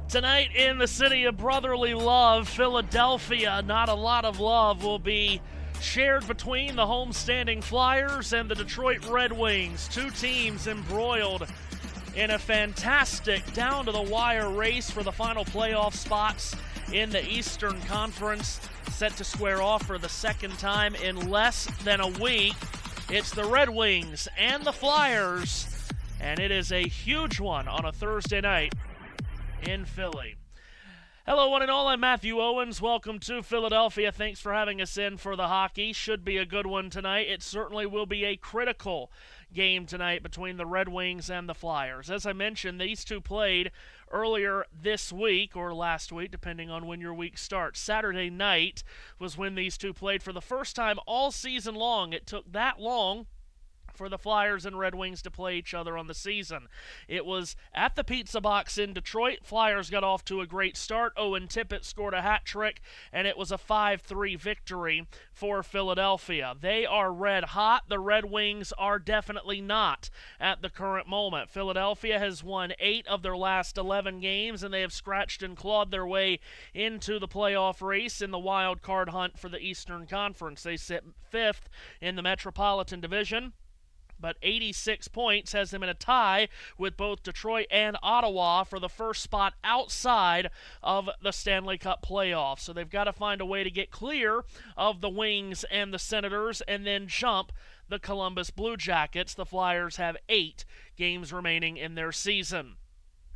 Tonight in the city of brotherly love, Philadelphia, not a lot of love will be shared between the homestanding Flyers and the Detroit Red Wings. Two teams embroiled in a fantastic down-to-the-wire race for the final playoff spots in the Eastern Conference, set to square off for the second time in less than a week. It's the Red Wings and the Flyers, and it is a huge one on a Thursday night in Philly. Hello, one and all. I'm Matthew Owens. Welcome to Philadelphia. Thanks for having us in for the hockey. Should be a good one tonight. It certainly will be a critical game tonight between the Red Wings and the Flyers. As I mentioned, these two played earlier this week, or last week, depending on when your week starts. Saturday night was when these two played for the first time all season long. It took that long for the Flyers and Red Wings to play each other on the season. It was at the Pizza Box in Detroit. Flyers got off to a great start. Owen Tippett scored a hat trick, and it was a 5-3 victory for Philadelphia. They are red hot. The Red Wings are definitely not at the current moment. Philadelphia has won 8 of their last 11 games, and they have scratched and clawed their way into the playoff race in the wild card hunt for the Eastern Conference. They sit 5th in the Metropolitan Division, but 86 points has them in a tie with both Detroit and Ottawa for the first spot outside of the Stanley Cup playoffs. So they've got to find a way to get clear of the Wings and the Senators and then jump the Columbus Blue Jackets. The Flyers have 8 games remaining in their season.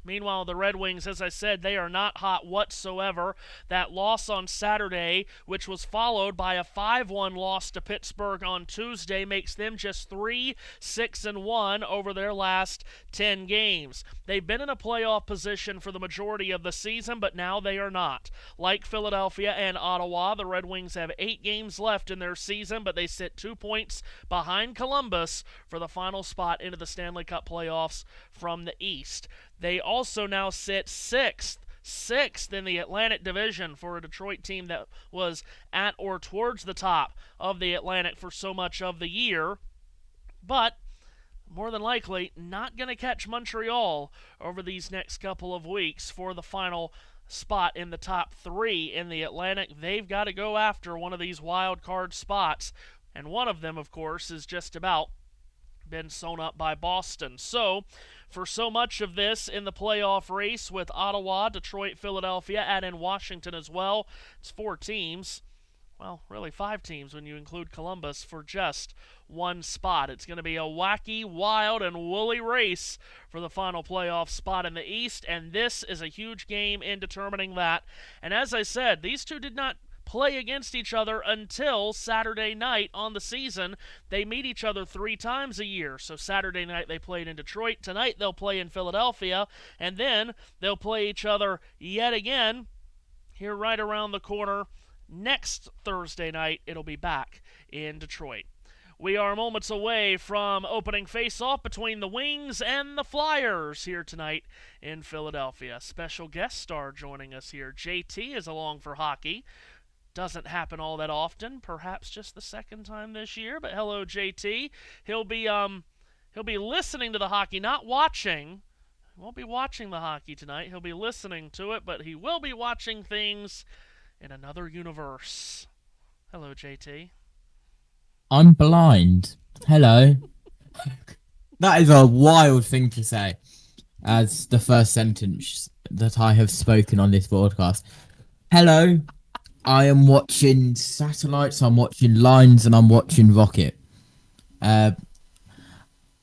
Meanwhile, the Red Wings, as I said, they are not hot whatsoever. That loss on Saturday, which was followed by a 5-1 loss to Pittsburgh on Tuesday, makes them just 3-6-1 over their last 10 games. They've been in a playoff position for the majority of the season, but now they are not. Like Philadelphia and Ottawa, the Red Wings have 8 games left in their season, but they sit 2 points behind Columbus for the final spot into the Stanley Cup playoffs from the East. They also now sit sixth in the Atlantic Division for a Detroit team that was at or towards the top of the Atlantic for so much of the year, but more than likely not going to catch Montreal over these next couple of weeks for the final spot in the top 3 in the Atlantic. They've got to go after one of these wild card spots, and one of them, of course, is just about been sewn up by Boston. So, for so much of this in the playoff race with Ottawa, Detroit, Philadelphia, add in Washington as well, it's 4 teams. Well, really 5 teams when you include Columbus for just one spot. It's going to be a wacky, wild, and woolly race for the final playoff spot in the East, and this is a huge game in determining that. And as I said, these two did not play against each other until Saturday night on the season. They meet each other 3 times a year. So Saturday night they played in Detroit. Tonight they'll play in Philadelphia. And then they'll play each other yet again here right around the corner. Next Thursday night it'll be back in Detroit. We are moments away from opening face-off between the Wings and the Flyers here tonight in Philadelphia. Special guest star joining us here. JT is along for hockey. Doesn't happen all that often, perhaps just the second time this year, but hello JT. He'll be listening to the hockey, not watching. He won't be watching the hockey tonight. He'll be listening to it, but he will be watching things in another universe. Hello JT. I'm blind. Hello. That is a wild thing to say as the first sentence that I have spoken on this broadcast. Hello. I am watching satellites, I'm watching lines, and I'm watching rocket. I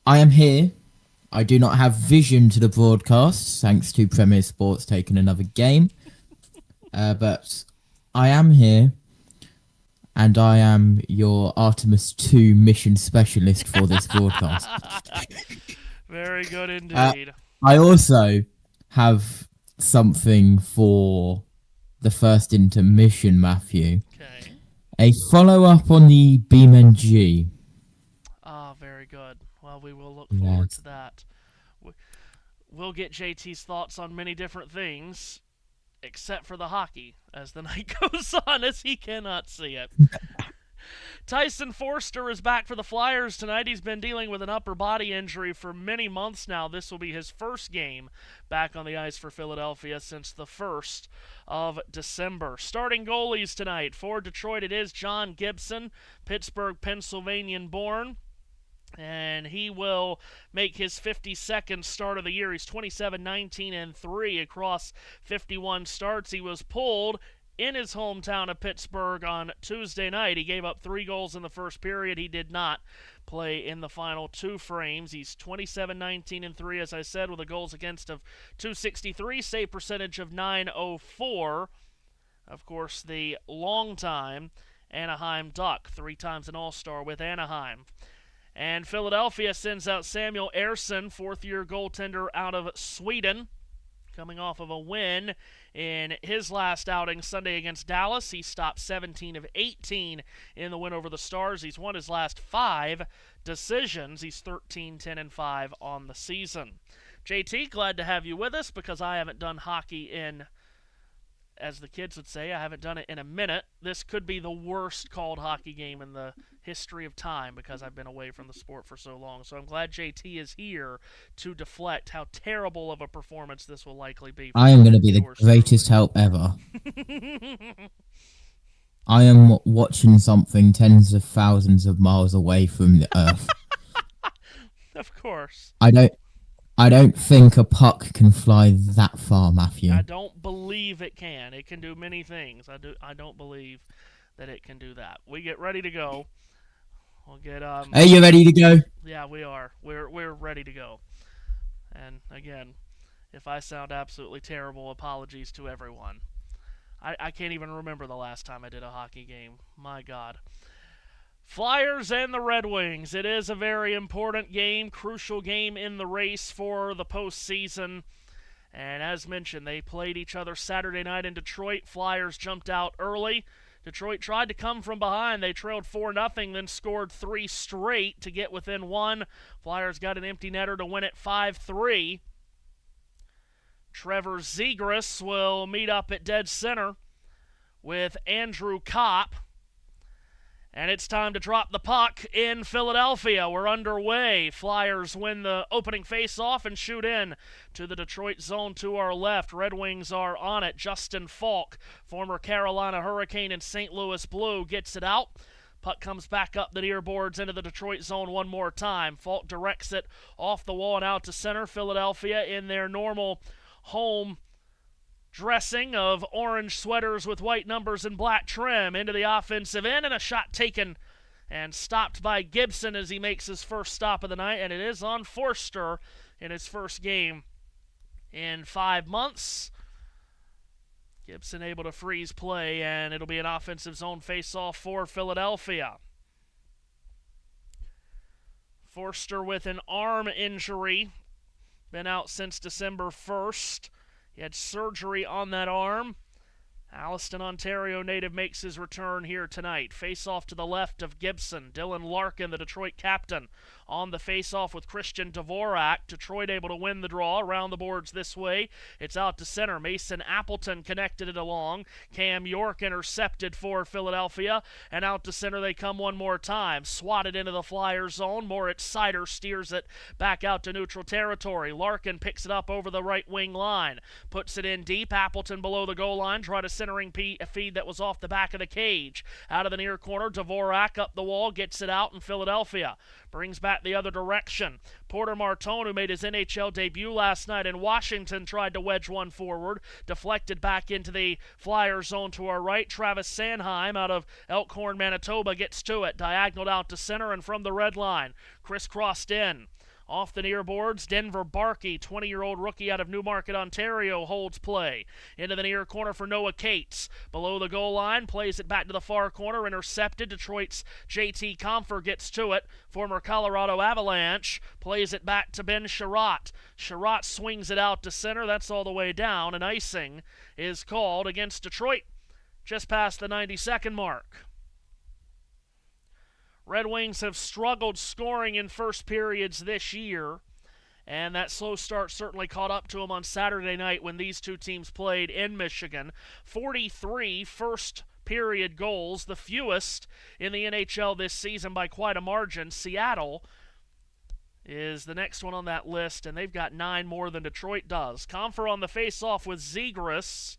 am here. I do not have vision to the broadcast, thanks to Premier Sports taking another game. But I am here, and I am your Artemis 2 mission specialist for this broadcast. Very good indeed. I also have something for the first intermission, Matthew. Okay. A follow-up on the BeamNG. Ah, very good. Well, we will look forward to that. We'll get JT's thoughts on many different things, except for the hockey, as the night goes on, as he cannot see it. Tyson Forster is back for the Flyers tonight. He's been dealing with an upper body injury for many months now. This will be his first game back on the ice for Philadelphia since the 1st of December. Starting goalies tonight for Detroit, it is John Gibson, Pittsburgh, Pennsylvanian born. And he will make his 52nd start of the year. He's 27-19-3 across 51 starts. He was pulled in his hometown of Pittsburgh on Tuesday night. He gave up 3 goals in the first period. He did not play in the final 2 frames. He's 27-19-3, as I said, with a goals against of .263, save percentage of .904. Of course, the longtime Anaheim Duck, 3 times an All-Star with Anaheim. And Philadelphia sends out Samuel Ersson, 4th-year goaltender out of Sweden, coming off of a win in his last outing Sunday against Dallas. He stopped 17 of 18 in the win over the Stars. He's won his last 5 decisions. He's 13-10-5 on the season. JT, glad to have you with us because I haven't done hockey in, as the kids would say, I haven't done it in a minute. This could be the worst called hockey game in the history of time because I've been away from the sport for so long. So I'm glad JT is here to deflect how terrible of a performance this will likely be. I am going to be the greatest help ever. I am watching something tens of thousands of miles away from the Earth. Of course. I don't think a puck can fly that far, Matthew. I don't believe it can. It can do many things. I don't believe that it can do that. We get ready to go. We'll get Are you ready to go? Yeah, we are. We're ready to go. And again, if I sound absolutely terrible, apologies to everyone. I can't even remember the last time I did a hockey game. My God. Flyers and the Red Wings. It is a very important game, crucial game in the race for the postseason. And as mentioned, they played each other Saturday night in Detroit. Flyers jumped out early. Detroit tried to come from behind. They trailed 4-0, then scored 3 straight to get within 1. Flyers got an empty netter to win it 5-3. Trevor Zegras will meet up at dead center with Andrew Kopp. And it's time to drop the puck in Philadelphia. We're underway. Flyers win the opening faceoff and shoot in to the Detroit zone to our left. Red Wings are on it. Justin Falk, former Carolina Hurricane and St. Louis Blue, gets it out. Puck comes back up the near boards into the Detroit zone one more time. Falk directs it off the wall and out to center. Philadelphia in their normal home dressing of orange sweaters with white numbers and black trim into the offensive end, and a shot taken and stopped by Gibson as he makes his first stop of the night, and it is on Forster in his first game in 5 months. Gibson able to freeze play, and it'll be an offensive zone face-off for Philadelphia. Forster with an arm injury, been out since December 1st. He had surgery on that arm. Alliston, Ontario native makes his return here tonight. Face-off to the left of Gibson. Dylan Larkin, the Detroit captain, on the face-off with Christian Dvorak. Detroit able to win the draw around the boards this way. It's out to center. Mason Appleton connected it along. Cam York intercepted for Philadelphia. And out to center they come one more time. Swatted into the Flyer zone. Moritz Seider steers it back out to neutral territory. Larkin picks it up over the right wing line. Puts it in deep. Appleton below the goal line. Try to centering feed that was off the back of the cage. Out of the near corner, Dvorak up the wall, gets it out, and Philadelphia brings back the other direction. Porter Martone, who made his NHL debut last night in Washington, tried to wedge one forward. Deflected back into the Flyer zone to our right. Travis Sanheim out of Elkhorn, Manitoba, gets to it. Diagonaled out to center and from the red line. Crisscrossed in. Off the near boards, Denver Barkey, 20-year-old rookie out of Newmarket, Ontario, holds play. Into the near corner for Noah Cates. Below the goal line, plays it back to the far corner, intercepted. Detroit's J.T. Compher gets to it. Former Colorado Avalanche plays it back to Ben Sherratt. Sherratt swings it out to center. That's all the way down, and icing is called against Detroit just past the 90-second mark. Red Wings have struggled scoring in first periods this year, and that slow start certainly caught up to them on Saturday night when these two teams played in Michigan. 43 first period goals, the fewest in the NHL this season by quite a margin. Seattle is the next one on that list, and they've got 9 more than Detroit does. Compher on the face-off with Zegras.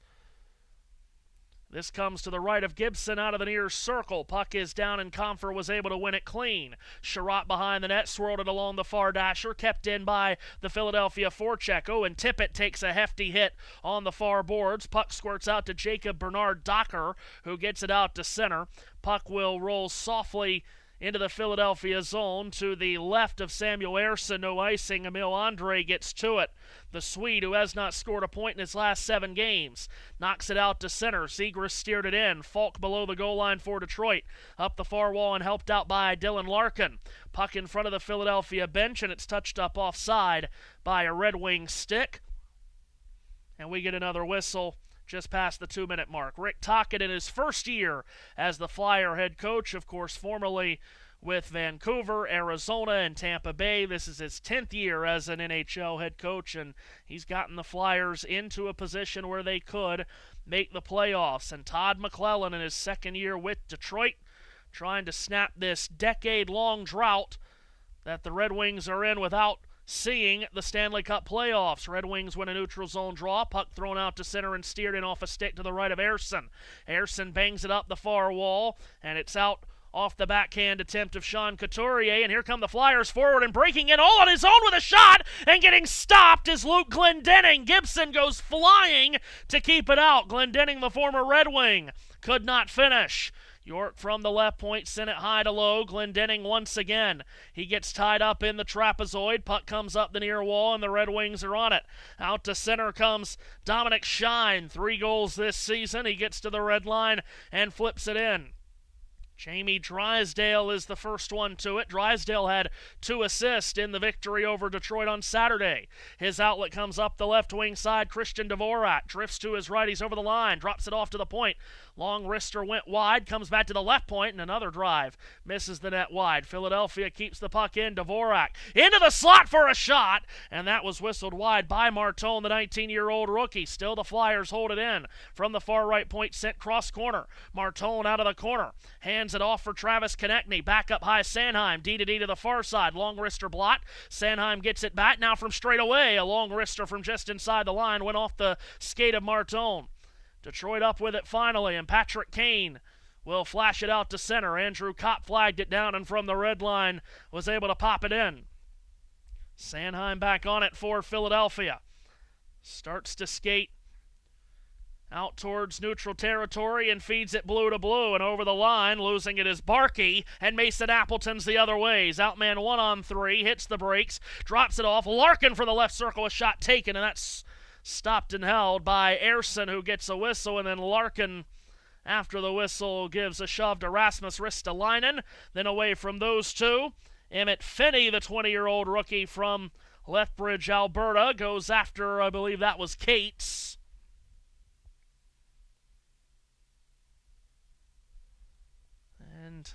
This comes to the right of Gibson out of the near circle. Puck is down, and Compher was able to win it clean. Sherratt behind the net, swirled it along the far dasher, kept in by the Philadelphia forecheck. And Tippett takes a hefty hit on the far boards. Puck squirts out to Jacob Bernard Docker, who gets it out to center. Puck will roll softly into the Philadelphia zone to the left of Samuel Ersson. No icing. Emil Andre gets to it. The Swede, who has not scored a point in his last 7 games, knocks it out to center. Zegras steered it in. Falk below the goal line for Detroit. Up the far wall and helped out by Dylan Larkin. Puck in front of the Philadelphia bench, and it's touched up offside by a Red Wing stick. And we get another whistle just past the 2-minute mark. Rick Tocchet in his first year as the Flyer head coach, of course, formerly with Vancouver, Arizona, and Tampa Bay. This is his 10th year as an NHL head coach, and he's gotten the Flyers into a position where they could make the playoffs. And Todd McClellan in his second year with Detroit, trying to snap this decade-long drought that the Red Wings are in without seeing the Stanley Cup playoffs. Red Wings win a neutral zone draw. Puck thrown out to center and steered in off a stick to the right of Ersson. Ersson bangs it up the far wall, and it's out off the backhand attempt of Sean Couturier. And here come the Flyers forward and breaking in all on his own with a shot, and getting stopped is Luke Glendening. Gibson goes flying to keep it out. Glendening, the former Red Wing, could not finish. York from the left point sent it high to low. Glendening once again. He gets tied up in the trapezoid. Puck comes up the near wall, and the Red Wings are on it. Out to center comes Dominic Shine. 3 goals this season. He gets to the red line and flips it in. Jamie Drysdale is the first one to it. Drysdale had 2 assists in the victory over Detroit on Saturday. His outlet comes up the left wing side. Christian Dvorak drifts to his right. He's over the line, drops it off to the point. Long wrister went wide, comes back to the left point, and another drive misses the net wide. Philadelphia keeps the puck in. Dvorak into the slot for a shot, and that was whistled wide by Martone, the 19-year-old rookie. Still the Flyers hold it in from the far right point, sent cross corner. Martone out of the corner, hands it off for Travis Konechny. Back up high Sanheim, D to the far side. Long wrister blot. Sanheim gets it back now from straight away. A long wrister from just inside the line went off the skate of Martone. Detroit up with it finally, and Patrick Kane will flash it out to center. Andrew Kopp flagged it down, and from the red line was able to pop it in. Sanheim back on it for Philadelphia. Starts to skate out towards neutral territory and feeds it blue to blue, and over the line, losing it is Barkey, and Mason Appleton's the other way. He's outman 1-on-3, hits the brakes, drops it off. Larkin for the left circle, a shot taken, and that's stopped and held by Ersson, who gets a whistle, and then Larkin, after the whistle, gives a shove to Rasmus Ristolainen. Then away from those two, Emmett Finney, the 20-year-old rookie from Lethbridge, Alberta, goes after, I believe that was Cates. And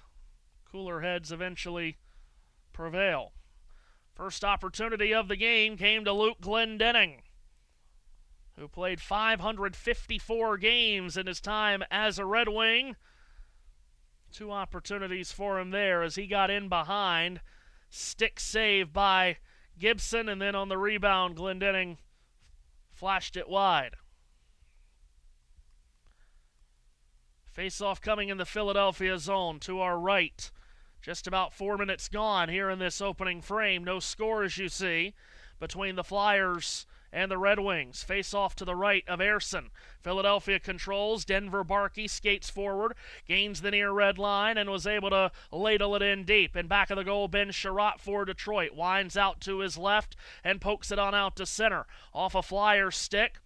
cooler heads eventually prevail. First opportunity of the game came to Luke Glendening, who played 554 games in his time as a Red Wing. 2 opportunities for him there as he got in behind. Stick save by Gibson, and then on the rebound, Glendening flashed it wide. Face-off coming in the Philadelphia zone to our right. Just about 4 minutes gone here in this opening frame. No score, as you see, between the Flyers and the Red Wings. Face off to the right of Ersson. Philadelphia controls. Denver Barkey skates forward, gains the near red line, and was able to ladle it in deep. In back of the goal, Ben Sherratt for Detroit. Winds out to his left and pokes it on out to center. Off a Flyer stick.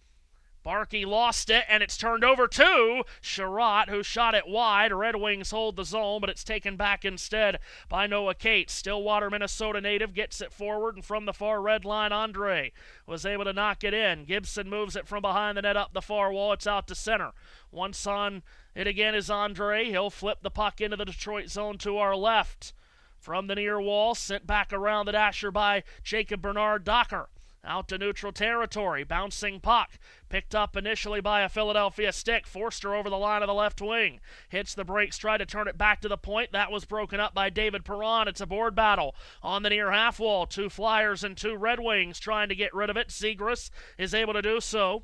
Barkey lost it, and it's turned over to Sherratt, who shot it wide. Red Wings hold the zone, but it's taken back instead by Noah Cates. Stillwater, Minnesota native, gets it forward, and from the far red line, Andre was able to knock it in. Gibson moves it from behind the net up the far wall. It's out to center. Once on it again is Andre. He'll flip the puck into the Detroit zone to our left. From the near wall, sent back around the dasher by Jacob Bernard Docker. Out to neutral territory, bouncing puck, picked up initially by a Philadelphia stick, forced her over the line of the left wing, hits the brakes, tried to turn it back to the point, that was broken up by David Perron. It's a board battle on the near half wall, 2 Flyers and 2 Red Wings trying to get rid of it. Zegras is able to do so.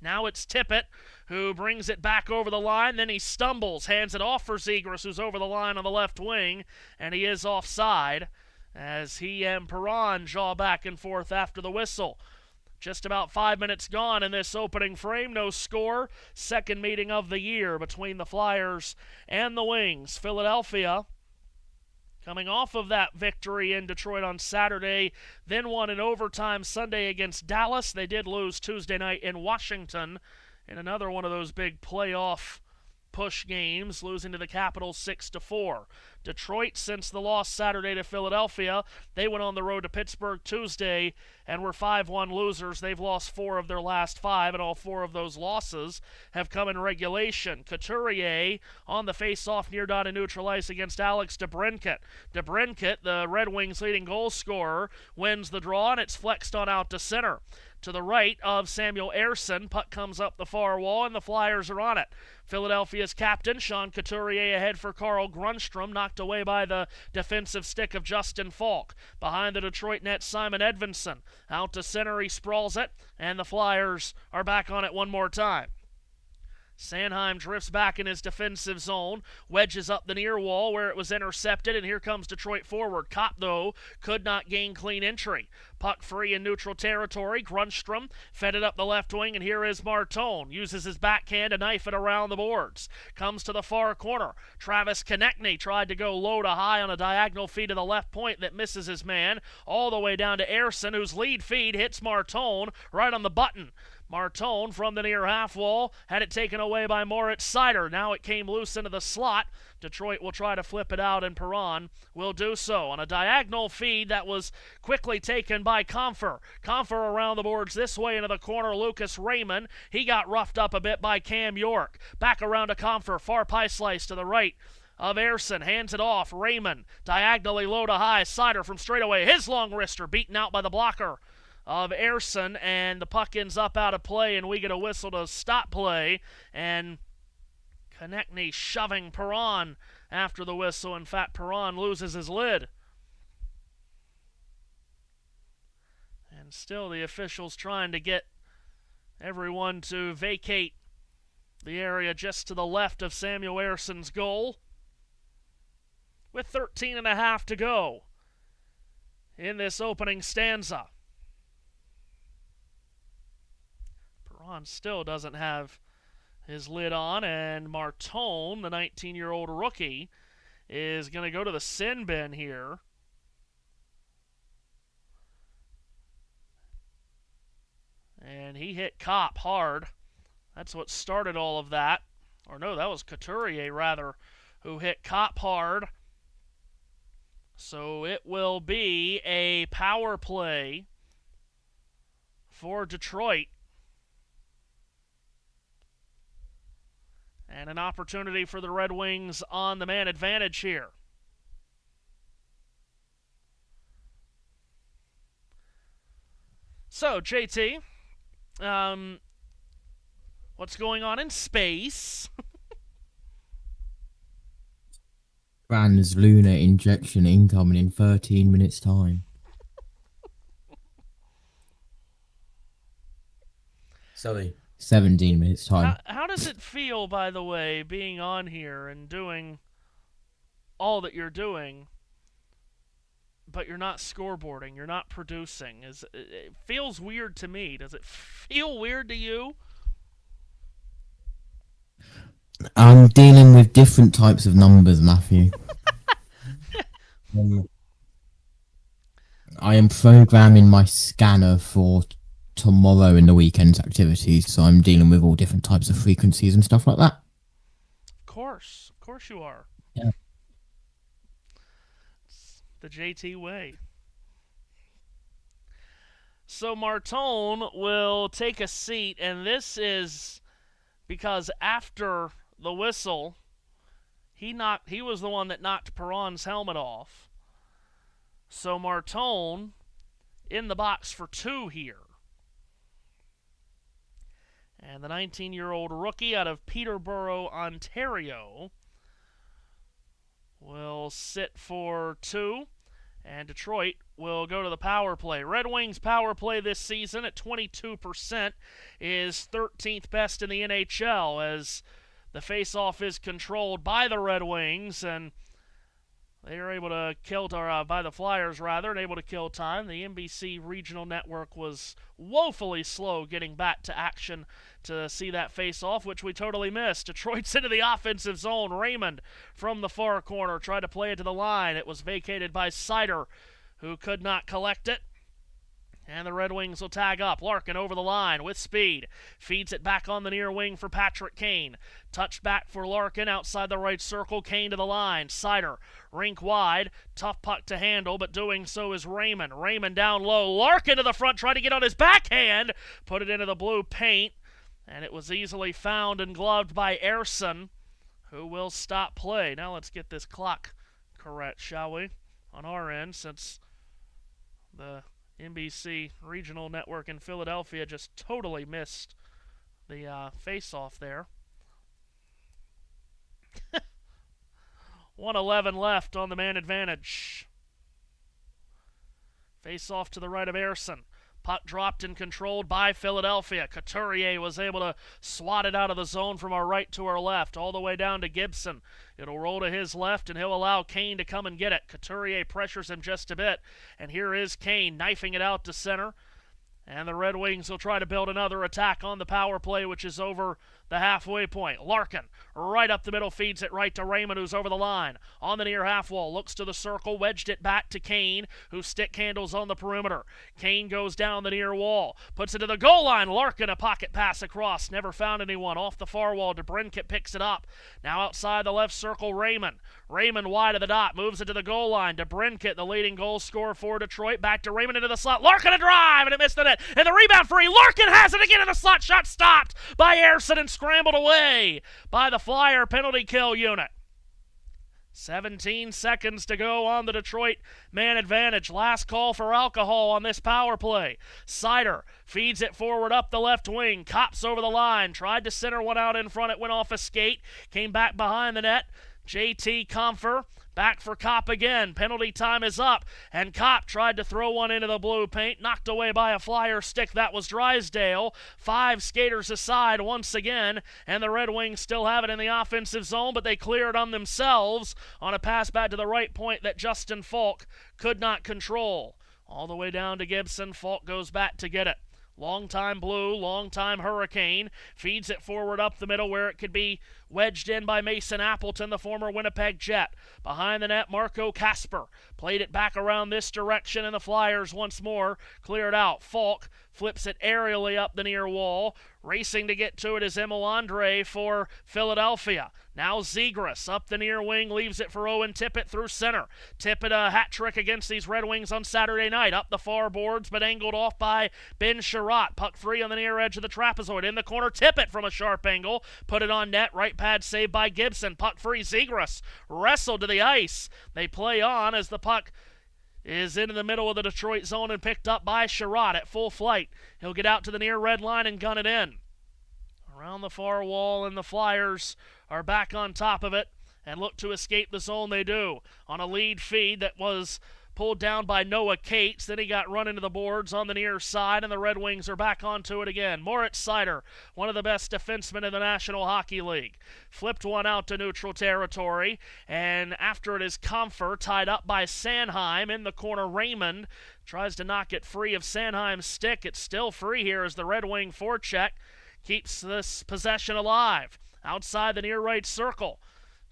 Now it's Tippett who brings it back over the line, then he stumbles, hands it off for Zegras, who's over the line on the left wing, and he is offside as he and Perron jaw back and forth after the whistle. Just about 5 minutes gone in this opening frame. No score. Second meeting of the year between the Flyers and the Wings. Philadelphia, coming off of that victory in Detroit on Saturday, then won in overtime Sunday against Dallas. They did lose Tuesday night in Washington in another one of those big playoff push games, losing to the Capitals 6-4. Detroit, since the loss Saturday to Philadelphia, they went on the road to Pittsburgh Tuesday and were 5-1 losers. They've lost 4 of their last 5, and all 4 of those losses have come in regulation. Couturier on the face-off near dot and neutral ice against Alex DeBrincat. DeBrincat, the Red Wings' leading goal scorer, wins the draw, and it's flexed on out to center. To the right of Samuel Ersson, puck comes up the far wall, and the Flyers are on it. Philadelphia's captain, Sean Couturier, ahead for Carl Grundstrom, knocked away by the defensive stick of Justin Falk. Behind the Detroit net, Simon Edvinsson. Out to center, he sprawls it, and the Flyers are back on it one more time. Sanheim drifts back in his defensive zone, wedges up the near wall where it was intercepted, and here comes Detroit forward. Kopp, though, could not gain clean entry. Puck free in neutral territory. Grundstrom fed it up the left wing, and here is Martone. Uses his backhand to knife it around the boards. Comes to the far corner. Travis Konechny tried to go low to high on a diagonal feed to the left point that misses his man. All the way down to Ersson, whose lead feed hits Martone right on the button. Martone from the near half wall had it taken away by Moritz Seider. Now it came loose into the slot. Detroit will try to flip it out, and Perron will do so on a diagonal feed that was quickly taken by Comfer. Comfer around the boards this way into the corner. Lucas Raymond, he got roughed up a bit by Cam York. Back around to Comfer, far pie slice to the right of Ersson, hands it off. Raymond diagonally low to high. Seider from straightaway, his long wrister beaten out by the blocker of Ersson, and the puck ends up out of play, and we get a whistle to stop play, and Konechny shoving Perron after the whistle. In fact, Perron loses his lid. And still the officials trying to get everyone to vacate the area just to the left of Samuel Ersson's goal. With 13.5 to go in this opening stanza. Perron still doesn't have his lid on, and Martone, the 19-year-old rookie, is going to go to the sin bin here. And he hit Kopp hard. That's what started all of that. Or no, that was Couturier, rather, who hit Kopp hard. So it will be a power play for Detroit. And an opportunity for the Red Wings on the man advantage here. So, JT, what's going on in space? Trans lunar injection incoming in 13 minutes' time. Sorry. 17 minutes' time. How does it feel, by the way, being on here and doing all that you're doing, but you're not scoreboarding, you're not producing? It feels weird to me. Does it feel weird to you? I'm dealing with different types of numbers, Matthew. I am programming my scanner for tomorrow in the weekend's activities, so I'm dealing with all different types of frequencies and stuff like that. Of course you are. Yeah. It's the JT way. So Martone will take a seat, and this is because after the whistle, he was the one that knocked Perron's helmet off. So Martone in the box for 2 here. And the 19-year-old rookie out of Peterborough, Ontario, will sit for 2. And Detroit will go to the power play. Red Wings power play this season at 22% is 13th best in the NHL, as the faceoff is controlled by the Red Wings, and they are able to kill, by the Flyers rather, and able to kill time. The NBC regional network was woefully slow getting back to action to see that face-off, which we totally missed. Detroit's into the offensive zone. Raymond from the far corner tried to play it to the line. It was vacated by Sider, who could not collect it. And the Red Wings will tag up. Larkin over the line with speed. Feeds it back on the near wing for Patrick Kane. Touched back for Larkin outside the right circle. Kane to the line. Sider, rink wide. Tough puck to handle, but doing so is Raymond. Raymond down low. Larkin to the front, trying to get on his backhand. Put it into the blue paint. And it was easily found and gloved by Ersson, who will stop play. Now let's get this clock correct, shall we? On our end, since the NBC regional network in Philadelphia just totally missed the face-off there. 1:11 left on the man advantage. Face-off to the right of Ersson. Puck dropped and controlled by Philadelphia. Couturier was able to swat it out of the zone from our right to our left, all the way down to Gibson. It'll roll to his left, and he'll allow Kane to come and get it. Couturier pressures him just a bit, and here is Kane knifing it out to center. And the Red Wings will try to build another attack on the power play, which is over the halfway point. Larkin, right up the middle, feeds it right to Raymond, who's over the line. On the near half wall, looks to the circle, wedged it back to Kane, who stick handles on the perimeter. Kane goes down the near wall, puts it to the goal line. Larkin, a pocket pass across, never found anyone. Off the far wall, DeBrincat picks it up. Now outside the left circle, Raymond. Raymond wide of the dot, moves it to the goal line. DeBrincat, the leading goal scorer for Detroit, back to Raymond into the slot. Larkin a drive, and it missed the net. And the rebound free. Larkin has it again in the slot. Shot stopped by Ersson and scrambled away by the Flyer penalty kill unit. 17 seconds to go on the Detroit man advantage. Last call for alcohol on this power play. Sider feeds it forward up the left wing. Cops over the line. Tried to center one out in front. It went off a skate. Came back behind the net. JT Comfer back for Kopp again. Penalty time is up, and Kopp tried to throw one into the blue paint, knocked away by a Flyer stick. That was Drysdale. 5 skaters aside once again, and the Red Wings still have it in the offensive zone, but they clear it on themselves on a pass back to the right point that Justin Falk could not control. All the way down to Gibson. Falk goes back to get it. Long-time Blue, long-time Hurricane, feeds it forward up the middle where it could be wedged in by Mason Appleton, the former Winnipeg Jet. Behind the net, Marco Kasper played it back around this direction, and the Flyers once more clear it out. Falk flips it aerially up the near wall. Racing to get to it is Emil Andre for Philadelphia. Now Zegras up the near wing, leaves it for Owen Tippett through center. Tippett a hat trick against these Red Wings on Saturday night. Up the far boards, but angled off by Ben Sherratt. Puck free on the near edge of the trapezoid. In the corner, Tippett from a sharp angle. Put it on net. Right pad saved by Gibson. Puck free, Zegras wrestled to the ice. They play on as the puck is into the middle of the Detroit zone and picked up by Sherratt at full flight. He'll get out to the near red line and gun it in. Around the far wall, and the Flyers are back on top of it and look to escape the zone. They do on a lead feed that was pulled down by Noah Cates. Then he got run into the boards on the near side, and the Red Wings are back onto it again. Moritz Seider, one of the best defensemen in the National Hockey League, flipped one out to neutral territory, and after it is Comfer, tied up by Sanheim. In the corner, Raymond tries to knock it free of Sanheim's stick. It's still free here as the Red Wing forecheck keeps this possession alive. Outside the near right circle.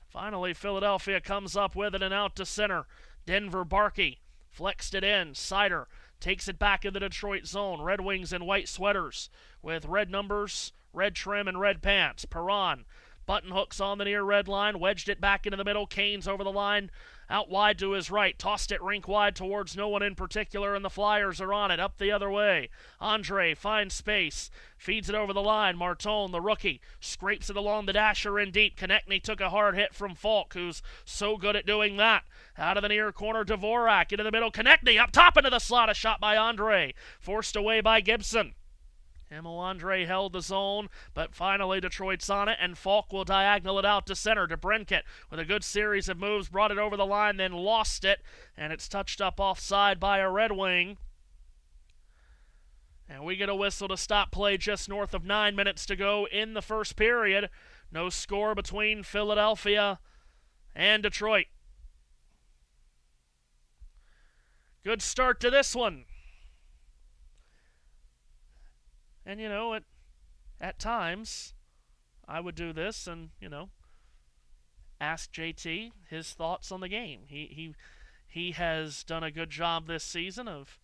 Finally, Philadelphia comes up with it and out to center. Denver Barkey flexed it in. Seider takes it back in the Detroit zone. Red Wings in white sweaters with red numbers, red trim, and red pants. Perron button hooks on the near red line, wedged it back into the middle. Kane's over the line Out wide to his right. Tossed it rink wide towards no one in particular, and the Flyers are on it. Up the other way. Andre finds space. Feeds it over the line. Martone, the rookie, scrapes it along the dasher in deep. Konechny took a hard hit from Falk, who's so good at doing that. Out of the near corner, Dvorak into the middle. Konechny up top into the slot. A shot by Andre. Forced away by Gibson. Emil Andre held the zone, but finally Detroit's on it, and Falk will diagonal it out to center. DeBrincat with a good series of moves, brought it over the line, then lost it, and it's touched up offside by a Red Wing. And we get a whistle to stop play just north of 9 minutes to go in the first period. No score between Philadelphia and Detroit. Good start to this one. And, at times, I would do this and, ask JT his thoughts on the game. He has done a good job this season of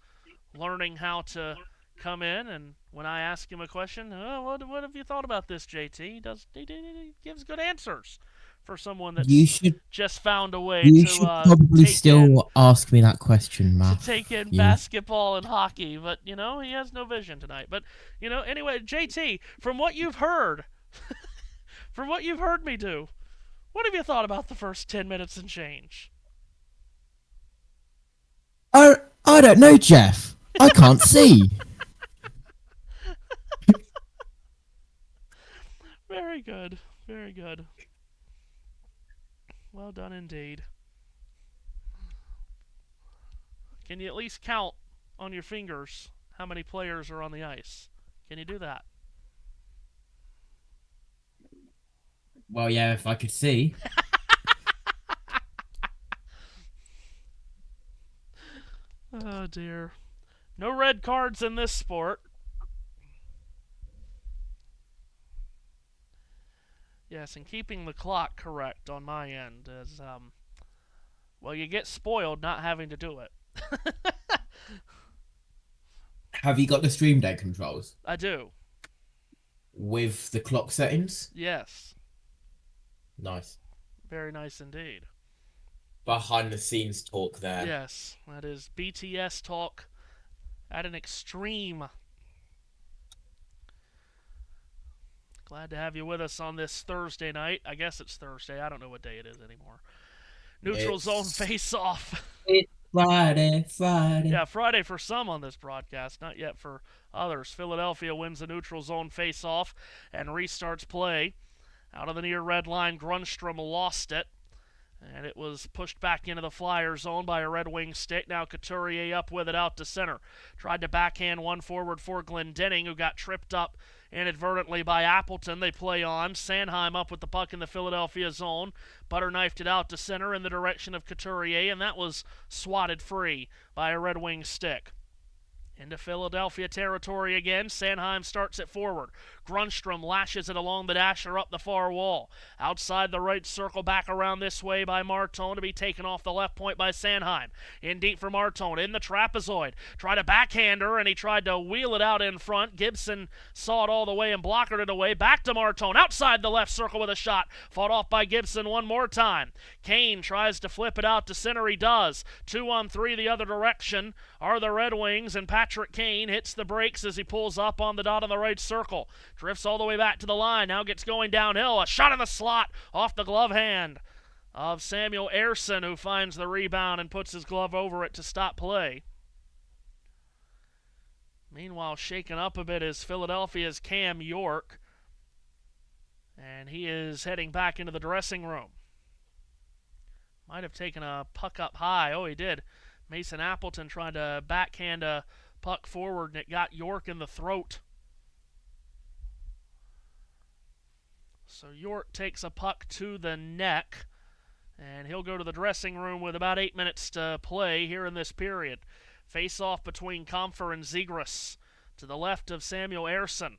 learning how to come in, and when I ask him a question, what have you thought about this, JT? He gives good answers for someone that's just found a way you to should probably still ask me that question, Matt. To take in basketball and hockey, but he has no vision tonight. But anyway, JT, from what you've heard, from what you've heard me do, what have you thought about the first 10 minutes and change? I don't know, Jeff. I can't see. Very good. Very good. Well done indeed. Can you at least count on your fingers how many players are on the ice? Can you do that? Well, yeah, if I could see. Oh, dear. No red cards in this sport. Yes, and keeping the clock correct on my end is, well, you get spoiled not having to do it. Have you got the stream deck controls? I do. With the clock settings? Yes. Nice. Very nice indeed. Behind the scenes talk there. Yes, that is BTS talk at an extreme. Glad to have you with us on this Thursday night. I guess it's Thursday. I don't know what day it is anymore. Neutral zone face-off. It's Friday. Yeah, Friday for some on this broadcast, not yet for others. Philadelphia wins the neutral zone face-off and restarts play. Out of the near red line, Grundstrom lost it. And it was pushed back into the Flyer zone by a Red Wing stick. Now Couturier up with it out to center. Tried to backhand one forward for Glendening, who got tripped up inadvertently by Appleton. They play on. Sanheim up with the puck in the Philadelphia zone. Butter knifed it out to center in the direction of Couturier, and that was swatted free by a Red Wing stick. Into Philadelphia territory again. Sanheim starts it forward. Grundstrom lashes it along the dasher up the far wall. Outside the right circle, back around this way by Martone to be taken off the left point by Sanheim. In deep for Martone, in the trapezoid. Tried a backhander, and he tried to wheel it out in front. Gibson saw it all the way and blockered it away. Back to Martone, outside the left circle with a shot. Fought off by Gibson one more time. Kane tries to flip it out to center. He does. 2-on-3 the other direction are the Red Wings, and Patrick Kane hits the brakes as he pulls up on the dot on the right circle. Drifts all the way back to the line. Now gets going downhill. A shot in the slot off the glove hand of Samuel Ersson, who finds the rebound and puts his glove over it to stop play. Meanwhile, shaken up a bit is Philadelphia's Cam York. And he is heading back into the dressing room. Might have taken a puck up high. Oh, he did. Mason Appleton trying to backhand a puck forward, and it got York in the throat. So York takes a puck to the neck, and he'll go to the dressing room with about 8 minutes to play here in this period. Face-off between Comfer and Zegras to the left of Samuel Ersson.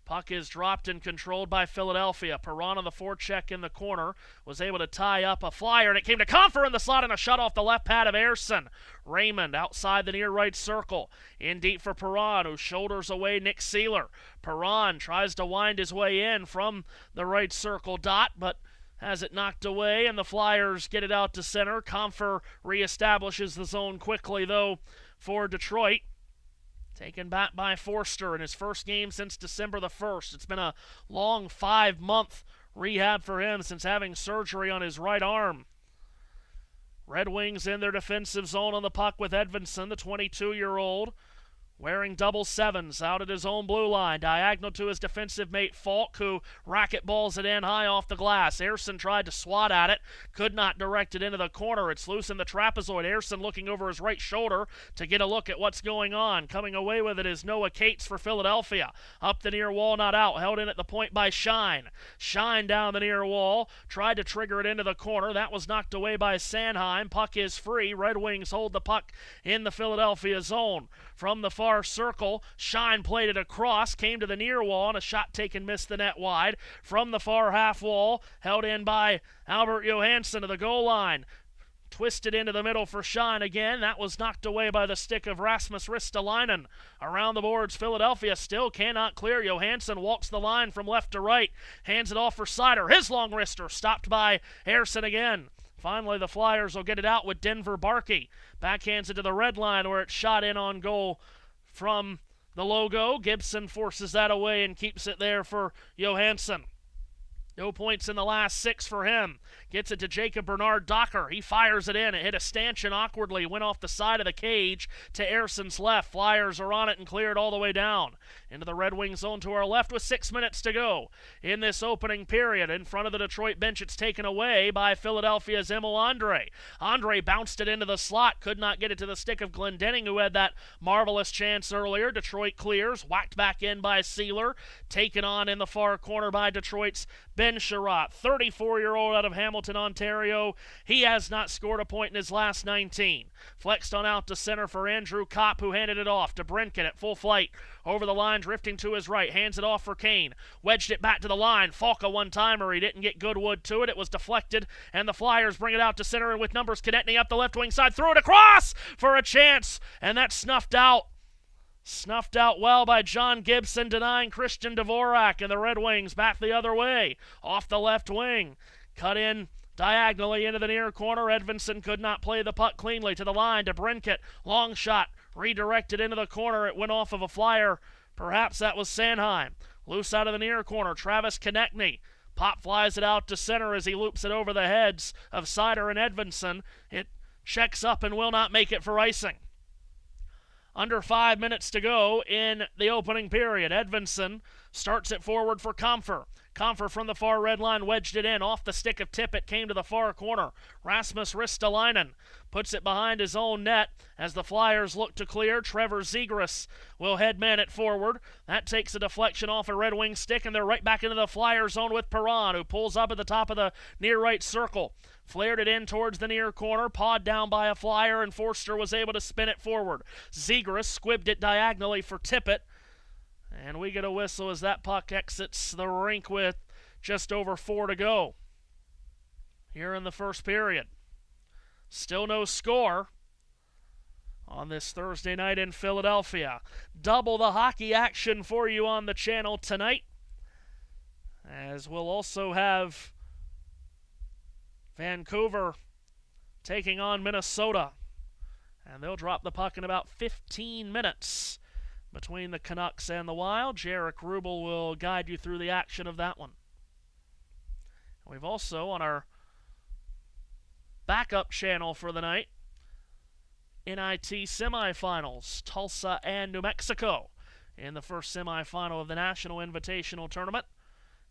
Puck is dropped and controlled by Philadelphia. Perron on the forecheck in the corner was able to tie up a flyer, and it came to Comfer in the slot and a shot off the left pad of Ersson. Raymond outside the near right circle. In deep for Perron, who shoulders away Nick Seeler. Perron tries to wind his way in from the right circle dot, but has it knocked away, and the Flyers get it out to center. Comfer reestablishes the zone quickly, though, for Detroit. Taken back by Forster in his first game since December the 1st. It's been a long 5-month rehab for him since having surgery on his right arm. Red Wings in their defensive zone on the puck with Edvinsson, the 22-year-old. Wearing double sevens out at his own blue line. Diagonal to his defensive mate Falk, who racket balls it in high off the glass. Ersson tried to swat at it. Could not direct it into the corner. It's loose in the trapezoid. Ersson looking over his right shoulder to get a look at what's going on. Coming away with it is Noah Cates for Philadelphia. Up the near wall, not out. Held in at the point by Shine. Shine down the near wall. Tried to trigger it into the corner. That was knocked away by Sanheim. Puck is free. Red Wings hold the puck in the Philadelphia zone. From the far circle, Shine played it across, came to the near wall, and a shot taken missed the net wide. From the far half wall, held in by Albert Johansson to the goal line. Twisted into the middle for Shine again. That was knocked away by the stick of Rasmus Ristolainen. Around the boards, Philadelphia still cannot clear. Johansson walks the line from left to right. Hands it off for Seider. His long wrister stopped by Ersson again. Finally, the Flyers will get it out with Denver Barkey. Backhands it to the red line where it's shot in on goal from the logo. Gibson forces that away and keeps it there for Johansson. No points in the last 6 for him. Gets it to Jacob Bernard Docker. He fires it in. It hit a stanchion awkwardly. Went off the side of the cage to Ersson's left. Flyers are on it and cleared all the way down. Into the Red Wing zone to our left with 6 minutes to go. In this opening period, in front of the Detroit bench, it's taken away by Philadelphia's Emil Andre. Andre bounced it into the slot. Could not get it to the stick of Glendening, who had that marvelous chance earlier. Detroit clears. Whacked back in by Sealer. Taken on in the far corner by Detroit's Ben Sherratt, 34-year-old out of Hamilton, Ontario. He has not scored a point in his last 19. Flexed on out to center for Andrew Kopp, who handed it off to Brinken at full flight. Over the line, drifting to his right. Hands it off for Kane. Wedged it back to the line. Falk a one-timer. He didn't get Goodwood to it. It was deflected, and the Flyers bring it out to center, and with numbers connecting up the left wing side, threw it across for a chance, and that's snuffed out. Snuffed out well by John Gibson, denying Christian Dvorak, and the Red Wings back the other way. Off the left wing. Cut in diagonally into the near corner. Edvinsson could not play the puck cleanly to the line to Brinkett. Long shot. Redirected into the corner. It went off of a Flyer. Perhaps that was Sanheim. Loose out of the near corner. Travis Konechny. Pop flies it out to center as he loops it over the heads of Seider and Edvinsson. It checks up and will not make it for icing. Under 5 minutes to go in the opening period. Edvinsson starts it forward for Comfer. Comfer from the far red line wedged it in. Off the stick of Tippett, came to the far corner. Rasmus Ristolainen puts it behind his own net as the Flyers look to clear. Trevor Zegras will headman it forward. That takes a deflection off a Red Wing stick, and they're right back into the Flyer zone with Perron, who pulls up at the top of the near right circle. Flared it in towards the near corner, pawed down by a Flyer, and Forster was able to spin it forward. Zegras squibbed it diagonally for Tippett, and we get a whistle as that puck exits the rink with just over 4 to go here in the first period. Still no score on this Thursday night in Philadelphia. Double the hockey action for you on the channel tonight, as we'll also have Vancouver taking on Minnesota, and they'll drop the puck in about 15 minutes between the Canucks and the Wild. Jarek Rubel will guide you through the action of that one. We've also, on our backup channel for the night, NIT semifinals, Tulsa and New Mexico in the first semifinal of the National Invitational Tournament.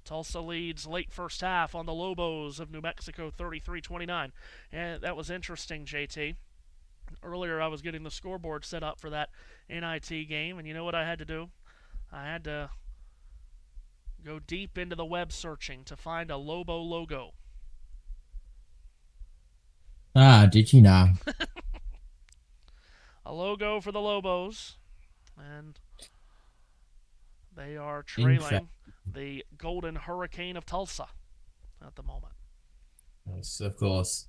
Tulsa leads late first half on the Lobos of New Mexico, 33-29. And that was interesting, JT. Earlier I was getting the scoreboard set up for that NIT game, and you know what I had to do? I had to go deep into the web searching to find a Lobo logo. Ah, did you know? A logo for the Lobos, and they are trailing the Golden Hurricane of Tulsa at the moment. Yes, of course,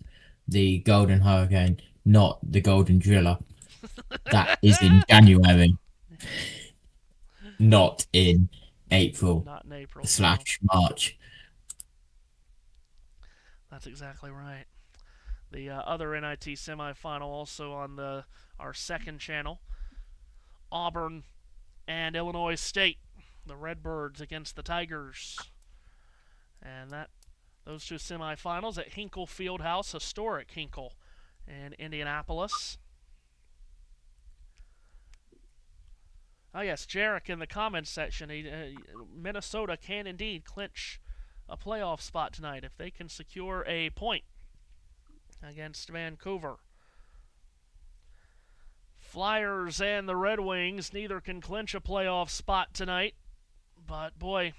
the Golden Hurricane, not the Golden Driller. That is in January, not in April. Not in April. / March. That's exactly right. The other NIT semifinal also on our second channel. Auburn and Illinois State. The Redbirds against the Tigers. And those two semifinals at Hinkle Fieldhouse, historic Hinkle in Indianapolis. Oh yes, Jarek in the comments section. Minnesota can indeed clinch a playoff spot tonight if they can secure a point against Vancouver. Flyers and the Red Wings, neither can clinch a playoff spot tonight. But boy,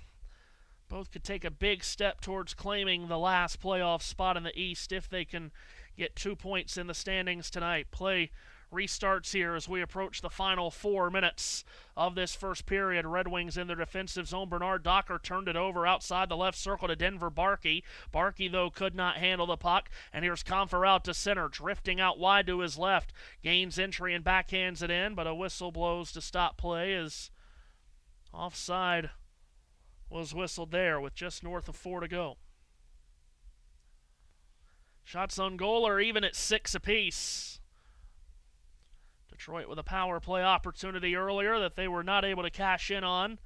both could take a big step towards claiming the last playoff spot in the East if they can get 2 points in the standings tonight. Play restarts here as we approach the final 4 minutes of this first period. Red Wings in their defensive zone. Bernard Docker turned it over outside the left circle to Denver Barkey. Barkey, though, could not handle the puck. And here's Confer out to center, drifting out wide to his left. Gains entry and backhands it in, but a whistle blows to stop play as offside was whistled there with just north of 4 to go. Shots on goal are even at 6 apiece. Detroit with a power play opportunity earlier that they were not able to cash in on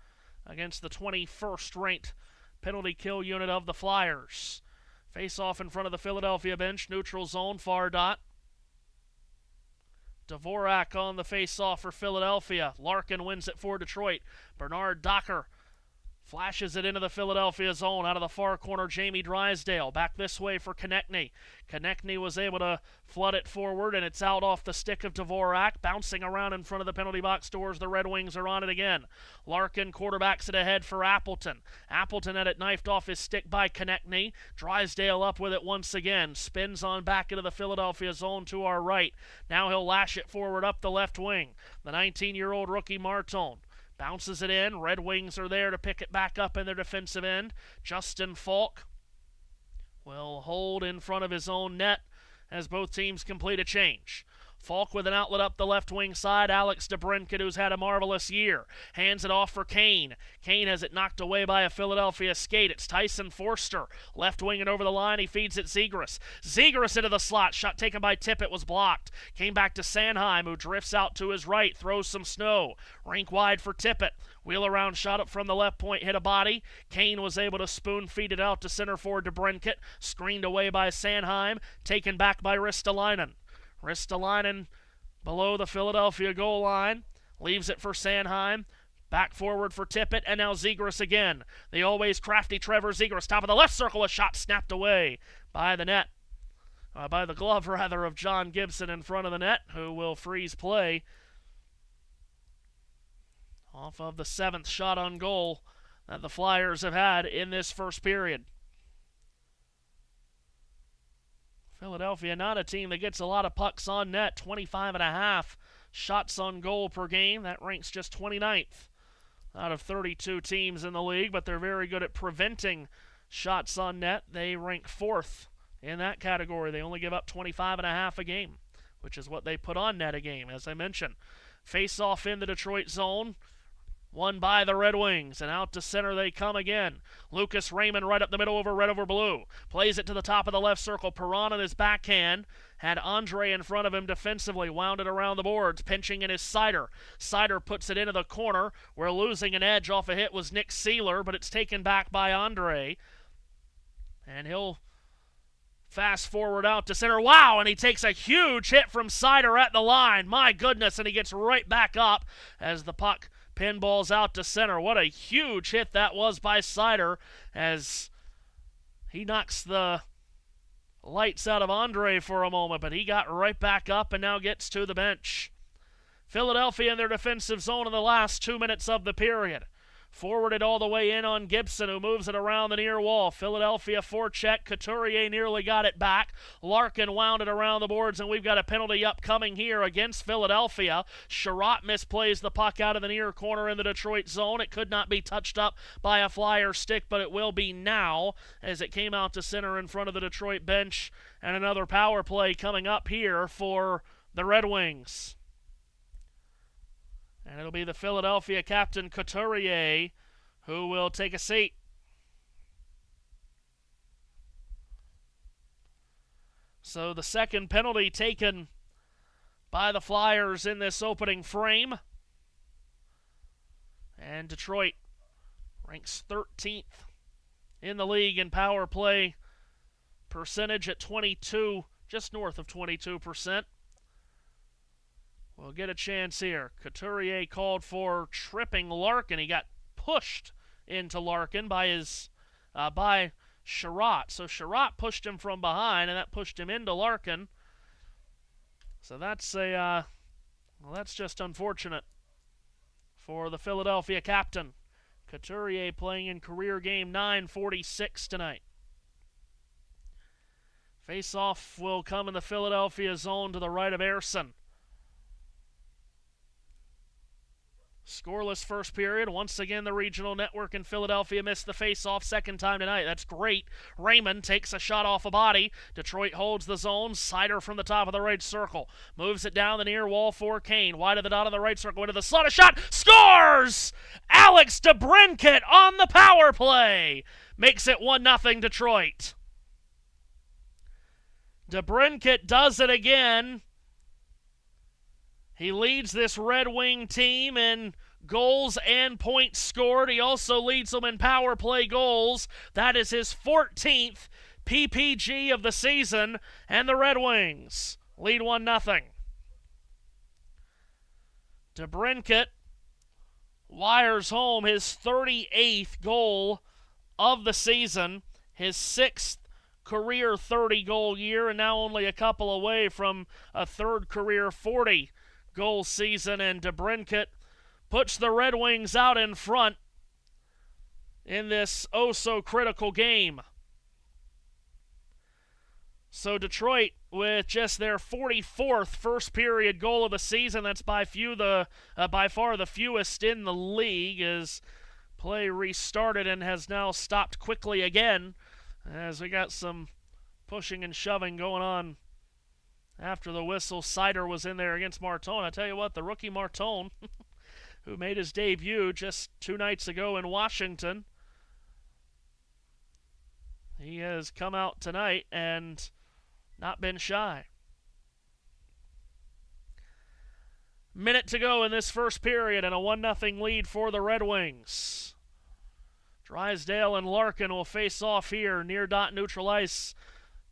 against the 21st ranked penalty kill unit of the Flyers. Face off in front of the Philadelphia bench, neutral zone, far dot. Dvorak on the face off for Philadelphia. Larkin wins it for Detroit. Bernard Docker flashes it into the Philadelphia zone. Out of the far corner, Jamie Drysdale. Back this way for Konechny. Konechny was able to flood it forward, and it's out off the stick of Dvorak. Bouncing around in front of the penalty box doors. The Red Wings are on it again. Larkin quarterbacks it ahead for Appleton. Appleton had it knifed off his stick by Konechny. Drysdale up with it once again. Spins on back into the Philadelphia zone to our right. Now he'll lash it forward up the left wing. The 19-year-old rookie Martone bounces it in. Red Wings are there to pick it back up in their defensive end. Justin Falk will hold in front of his own net as both teams complete a change. Falk with an outlet up the left wing side. Alex DeBrincat, who's had a marvelous year, hands it off for Kane. Kane has it knocked away by a Philadelphia skate. It's Tyson Forster. Left wing and over the line. He feeds it Zegras. Zegras into the slot. Shot taken by Tippett was blocked. Came back to Sanheim, who drifts out to his right. Throws some snow. Rink wide for Tippett. Wheel around shot up from the left point. Hit a body. Kane was able to spoon feed it out to center forward DeBrincat. Screened away by Sanheim. Taken back by Ristolainen. Ristolainen below the Philadelphia goal line. Leaves it for Sanheim. Back forward for Tippett, and now Zegras again. The always crafty Trevor Zegras. Top of the left circle, a shot snapped away by the net. By the glove, rather, of John Gibson in front of the net, who will freeze play off of the 7th shot on goal that the Flyers have had in this first period. Philadelphia, not a team that gets a lot of pucks on net. 25.5 shots on goal per game. That ranks just 29th out of 32 teams in the league, but they're very good at preventing shots on net. They rank 4th in that category. They only give up 25.5 a game, which is what they put on net a game, as I mentioned. Face off in the Detroit zone. Won by the Red Wings, and out to center they come again. Lucas Raymond right up the middle over red over blue. Plays it to the top of the left circle. Perron on his backhand. Had Andre in front of him defensively. Wound it around the boards. Pinching in his Sider. Sider puts it into the corner, where losing an edge off a hit was Nick Seeler, but it's taken back by Andre. And he'll fast forward out to center. Wow, and he takes a huge hit from Sider at the line. My goodness, and he gets right back up as the puck pinballs out to center. What a huge hit that was by Sider as he knocks the lights out of Andre for a moment, but he got right back up and now gets to the bench. Philadelphia in their defensive zone in the last 2 minutes of the period. Forwarded all the way in on Gibson, who moves it around the near wall. Philadelphia forecheck. Couturier nearly got it back. Larkin wound it around the boards, and we've got a penalty upcoming here against Philadelphia. Sherratt misplays the puck out of the near corner in the Detroit zone. It could not be touched up by a Flyer stick, but it will be now as it came out to center in front of the Detroit bench. And another power play coming up here for the Red Wings. And it'll be the Philadelphia captain, Couturier, who will take a seat. So the second penalty taken by the Flyers in this opening frame. And Detroit ranks 13th in the league in power play percentage at 22, just north of 22%. We'll get a chance here. Couturier called for tripping Larkin. He got pushed into Larkin by Sherratt. So Sherratt pushed him from behind, and that pushed him into Larkin. So that's that's just unfortunate for the Philadelphia captain. Couturier playing in career game 946 tonight. Face-off will come in the Philadelphia zone to the right of Ersson. Scoreless first period. Once again, the regional network in Philadelphia missed the face-off second time tonight. That's great. Raymond takes a shot off a body. Detroit holds the zone. Sider from the top of the right circle. Moves it down the near wall for Kane. Wide of the dot of the right circle. Into the slot. A shot. Scores! Alex DeBrincat on the power play. Makes it 1-0 Detroit. DeBrincat does it again. He leads this Red Wing team in goals and points scored. He also leads them in power play goals. That is his 14th PPG of the season, and the Red Wings lead 1-0. DeBrincat wires home his 38th goal of the season, his 6th career 30-goal year, and now only a couple away from a third career 40-goal season. And DeBrincat puts the Red Wings out in front in this oh-so-critical game. So Detroit, with just their 44th first-period goal of the season, that's by far the fewest in the league, as play restarted and has now stopped quickly again, as we got some pushing and shoving going on after the whistle. Sider was in there against Martone. I tell you what, the rookie Martone, who made his debut just 2 nights ago in Washington, he has come out tonight and not been shy. Minute to go in this first period, and a 1-0 lead for the Red Wings. Drysdale and Larkin will face off here near dot neutral ice.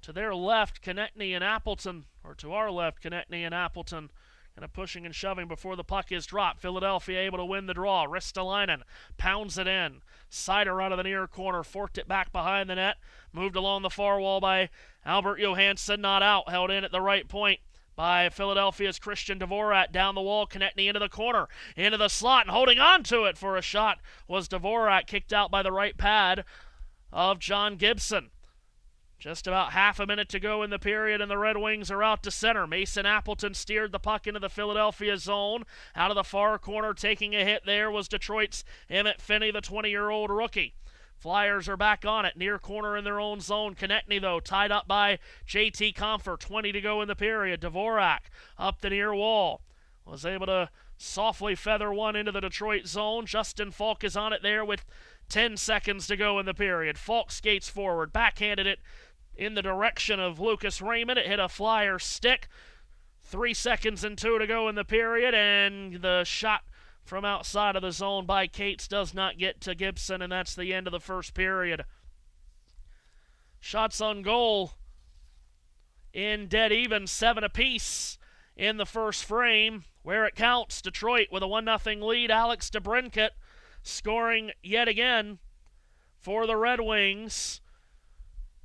To their left, Konechny and Appleton, or to our left, Konechny and Appleton, kind of pushing and shoving before the puck is dropped. Philadelphia able to win the draw. Ristolainen pounds it in. Sider out of the near corner, forked it back behind the net. Moved along the far wall by Albert Johansson, not out. Held in at the right point by Philadelphia's Christian Dvorak. Down the wall, Konechny into the corner, into the slot, and holding on to it for a shot was Dvorak, kicked out by the right pad of John Gibson. Just about half a minute to go in the period, and the Red Wings are out to center. Mason Appleton steered the puck into the Philadelphia zone. Out of the far corner, taking a hit there was Detroit's Emmett Finney, the 20-year-old rookie. Flyers are back on it, near corner in their own zone. Konechny, though, tied up by J.T. Compher. 20 to go in the period. Dvorak up the near wall. Was able to softly feather one into the Detroit zone. Justin Falk is on it there with 10 seconds to go in the period. Falk skates forward, backhanded it in the direction of Lucas Raymond. It hit a Flyer stick. 3 seconds and 2 to go in the period, and the shot from outside of the zone by Cates does not get to Gibson, and that's the end of the first period. Shots on goal in dead even, 7 apiece in the first frame. Where it counts, Detroit with a 1-0 lead. Alex DeBrincat scoring yet again for the Red Wings.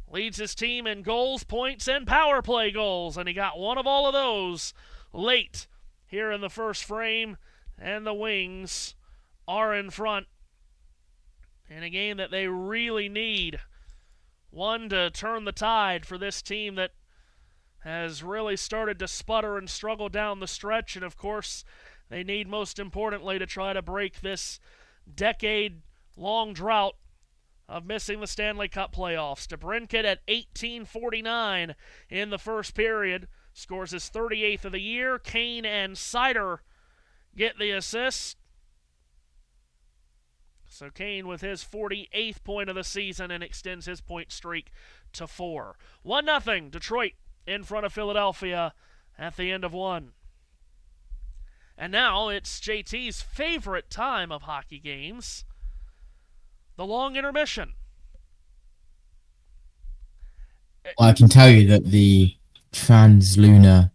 Leads his team in goals, points, and power play goals, and he got one of all of those late here in the first frame, and the Wings are in front in a game that they really need. One to turn the tide for this team that has really started to sputter and struggle down the stretch, and of course they need, most importantly, to try to break this decade-long drought of missing the Stanley Cup playoffs. DeBrincat at 18:49 in the first period scores his 38th of the year. Kane and Sider get the assist. So Kane with his 48th point of the season and extends his point streak to 4. 1-0 Detroit in front of Philadelphia at the end of one. And now it's JT's favorite time of hockey games, the long intermission. Well, I can tell you that the translunar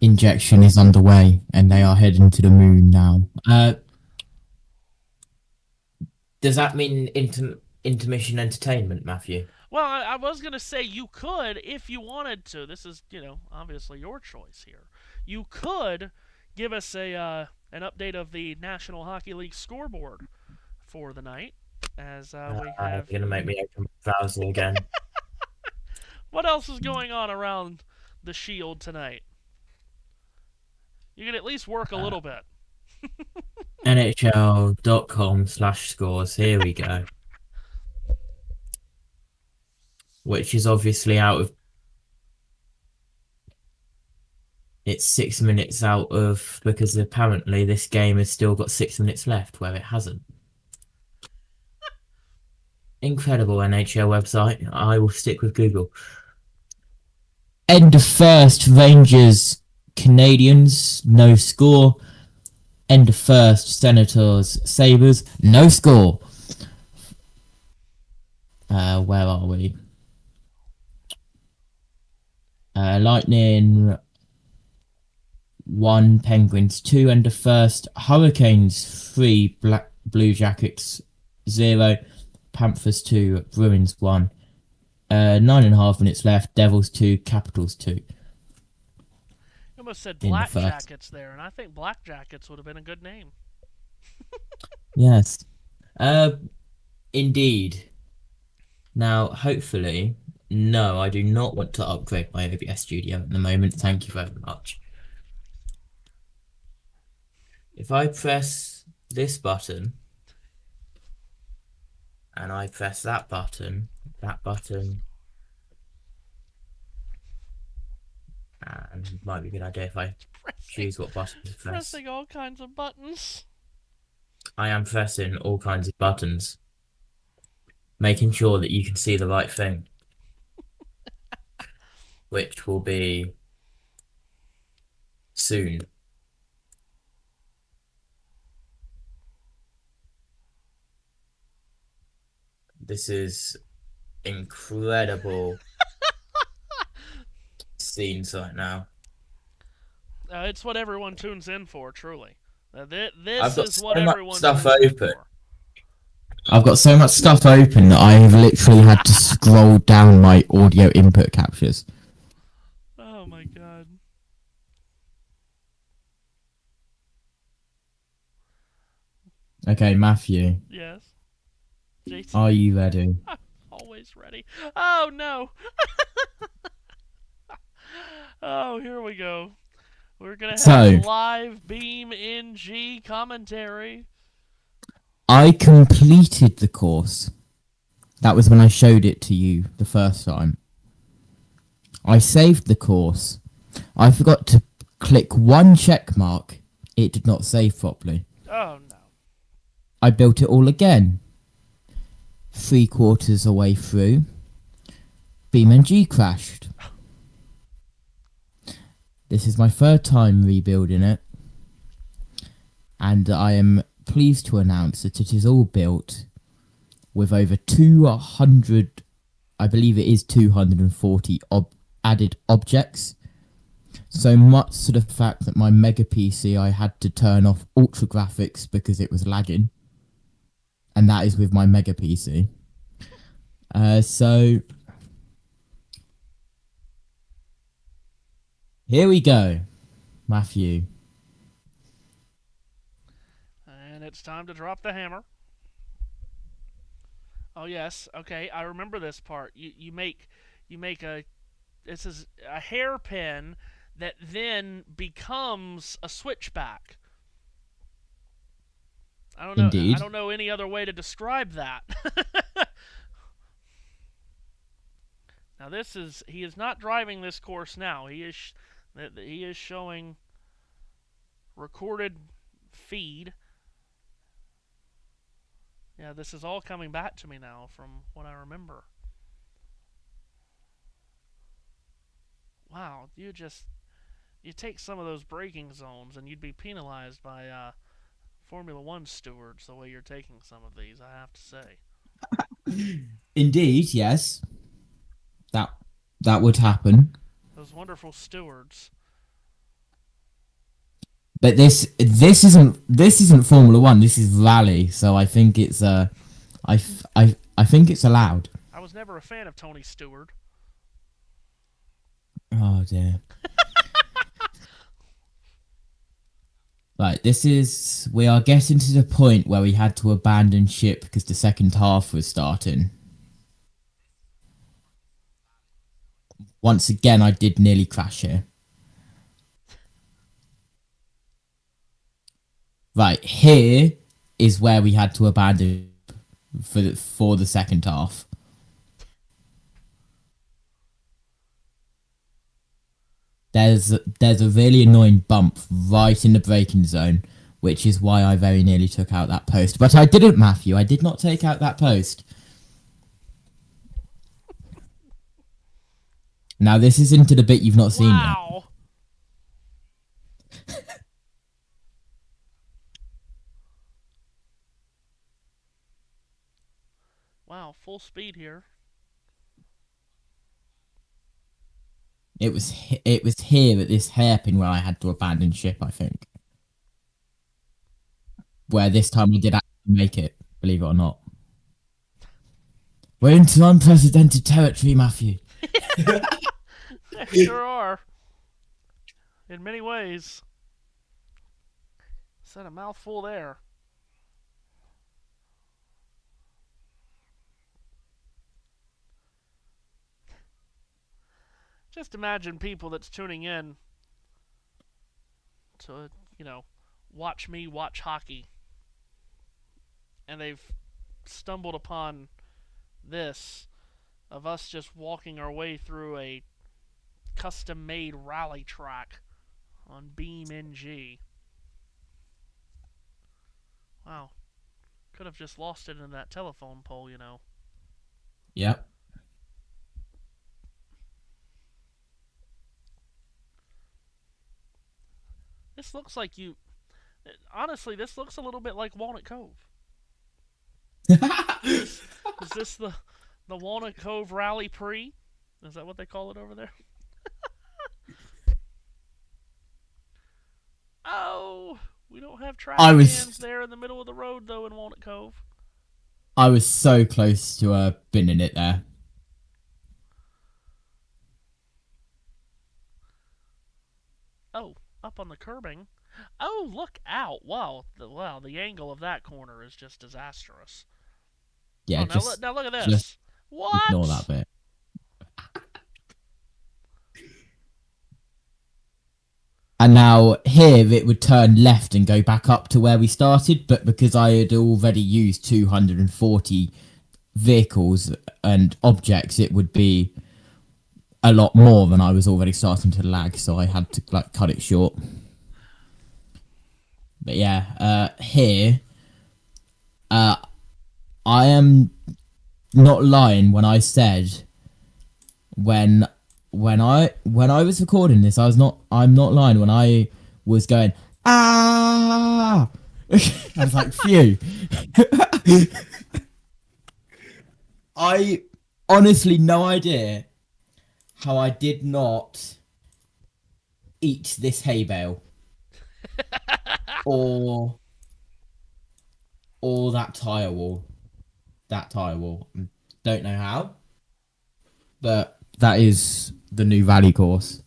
injection is underway, and they are heading to the moon now. Does that mean intermission entertainment, Matthew? Well, I was going to say you could, if you wanted to. This is, obviously your choice here. You could give us an update of the National Hockey League scoreboard for the night, as we have. You're gonna make me open my browser again. What else is going on around the Shield tonight? You can at least work a little bit. NHL.com/scores. Here we go. Which is obviously out of. It's 6 minutes out of, because apparently this game has still got 6 minutes left where it hasn't. Incredible NHL website. I will stick with Google. End of first, Rangers, Canadians, no score. End of first, Senators, Sabres, no score. Where are we? Lightning 1, Penguins 2, end of first. Hurricanes 3, Blue Jackets 0, Panthers 2, Bruins 1. 9.5 minutes left. Devils 2, Capitals 2. You almost said Black Jackets there, and I think Black Jackets would have been a good name. Yes. Indeed. Now, hopefully, no, I do not want to upgrade my OBS studio at the moment. Thank you very much. If I press this button, and I press that button, and it might be a good idea if I choose what button to press. Pressing all kinds of buttons. I am pressing all kinds of buttons, making sure that you can see the right thing, which will be soon. This is incredible scenes right now. It's what everyone tunes in for, truly. This is so what everyone stuff tunes open. in for. I've got so much stuff open that I have literally had to scroll down my audio input captures. Oh my god. Okay, Matthew. Yes. JT. Are you ready? I'm always ready. Oh no. Oh, here we go. We're gonna have live Beam NG commentary. I completed the course. That was when I showed it to you the first time. I saved the course. I forgot to click one check mark. It did not save properly. Oh no. I built it all again. 3/4 away through, BeamNG crashed. This is my third time rebuilding it, and I am pleased to announce that it is all built with over 200, I believe it is 240 added objects. So much to the fact that my Mega PC, I had to turn off Ultra Graphics because it was lagging. And that is with my Mega PC. So here we go, Matthew. And it's time to drop the hammer. Oh yes, okay, I remember this part. You make this is a hairpin that then becomes a switchback. I don't know. Indeed. I don't know any other way to describe that. Now he is not driving this course now. He is showing recorded feed. Yeah, this is all coming back to me now from what I remember. Wow, you take some of those braking zones and you'd be penalized by Formula One stewards the way you're taking some of these, I have to say. Indeed, yes, that that would happen. Those wonderful stewards. But this isn't Formula One. This is rally. So I think it's I think it's allowed. I was never a fan of Tony Stewart. Oh dear. Right, we are getting to the point where we had to abandon ship because the second half was starting. Once again, I did nearly crash here. Right, here is where we had to abandon for the second half. There's a really annoying bump right in the braking zone, which is why I very nearly took out that post. But I didn't, Matthew. I did not take out that post. Now, this is into the bit you've not seen yet. Wow. Wow, full speed here. It was here at this hairpin where I had to abandon ship, I think. Where this time we did actually make it, believe it or not. We're into unprecedented territory, Matthew. There sure are. In many ways. Said a mouthful there. Just imagine people that's tuning in to, watch me watch hockey. And they've stumbled upon this of us just walking our way through a custom-made rally track on Beam NG. Wow. Could have just lost it in that telephone pole, Yep. This looks like honestly, this looks a little bit like Walnut Cove. Is this the Walnut Cove Rally Pre? Is that what they call it over there? Oh, we don't have trash cans there in the middle of the road, though, in Walnut Cove. I was so close to binning it there. Oh, up on the curbing. Oh, look out. Wow, the angle of that corner is just disastrous. Yeah, now look at this. Just what? Ignore that bit. And now here it would turn left and go back up to where we started, but because I had already used 240 vehicles and objects, it would be a lot more than I was already starting to lag, so I had to cut it short. But yeah, here, I am not lying when I said when I was recording this, I'm not lying when I was going I was like, phew. I honestly no idea how I did not eat this hay bale or that tire wall. Don't know how, but that is the new rally course.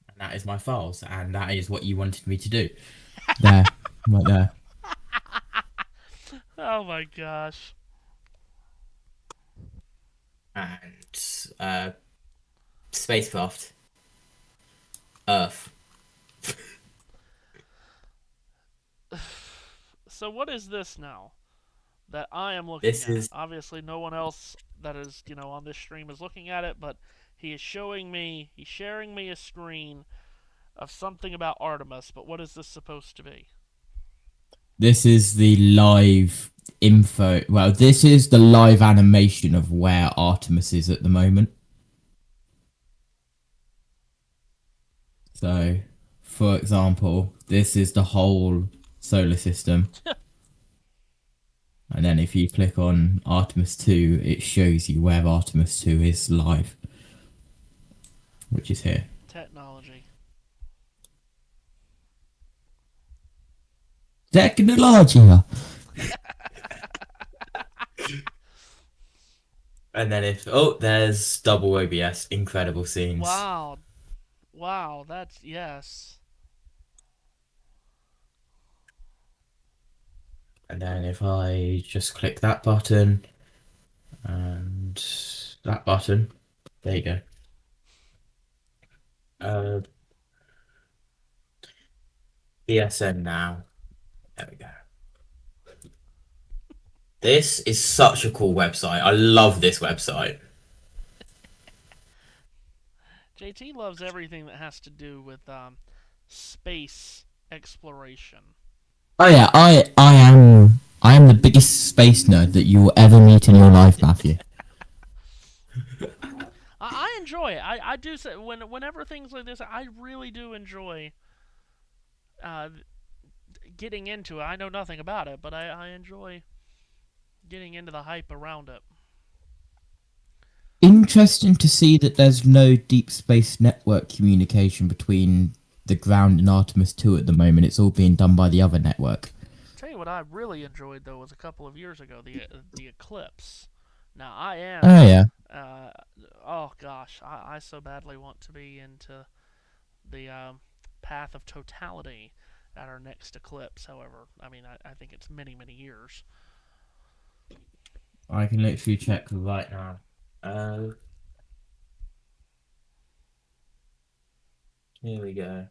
And that is my files, and that is what you wanted me to do. There, right there. Oh my gosh. And spacecraft. Earth. So what is this now that I am looking at? Obviously no one else that is, on this stream is looking at it, but he's sharing me a screen of something about Artemis, but what is this supposed to be? This is the live info. Well, this is the live animation of where Artemis is at the moment. So, for example, this is the whole solar system. And then if you click on Artemis 2, it shows you where Artemis 2 is live, which is here. Technology. Technology. And then there's double OBS, incredible scenes. Wow. Wow, that's, yes. And then if I just click that button and that button, there you go. ESN now. There we go. This is such a cool website. I love this website. JT loves everything that has to do with space exploration. Oh yeah, I am the biggest space nerd that you will ever meet in your life, Matthew. I enjoy it. I do say whenever things like this, I really do enjoy getting into it. I know nothing about it, but I enjoy getting into the hype around it. Interesting to see that there's no deep space network communication between the ground and Artemis 2 at the moment. It's all being done by the other network. Tell you what I really enjoyed though was a couple of years ago the eclipse. Now I am. Oh yeah. Oh gosh, I so badly want to be into the path of totality at our next eclipse. However, I mean I think it's many years. I can literally check right now. Here we go.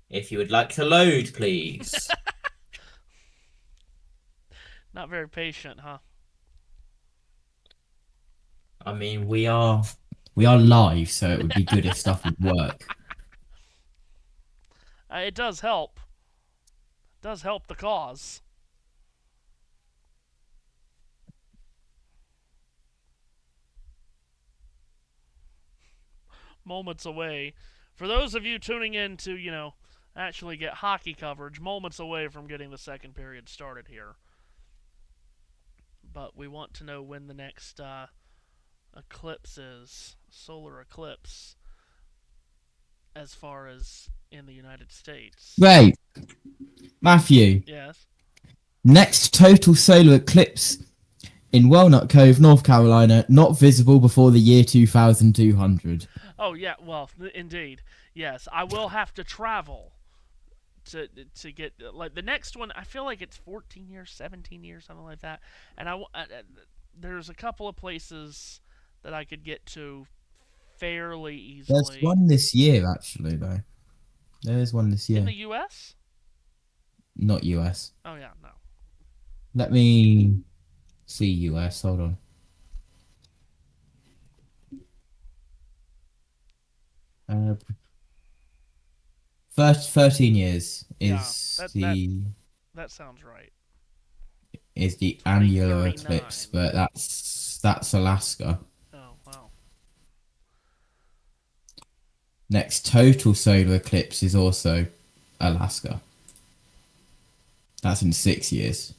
If you would like to load, please. Not very patient, huh? I mean, we are live, so it would be good if stuff would work. It does help. It does help the cause. Moments away. For those of you tuning in to, actually get hockey coverage, moments away from getting the second period started here. But we want to know when the next eclipse is, solar eclipse, as far as in the United States. Right, Matthew. Yes. Next total solar eclipse in Walnut Cove, North Carolina, not visible before the year 2200. Oh yeah, well, indeed, yes. I will have to travel to get like the next one. I feel like it's 14 years, 17 years, something like that. And there's a couple of places that I could get to fairly easily. There's one this year, actually, though. There is one this year. In the U.S.? Not US. Oh yeah, no. Let me see US. Hold on. First 13 years is that sounds right. Is the annular eclipse, but that's Alaska. Oh wow. Next total solar eclipse is also Alaska. That's in 6 years.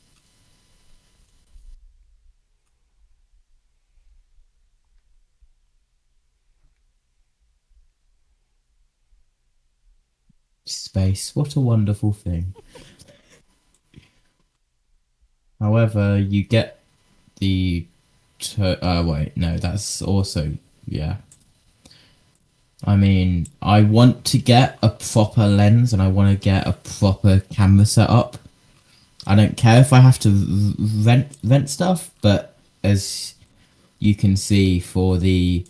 Space, what a wonderful thing. However, you get the wait, no, that's also, yeah. I mean, I want to get a proper lens and I want to get a proper camera setup. I don't care if I have to rent stuff, but as you can see for the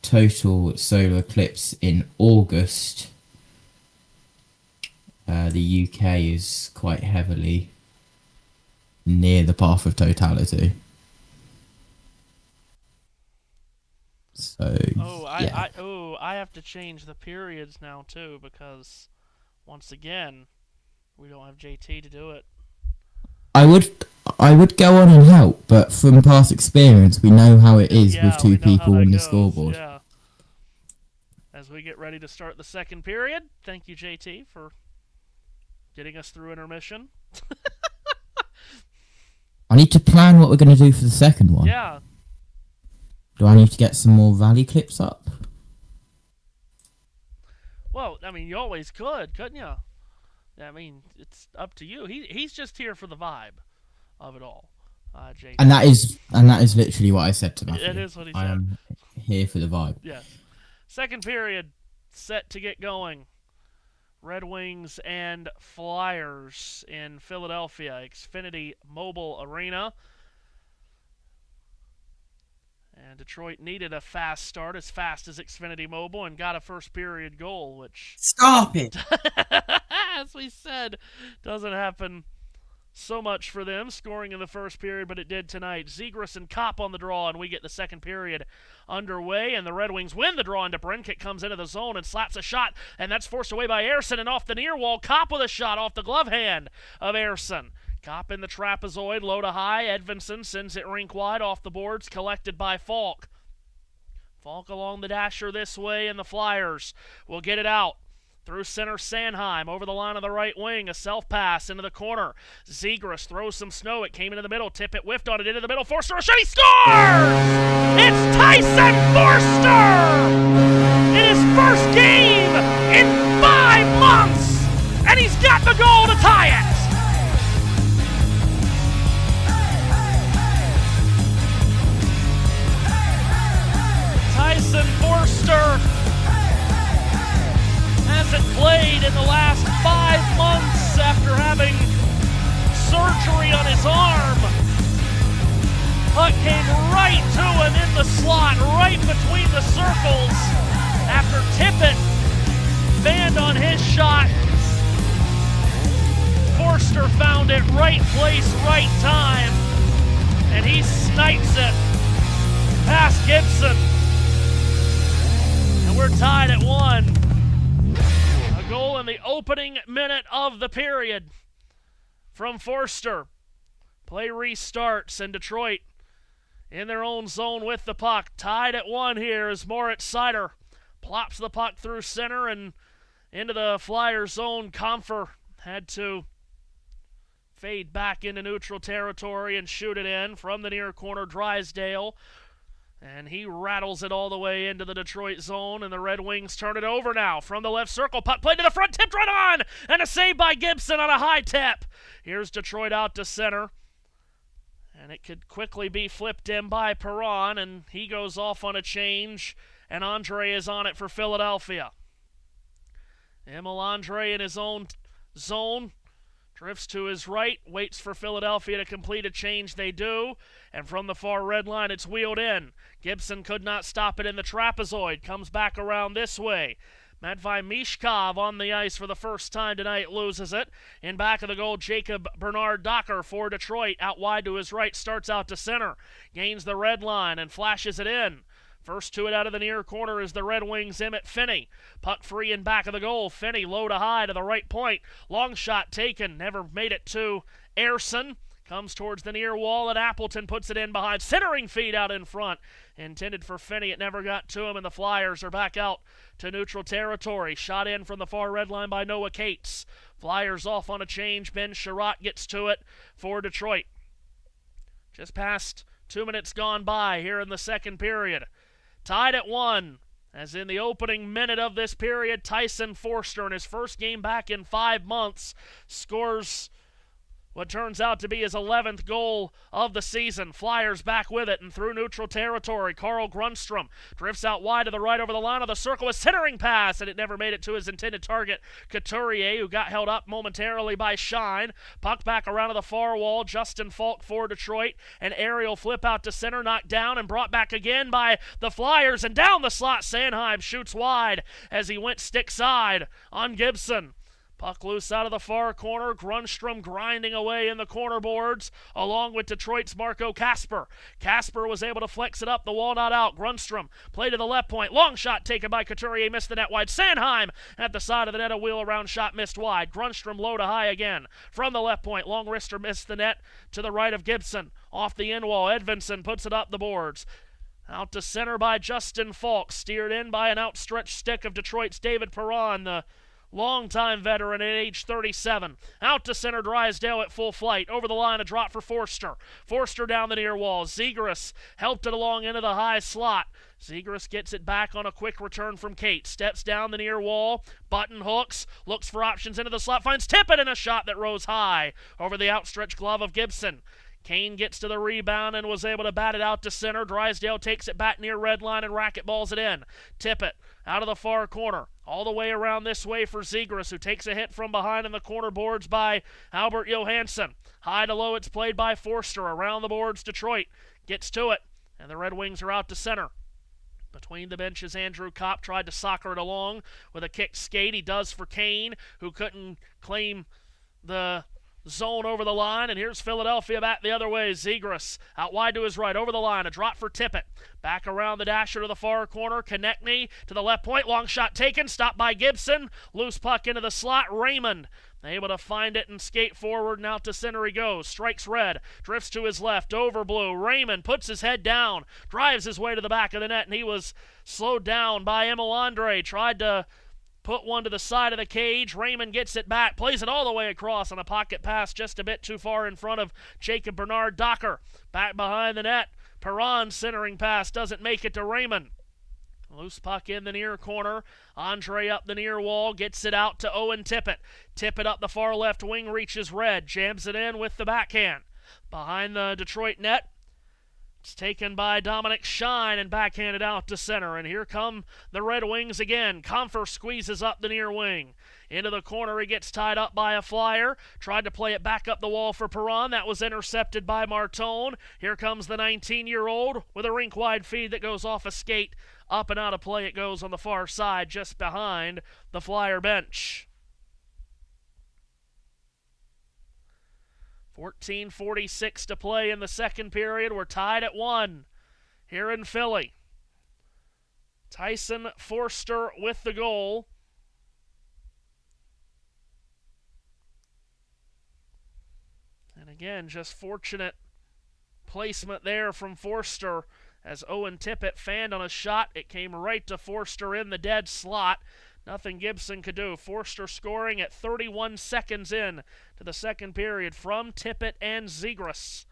total solar eclipse in August, the UK is quite heavily near the path of totality. So I have to change the periods now too, because once again We don't have JT to do it. I would go on and help, but from past experience, we know how it is with two people on the scoreboard. Yeah. As we get ready to start the second period, thank you, JT, for getting us through intermission. I need to plan what we're going to do for the second one. Yeah. Do I need to get some more Valley clips up? Well, I mean, you always could, couldn't you? I mean, it's up to you. He's just here for the vibe of it all, JT. And that is literally what I said to Matthew. It is what he said. I am here for the vibe. Yeah. Second period set to get going. Red Wings and Flyers in Philadelphia, Xfinity Mobile Arena. And Detroit needed a fast start, as fast as Xfinity Mobile, and got a first period goal, which... Stop it! As we said, doesn't happen so much for them, scoring in the first period, but it did tonight. Zegras and Kopp on the draw, and we get the second period underway, and the Red Wings win the draw into Brinkett, comes into the zone and slaps a shot, and that's forced away by Ersson, and off the near wall, Kopp with a shot off the glove hand of Ersson. Kopp in the trapezoid, low to high, Edvinsson sends it rink wide off the boards, collected by Falk. Falk along the dasher this way, and the Flyers will get it out. Through center, Sanheim, over the line of the right wing, a self-pass into the corner. Zegras throws some snow, it came into the middle, Tippett whiffed on it into the middle, Forster a shot, he scores! It's Tyson Forster! In his first game in 5 months! And he's got the goal to tie it! Tyson Forster hasn't played in the last 5 months after having surgery on his arm. Puck came right to him in the slot, right between the circles, after Tippett banned on his shot. Forster found it, right place, right time, and he snipes it past Gibson. And we're tied at 1. A goal in the opening minute of the period from Forster. Play restarts, and Detroit in their own zone with the puck. Tied at 1 here as Moritz Seider plops the puck through center and into the Flyers zone. Comfer had to fade back into neutral territory and shoot it in from the near corner. Drysdale, and he rattles it all the way into the Detroit zone, and the Red Wings turn it over now from the left circle. Puck played to the front, tipped right on, and a save by Gibson on a high tip. Here's Detroit out to center, and it could quickly be flipped in by Perron, and he goes off on a change, and Andre is on it for Philadelphia. Emil Andre in his own zone. Drifts to his right, waits for Philadelphia to complete a change. They do, and from the far red line, it's wheeled in. Gibson could not stop it in the trapezoid. Comes back around this way. Matvei Mishkov on the ice for the first time tonight, loses it. In back of the goal, Jacob Bernard Docker for Detroit. Out wide to his right, starts out to center. Gains the red line and flashes it in. First to it out of the near corner is the Red Wings' Emmett Finney. Puck free in back of the goal. Finney low to high to the right point. Long shot taken. Never made it to Ersson. Comes towards the near wall, and Appleton puts it in behind. Centering feed out in front. Intended for Finney. It never got to him, and the Flyers are back out to neutral territory. Shot in from the far red line by Noah Cates. Flyers off on a change. Ben Sherratt gets to it for Detroit. Just past 2 minutes gone by here in the second period. Tied at 1, as in the opening minute of this period, Tyson Forster, in his first game back in 5 months, scores what turns out to be his 11th goal of the season. Flyers back with it and through neutral territory. Carl Grundstrom drifts out wide to the right over the line of the circle. A centering pass, and it never made it to his intended target, Couturier, who got held up momentarily by Shine. Puck back around to the far wall. Justin Falk for Detroit. An aerial flip out to center, knocked down and brought back again by the Flyers. And down the slot, Sanheim shoots wide as he went stick side on Gibson. Puck loose out of the far corner. Grundstrom grinding away in the corner boards along with Detroit's Marco Kasper. Kasper was able to flex it up the wall, not out. Grundstrom play to the left point. Long shot taken by Couturier, missed the net wide. Sanheim at the side of the net, a wheel around shot missed wide. Grundstrom low to high again. From the left point, long wrister missed the net to the right of Gibson. Off the end wall, Edvinsson puts it up the boards. Out to center by Justin Falk. Steered in by an outstretched stick of Detroit's David Perron, the longtime veteran at age 37. Out to center, Drysdale at full flight. Over the line, a drop for Forster. Forster down the near wall. Zegras helped it along into the high slot. Zegras gets it back on a quick return from Kate. Steps down the near wall. Button hooks. Looks for options into the slot. Finds Tippett in a shot that rose high over the outstretched glove of Gibson. Kane gets to the rebound and was able to bat it out to center. Drysdale takes it back near red line and racket balls it in. Tippett out of the far corner. All the way around this way for Zegras, who takes a hit from behind in the corner boards by Albert Johansson. High to low, it's played by Forster. Around the boards, Detroit gets to it, and the Red Wings are out to center. Between the benches, Andrew Kopp tried to soccer it along with a kick skate. He does for Kane, who couldn't claim the zone over the line, and here's Philadelphia back the other way. Zegras out wide to his right, over the line, a drop for Tippett. Back around the dasher to the far corner. Konechny to the left point, long shot taken, stopped by Gibson. Loose puck into the slot. Raymond able to find it and skate forward, and out to center he goes. Strikes red, drifts to his left, over blue. Raymond puts his head down, drives his way to the back of the net, and he was slowed down by Emil Andre. Tried to put one to the side of the cage. Raymond gets it back, plays it all the way across on a pocket pass just a bit too far in front of Jacob Bernard Docker. Back behind the net. Perron's centering pass doesn't make it to Raymond. Loose puck in the near corner. Andre up the near wall, gets it out to Owen Tippett. Tippett up the far left wing, reaches red, jams it in with the backhand. Behind the Detroit net, it's taken by Dominic Shine and backhanded out to center. And here come the Red Wings again. Comfer squeezes up the near wing. Into the corner, he gets tied up by a flyer. Tried to play it back up the wall for Perron. That was intercepted by Martone. Here comes the 19-year-old with a rink-wide feed that goes off a skate. Up and out of play it goes on the far side, just behind the Flyer bench. 14:46 to play in the second period. We're tied at 1 here in Philly. Tyson Forster with the goal. And again, just fortunate placement there from Forster as Owen Tippett fanned on a shot. It came right to Forster in the dead slot. Nothing Gibson could do. Forster scoring at 31 seconds in to the second period from Tippett and Zegras.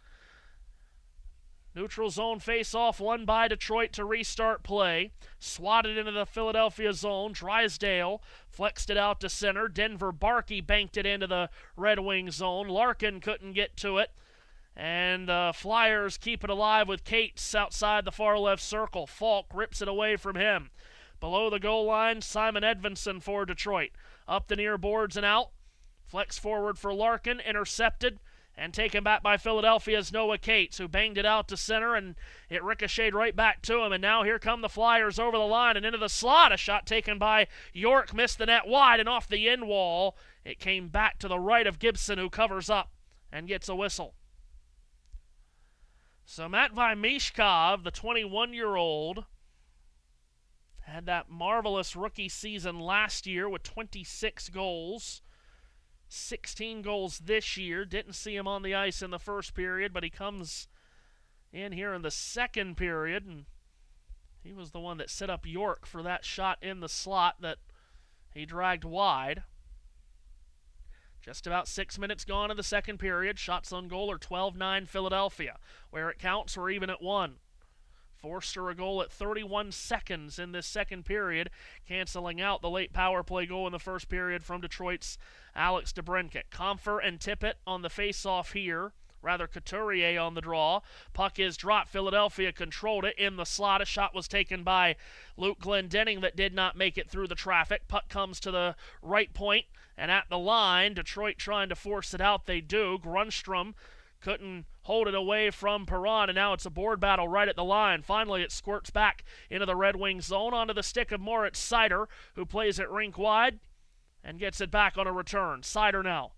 Neutral zone face-off won by Detroit to restart play. Swatted into the Philadelphia zone. Drysdale flexed it out to center. Denver Barkey banked it into the Red Wing zone. Larkin couldn't get to it. And Flyers keep it alive with Cates outside the far left circle. Falk rips it away from him. Below the goal line, Simon Edvinsson for Detroit. Up the near boards and out. Flex forward for Larkin, intercepted, and taken back by Philadelphia's Noah Cates, who banged it out to center, and it ricocheted right back to him. And now here come the Flyers over the line and into the slot. A shot taken by York, missed the net wide and off the end wall. It came back to the right of Gibson, who covers up and gets a whistle. So Matvei Mishkov, the 21-year-old, had that marvelous rookie season last year with 26 goals. 16 goals this year. Didn't see him on the ice in the first period, but he comes in here in the second period, and he was the one that set up York for that shot in the slot that he dragged wide. Just about 6 minutes gone in the second period. Shots on goal are 12-9 Philadelphia. Where it counts, we're even at 1. Forster a goal at 31 seconds in this second period, canceling out the late power play goal in the first period from Detroit's Alex DeBrincat. Comfer and Tippett on the face-off here. Rather, Couturier on the draw. Puck is dropped. Philadelphia controlled it in the slot. A shot was taken by Luke Glendening that did not make it through the traffic. Puck comes to the right point and at the line. Detroit trying to force it out. They do. Grundstrom couldn't hold it away from Perron, and now it's a board battle right at the line. Finally, it squirts back into the Red Wing zone onto the stick of Moritz Seider, who plays it rink wide. and gets it back on a return. Sider now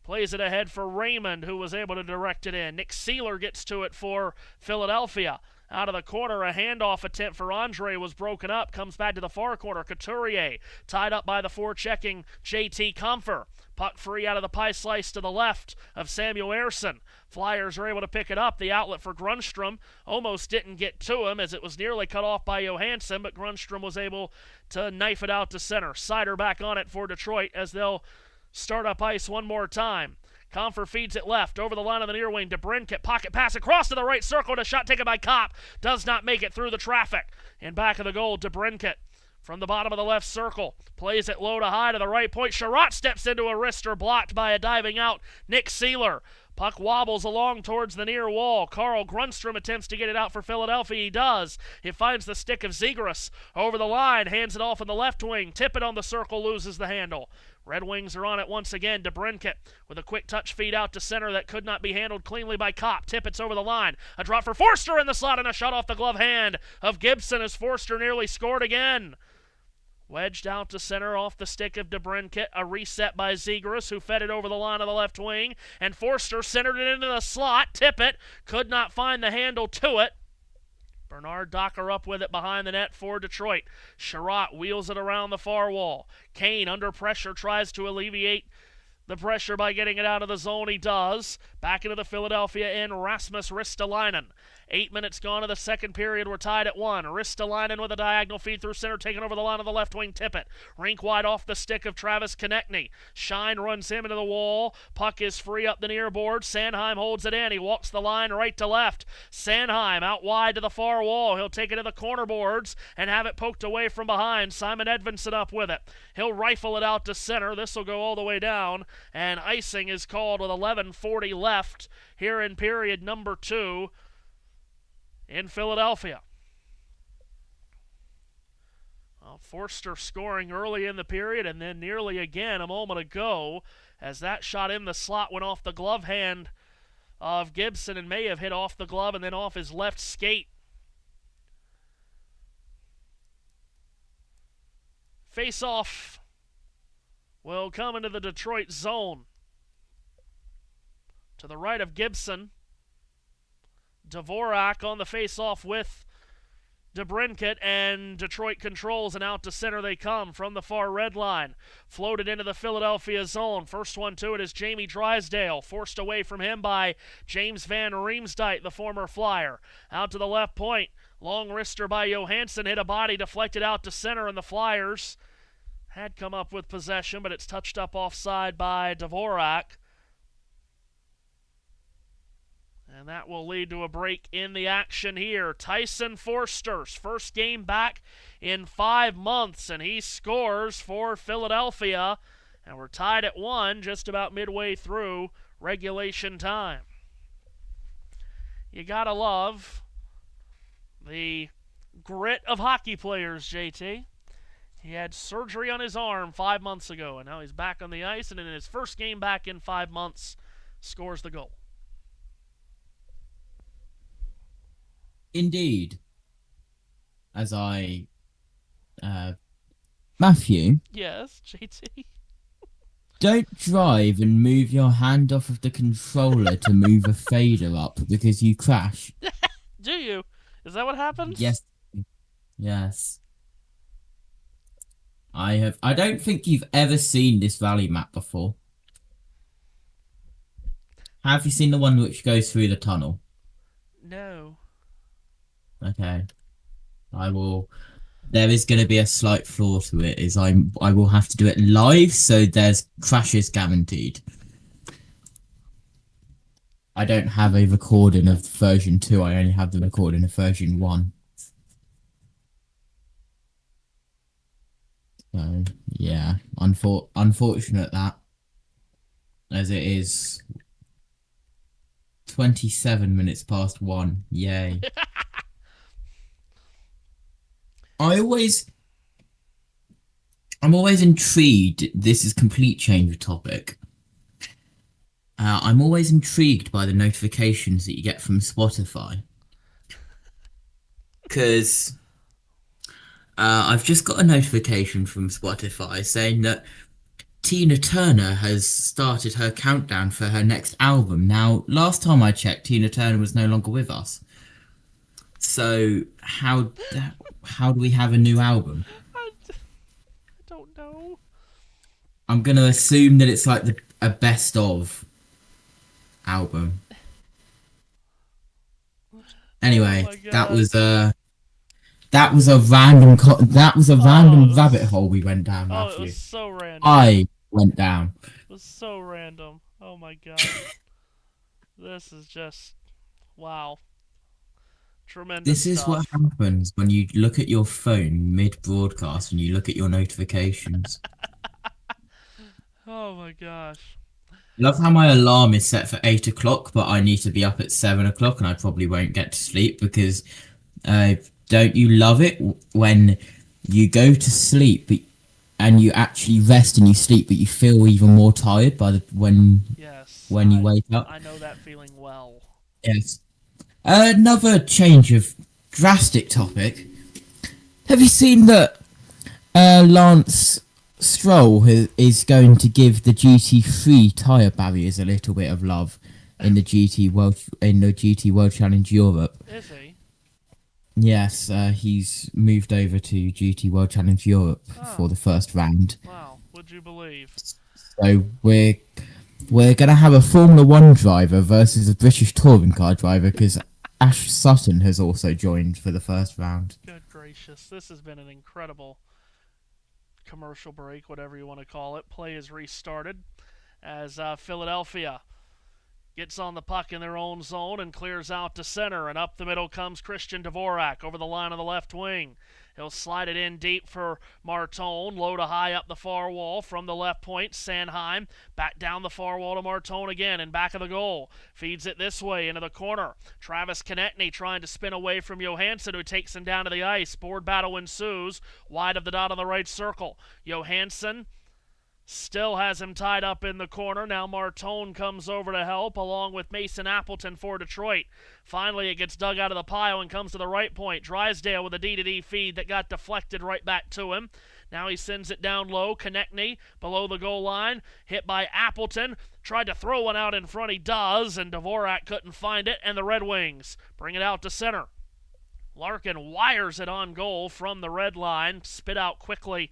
plays it ahead for Raymond, who was able to direct it in. Nick Seeler gets to it for Philadelphia. Out of the corner, a handoff attempt for Andre was broken up. Comes back to the far corner. Couturier tied up by the forechecking JT Comfer. Puck free out of the pie slice to the left of Samuel Ersson. Flyers are able to pick it up. The outlet for Grundstrom almost didn't get to him as it was nearly cut off by Johansson, but Grundstrom was able to knife it out to center. Sider back on it for Detroit as they'll start up ice one more time. Comfer feeds it left, over the line of the near wing. DeBrincat, pocket pass across to the right circle, and a shot taken by Kopp. Does not make it through the traffic. In back of the goal, DeBrincat from the bottom of the left circle. Plays it low to high to the right point. Sherratt steps into a wrister, blocked by a diving out Nick Seeler. Puck wobbles along towards the near wall. Carl Grundstrom attempts to get it out for Philadelphia. He does. It finds the stick of Zegras. Over the line, hands it off in the left wing. Tippett on the circle, loses the handle. Red Wings are on it once again. DeBrincat with a quick touch feed out to center that could not be handled cleanly by Kopp. Tippett's over the line. A drop for Forster in the slot and a shot off the glove hand of Gibson as Forster nearly scored again. Wedged out to center off the stick of DeBrincat. A reset by Zegras, who fed it over the line of the left wing. And Forster centered it into the slot. Tippett could not find the handle to it. Bernard Docker up with it behind the net for Detroit. Sherratt wheels it around the far wall. Kane, under pressure, tries to alleviate the pressure by getting it out of the zone. He does. Back into the Philadelphia end, Rasmus Ristolainen. 8 minutes gone of the second period. We're tied at 1. Ristolainen with a diagonal feed through center, taken over the line of the left wing. Tippett. Rink wide off the stick of Travis Konechny. Shine runs him into the wall. Puck is free up the near board. Sanheim holds it in. He walks the line right to left. Sanheim out wide to the far wall. He'll take it to the corner boards and have it poked away from behind. Simon Edvinsson up with it. He'll rifle it out to center. This will go all the way down. And icing is called with 11:40 left here in period number 2 in Philadelphia. Well, Forster scoring early in the period and then nearly again a moment ago as that shot in the slot went off the glove hand of Gibson and may have hit off the glove and then off his left skate. Face-off will come into the Detroit zone. To the right of Gibson. Dvorak on the face-off with DeBrincat, and Detroit controls, and out to center they come from the far red line. Floated into the Philadelphia zone. First one to it is Jamie Drysdale, forced away from him by James Van Riemsdyk, the former Flyer. Out to the left point. Long wrister by Johansson, hit a body, deflected out to center, and the Flyers had come up with possession, but it's touched up offside by Dvorak. And that will lead to a break in the action here. Tyson Forster's first game back in 5 months, and he scores for Philadelphia. And we're tied at 1 just about midway through regulation time. You gotta love the grit of hockey players, JT. He had surgery on his arm 5 months ago, and now he's back on the ice, and in his first game back in 5 months, scores the goal. Indeed. Matthew? Yes, JT? Don't drive and move your hand off of the controller to move a fader up because you crash. Do you? Is that what happens? Yes. Yes. I don't think you've ever seen this valley map before. Have you seen the one which goes through the tunnel? No. Okay. There is going to be a slight flaw to it, I will have to do it live, so there's crashes guaranteed. I don't have a recording of version 2, I only have the recording of version 1. So, yeah, unfortunate that, as it is 27 minutes past 1, yay. I'm always intrigued. This is complete change of topic. I'm always intrigued by the notifications that you get from Spotify. Because I've just got a notification from Spotify saying that Tina Turner has started her countdown for her next album. Now, last time I checked, Tina Turner was no longer with us. So how do we have a new album? I don't know. I'm gonna assume that it's like a best of album. Oh Anyway, my that god. was a random Oh, it rabbit was, hole we went down, oh, it was Matthew. so random. I went down. It was so random. Oh my god. This is just wow. Tremendous This is what stuff. happens when you look at your phone mid-broadcast and you look at your notifications. Oh my gosh. Love how my alarm is set for 8 o'clock, but I need to be up at 7 o'clock, and I probably won't get to sleep because don't you love it when you go to sleep and you actually rest and you sleep, but you feel even more tired Yes, when you wake up? I know that feeling well. Yes. Another change of drastic topic. Have you seen that Lance Stroll is going to give the GT3 tyre barriers a little bit of love in the GT World Challenge Europe? Is he? Yes, he's moved over to GT World Challenge Europe for the first round. Wow. Would you believe? So we're gonna have a Formula One driver versus a British touring car driver because Ash Sutton has also joined for the first round. Good gracious. This has been an incredible commercial break, whatever you want to call it. Play is restarted as Philadelphia gets on the puck in their own zone and clears out to center. And up the middle comes Christian Dvorak over the line on the left wing. He'll slide it in deep for Martone. Low to high up the far wall from the left point. Sanheim back down the far wall to Martone again in back of the goal. Feeds it this way into the corner. Travis Konechny trying to spin away from Johansson, who takes him down to the ice. Board battle ensues. Wide of the dot on the right circle. Johansson still has him tied up in the corner. Now Martone comes over to help along with Mason Appleton for Detroit. Finally, it gets dug out of the pile and comes to the right point. Drysdale with a D-to-D feed that got deflected right back to him. Now he sends it down low. Konechny below the goal line. Hit by Appleton. Tried to throw one out in front. He does, and Dvorak couldn't find it. And the Red Wings bring it out to center. Larkin wires it on goal from the red line. Spit out quickly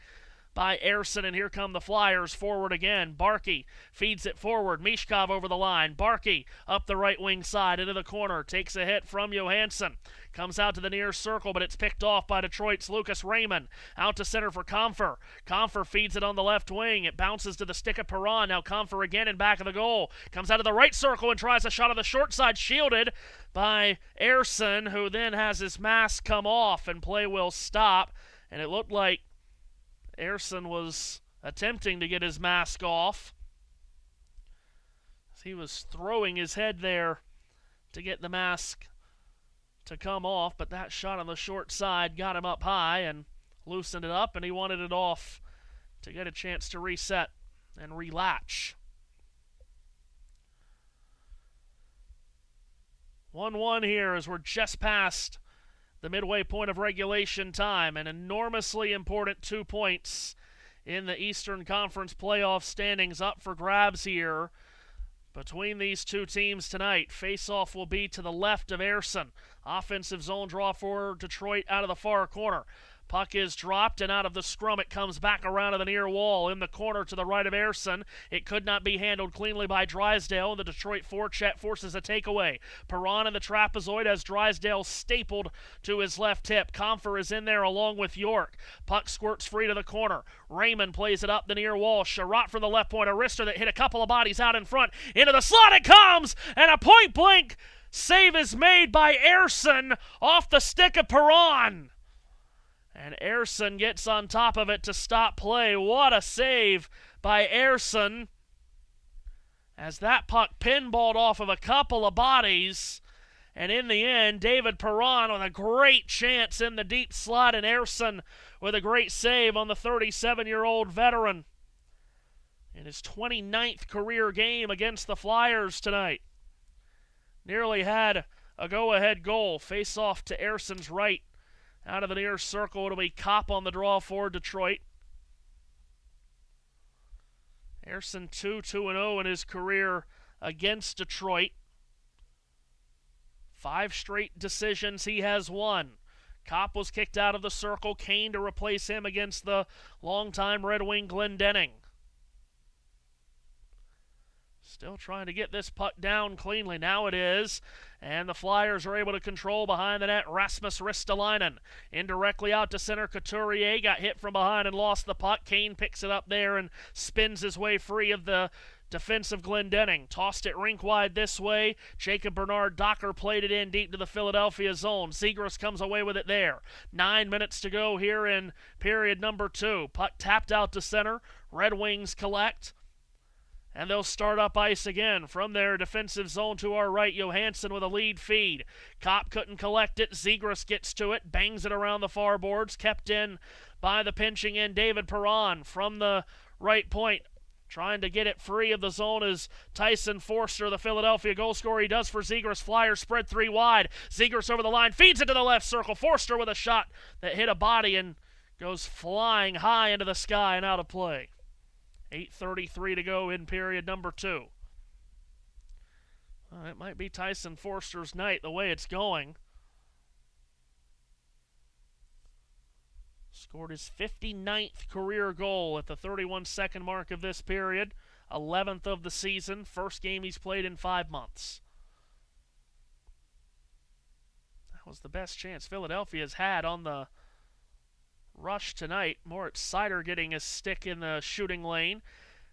by Ersson, and here come the Flyers forward again. Barkey feeds it forward. Mishkov over the line. Barkey up the right wing side into the corner. Takes a hit from Johansson. Comes out to the near circle, but it's picked off by Detroit's Lucas Raymond. Out to center for Comfer. Comfer feeds it on the left wing. It bounces to the stick of Perron. Now Comfer again in back of the goal. Comes out of the right circle and tries a shot on the short side. Shielded by Ersson, who then has his mask come off and play will stop. And it looked like Ersson was attempting to get his mask off. He was throwing his head there to get the mask to come off, but that shot on the short side got him up high and loosened it up, and he wanted it off to get a chance to reset and relatch. 1-1 here as we're just past the midway point of regulation time. An enormously important 2 points in the Eastern Conference playoff standings up for grabs here between these two teams tonight. Face-off will be to the left of Ersson. Offensive zone draw for Detroit out of the far corner. Puck is dropped, and out of the scrum it comes back around to the near wall in the corner to the right of Ersson. It could not be handled cleanly by Drysdale, and the Detroit forecheck forces a takeaway. Perron in the trapezoid has Drysdale stapled to his left hip. Comfer is in there along with York. Puck squirts free to the corner. Raymond plays it up the near wall. Sherratt from the left point. A wrister that hit a couple of bodies out in front. Into the slot it comes, and a point-blank save is made by Ersson off the stick of Perron. And Ersson gets on top of it to stop play. What a save by Ersson. As that puck pinballed off of a couple of bodies. And in the end, David Perron with a great chance in the deep slot. And Ersson with a great save on the 37-year-old veteran in his 29th career game against the Flyers tonight. Nearly had a go-ahead goal. Face off to Ersson's right. Out of the near circle, it'll be Kopp on the draw for Detroit. Harrison 2-0 in his career against Detroit. 5 straight decisions he has won. Kopp was kicked out of the circle. Kane to replace him against the longtime Red Wing Glendening. Still trying to get this puck down cleanly. Now it is. And the Flyers are able to control behind the net. Rasmus Ristolainen indirectly out to center. Couturier got hit from behind and lost the puck. Kane picks it up there and spins his way free of the defensive Glendening. Tossed it rink wide this way. Jacob Bernard Docker played it in deep to the Philadelphia zone. Zegras comes away with it there. 9 minutes to go here in period number 2. Puck tapped out to center. Red Wings collect. And they'll start up ice again from their defensive zone to our right. Johansson with a lead feed. Kopp couldn't collect it. Zegras gets to it. Bangs it around the far boards. Kept in by the pinching in David Perron from the right point. Trying to get it free of the zone is Tyson Forster, the Philadelphia goal scorer. He does for Zegras. Flyers spread 3 wide. Zegras over the line. Feeds it to the left circle. Forster with a shot that hit a body and goes flying high into the sky and out of play. 8:33 to go in period number 2. Well, it might be Tyson Forster's night the way it's going. Scored his 59th career goal at the 31-second mark of this period. 11th of the season. First game he's played in 5 months. That was the best chance Philadelphia's had on the rush tonight. Moritz Seider getting his stick in the shooting lane.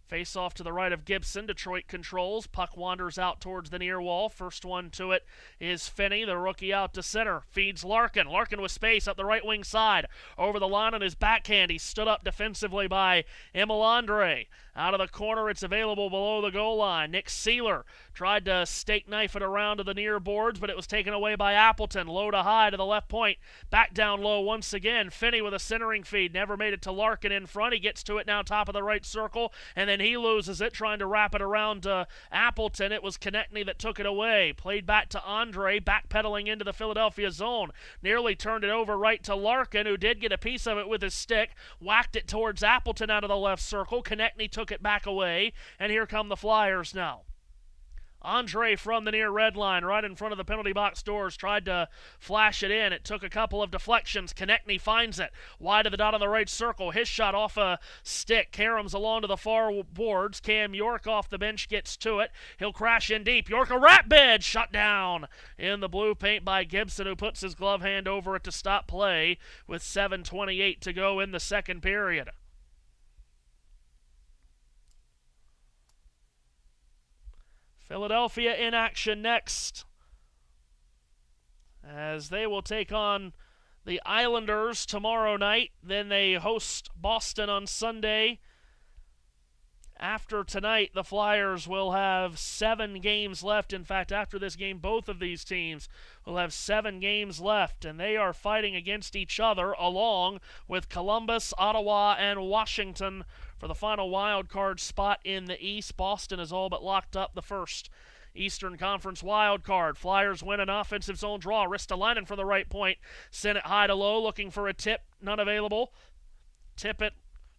Face off to the right of Gibson. Detroit controls. Puck wanders out towards the near wall. First one to it is Finney, the rookie out to center. Feeds Larkin. Larkin with space up the right wing side. Over the line on his backhand. He stood up defensively by Emil Andre. Out of the corner, it's available below the goal line. Nick Seeler tried to stake knife it around to the near boards, but it was taken away by Appleton. Low to high to the left point. Back down low once again. Finney with a centering feed. Never made it to Larkin in front. He gets to it now top of the right circle, and then he loses it trying to wrap it around to Appleton. It was Konechny that took it away. Played back to Andre, backpedaling into the Philadelphia zone. Nearly turned it over right to Larkin, who did get a piece of it with his stick. Whacked it towards Appleton out of the left circle. Konechny took it back away, and here come the Flyers now. Andre from the near red line, right in front of the penalty box doors, tried to flash it in. It took a couple of deflections. Konechny finds it. Wide of the dot on the right circle. His shot off a stick. Karams along to the far boards. Cam York off the bench gets to it. He'll crash in deep. York a rat bed. Shut down in the blue paint by Gibson, who puts his glove hand over it to stop play with 7:28 to go in the second period. Philadelphia in action next, as they will take on the Islanders tomorrow night. Then they host Boston on Sunday. After tonight, the Flyers will have 7 games left. In fact, after this game, both of these teams will have 7 games left, and they are fighting against each other along with Columbus, Ottawa, and Washington for the final wild card spot in the East. Boston is all but locked up the first Eastern Conference wild card. Flyers win an offensive zone draw. Ristolainen from the right point. Sent it high to low, looking for a tip. None available. Tip it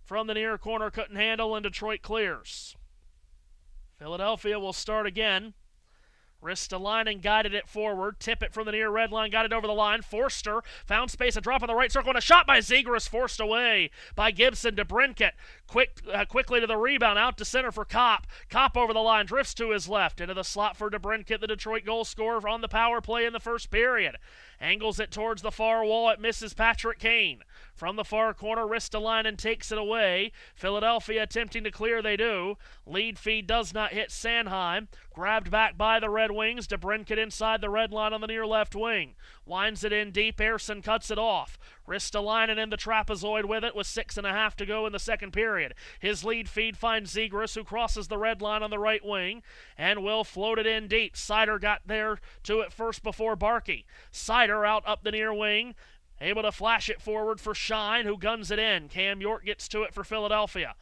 from the near corner. Couldn't handle, and Detroit clears. Philadelphia will start again. Ristolainen guided it forward. Tip it from the near red line. Got it over the line. Forster found space. A drop on the right circle and a shot by Zegras. Forced away by Gibson to Brinket. Quickly to the rebound. Out to center for Kopp. Kopp over the line. Drifts to his left. Into the slot for DeBrincat, the Detroit goal scorer on the power play in the first period. Angles it towards the far wall. It misses Patrick Kane. From the far corner, Ristolainen takes it away. Philadelphia attempting to clear, they do. Lead feed does not hit Sanheim. Grabbed back by the Red Wings. DeBrincat inside the red line on the near left wing. Winds it in deep. Ersson cuts it off. Ristolainen in the trapezoid with it with 6.5 to go in the second period. His lead feed finds Zegras, who crosses the red line on the right wing and will float it in deep. Seider got there to it first before Barkey. Seider out up the near wing. Able to flash it forward for Shine, who guns it in. Cam York gets to it for Philadelphia.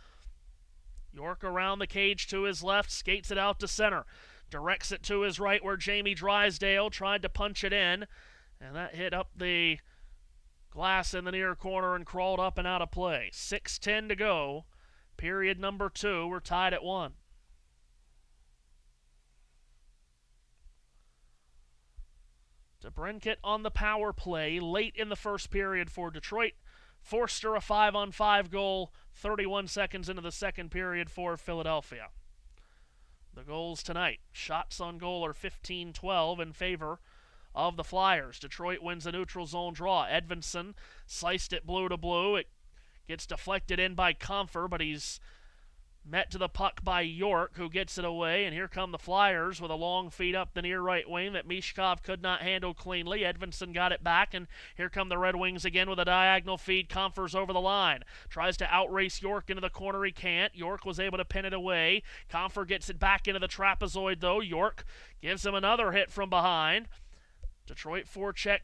York around the cage to his left, skates it out to center. Directs it to his right where Jamie Drysdale tried to punch it in. And that hit up the glass in the near corner and crawled up and out of play. 6:10 to go. Period number 2. We're tied at 1. DeBrincat on the power play late in the first period for Detroit. Forster a 5-on-5 goal 31 seconds into the second period for Philadelphia. The goals tonight. Shots on goal are 15-12 in favor of the Flyers. Detroit wins a neutral zone draw. Edvinsson sliced it blue to blue. It gets deflected in by Comfer, but he's met to the puck by York, who gets it away, and here come the Flyers with a long feed up the near right wing that Mishkov could not handle cleanly. Edvinsson got it back, and here come the Red Wings again with a diagonal feed. Comfer's over the line. Tries to outrace York into the corner. He can't. York was able to pin it away. Comfer gets it back into the trapezoid, though. York gives him another hit from behind. Detroit forecheck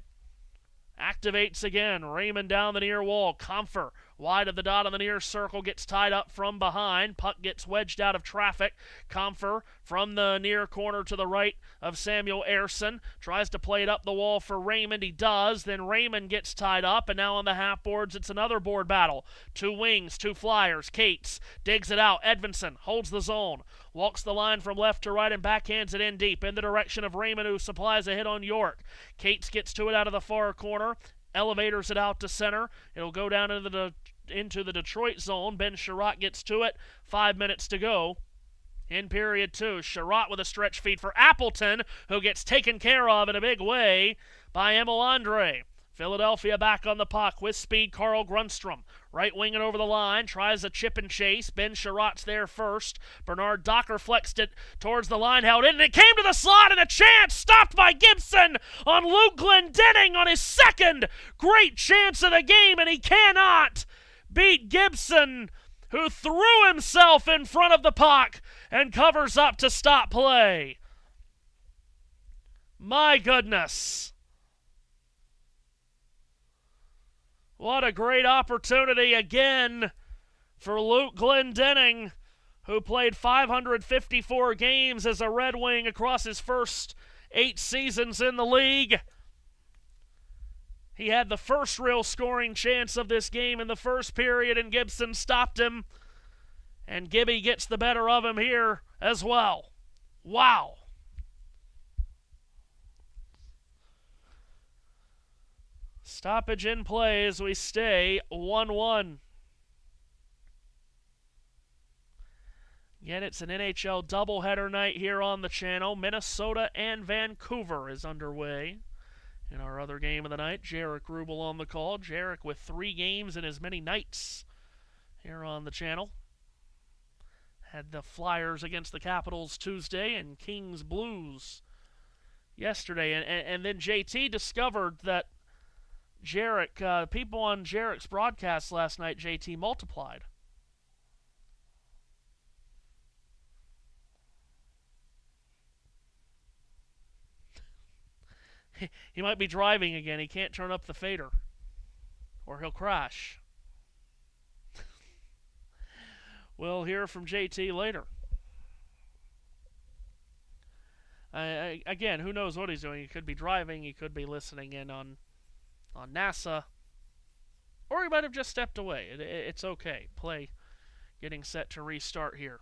activates again. Raymond down the near wall. Comfer wide of the dot on the near circle, gets tied up from behind. Puck gets wedged out of traffic. Comfer from the near corner to the right of Samuel Ersson. Tries to play it up the wall for Raymond. He does. Then Raymond gets tied up, and now on the half boards, it's another board battle. 2 Wings, 2 Flyers. Cates digs it out. Edvinsson holds the zone. Walks the line from left to right and backhands it in deep in the direction of Raymond, who supplies a hit on York. Cates gets to it out of the far corner. Elevators it out to center. It'll go down into the Detroit zone. Ben Sherratt gets to it. 5 minutes to go in period 2. Sherratt with a stretch feed for Appleton, who gets taken care of in a big way by Emil Andre. Philadelphia back on the puck with speed. Carl Grundstrom right winging over the line, tries a chip and chase. Ben Sherratt's there first. Bernard Docker flexed it towards the line, held in, and it came to the slot, and a chance stopped by Gibson on Luke Glendening on his second great chance of the game, and he cannot beat Gibson, who threw himself in front of the puck and covers up to stop play. My goodness. What a great opportunity again for Luke Glendening, who played 554 games as a Red Wing across his first 8 seasons in the league. He had the first real scoring chance of this game in the first period, and Gibson stopped him. And Gibby gets the better of him here as well. Wow. Stoppage in play as we stay 1-1. Again, it's an NHL doubleheader night here on the channel. Minnesota and Vancouver is underway. In our other game of the night, Jarek Rubel on the call. Jarek with 3 games in as many nights here on the channel. Had the Flyers against the Capitals Tuesday and Kings Blues yesterday. And then JT discovered that Jarek, people on Jarek's broadcast last night, JT multiplied. He might be driving again. He can't turn up the fader, or he'll crash. We'll hear from JT later. Again, who knows what he's doing? He could be driving. He could be listening in on NASA. Or he might have just stepped away. It's okay. Play getting set to restart here.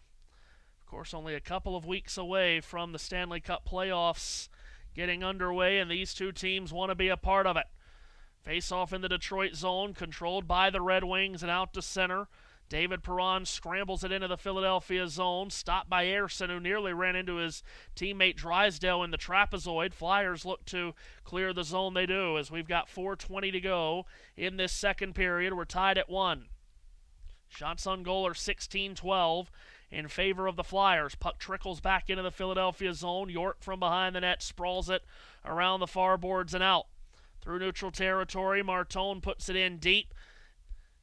Of course, only a couple of weeks away from the Stanley Cup playoffs getting underway, and these two teams want to be a part of it. Face-off in the Detroit zone, controlled by the Red Wings and out to center. David Perron scrambles it into the Philadelphia zone, stopped by Ersson, who nearly ran into his teammate Drysdale in the trapezoid. Flyers look to clear the zone. They do, as we've got 4:20 to go in this second period. We're tied at 1. Shots on goal are 16-12 in favor of the Flyers. Puck trickles back into the Philadelphia zone. York from behind the net sprawls it around the far boards and out. Through neutral territory, Martone puts it in deep.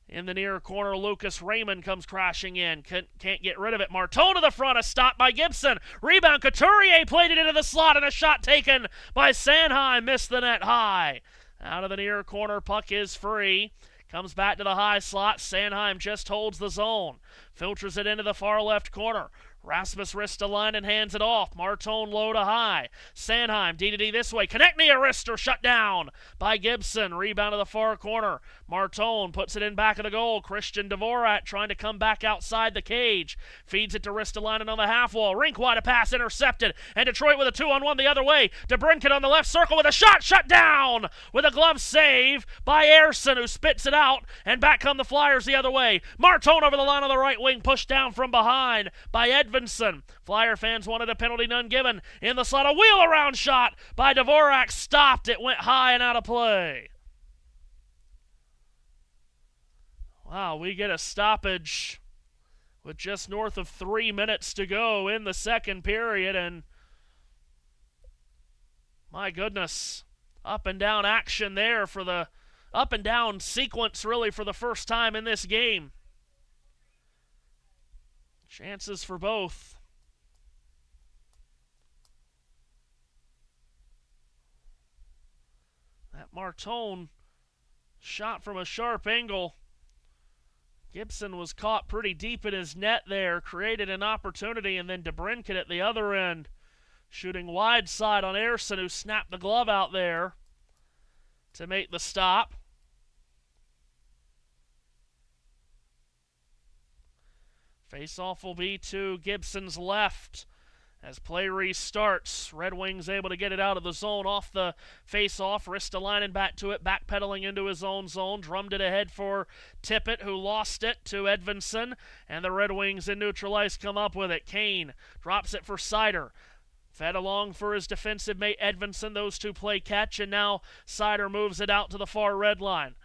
In the near corner, Lucas Raymond comes crashing in. Can't get rid of it. Martone to the front, a stop by Gibson. Rebound, Couturier played it into the slot, and a shot taken by Sanheim. Missed the net high. Out of the near corner, puck is free. Comes back to the high slot. Sanheim just holds the zone. Filters it into the far left corner. Rasmus Ristolainen hands it off. Martone low to high. Sanheim, D-to-D this way. Konechny, a wrister, shut down by Gibson. Rebound to the far corner. Martone puts it in back of the goal. Christian Dvorak trying to come back outside the cage. Feeds it to Ristolainen on the half wall. Rink wide, a pass intercepted. And Detroit with a 2-on-1 the other way. DeBrincat on the left circle with a shot, shut down with a glove save by Ersson, who spits it out. And back come the Flyers the other way. Martone over the line on the right wing, pushed down from behind by Edvinson. Flyer fans wanted a penalty, none given. In the slot, a wheel-around shot by Dvorak. Stopped. It went high and out of play. Wow, we get a stoppage with just north of 3 minutes to go in the second period, and my goodness, up and down action there for the up and down sequence really for the first time in this game. Chances for both. That Martone shot from a sharp angle. Gibson was caught pretty deep in his net there, created an opportunity, and then DeBrincat at the other end, shooting wide side on Ersson, who snapped the glove out there to make the stop. Face-off will be to Gibson's left as play restarts. Red Wings able to get it out of the zone off the face-off. Ristolainen back to it, backpedaling into his own zone. Drummed it ahead for Tippett, who lost it to Edvinson. And the Red Wings in neutral ice come up with it. Kane drops it for Seider. Fed along for his defensive mate Edvinson. Those two play catch, and now Seider moves it out to the far red line.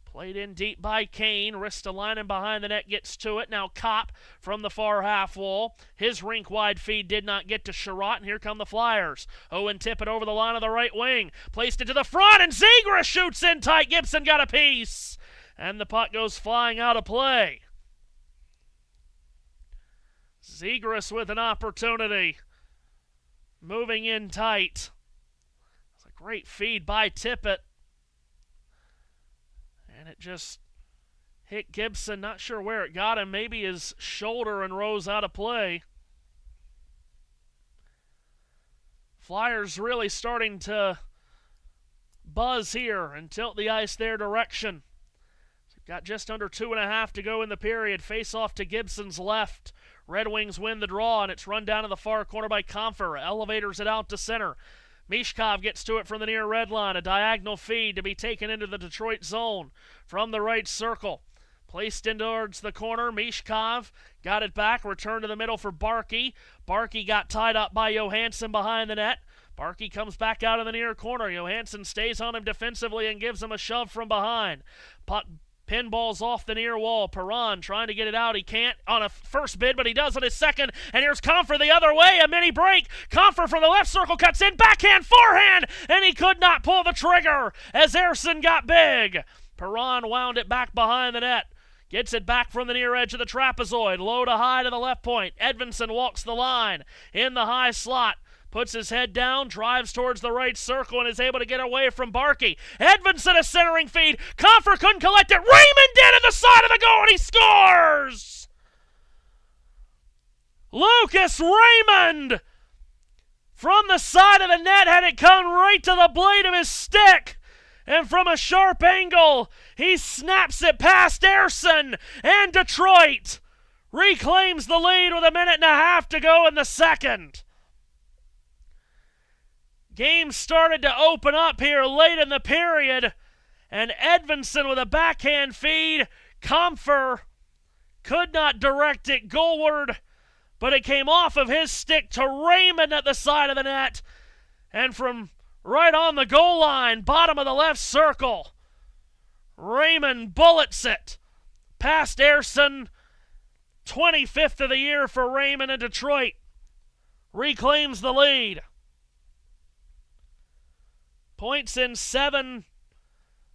Played in deep by Kane. Ristolainen behind the net gets to it. Now Kopp from the far half wall. His rink-wide feed did not get to Sherratt, and here come the Flyers. Owen Tippett over the line of the right wing. Placed it to the front, and Zegras shoots in tight. Gibson got a piece, and the puck goes flying out of play. Zegras with an opportunity. Moving in tight. It's a great feed by Tippett. And it just hit Gibson. Not sure where it got him. Maybe his shoulder, and rose out of play. Flyers really starting to buzz here and tilt the ice their direction. Got just under 2.5 to go in the period. Face off to Gibson's left. Red Wings win the draw, and it's run down to the far corner by Comfer. Elevators it out to center. Mishkov gets to it from the near red line. A diagonal feed to be taken into the Detroit zone from the right circle. Placed in towards the corner. Mishkov got it back. Returned to the middle for Barkey. Barkey got tied up by Johansson behind the net. Barkey comes back out in the near corner. Johansson stays on him defensively and gives him a shove from behind. Puck pinballs off the near wall. Perron trying to get it out. He can't on a first bid, but he does on his second. And here's Comfer the other way. A mini break. Comfer from the left circle cuts in. Backhand, forehand. And he could not pull the trigger as Ersson got big. Perron wound it back behind the net. Gets it back from the near edge of the trapezoid. Low to high to the left point. Edvinson walks the line in the high slot. Puts his head down, drives towards the right circle, and is able to get away from Barkey. Edvinson, a centering feed. Comfer couldn't collect it. Raymond did at the side of the goal, and he scores! Lucas Raymond from the side of the net had it come right to the blade of his stick. And from a sharp angle, he snaps it past Ersson, and Detroit reclaims the lead with 1.5 to go in the second. Game started to open up here late in the period, and Edvinson with a backhand feed. Comfer could not direct it goalward, but it came off of his stick to Raymond at the side of the net. And from right on the goal line, bottom of the left circle, Raymond bullets it past Ersson. 25th of the year for Raymond, and Detroit reclaims the lead. Points in 7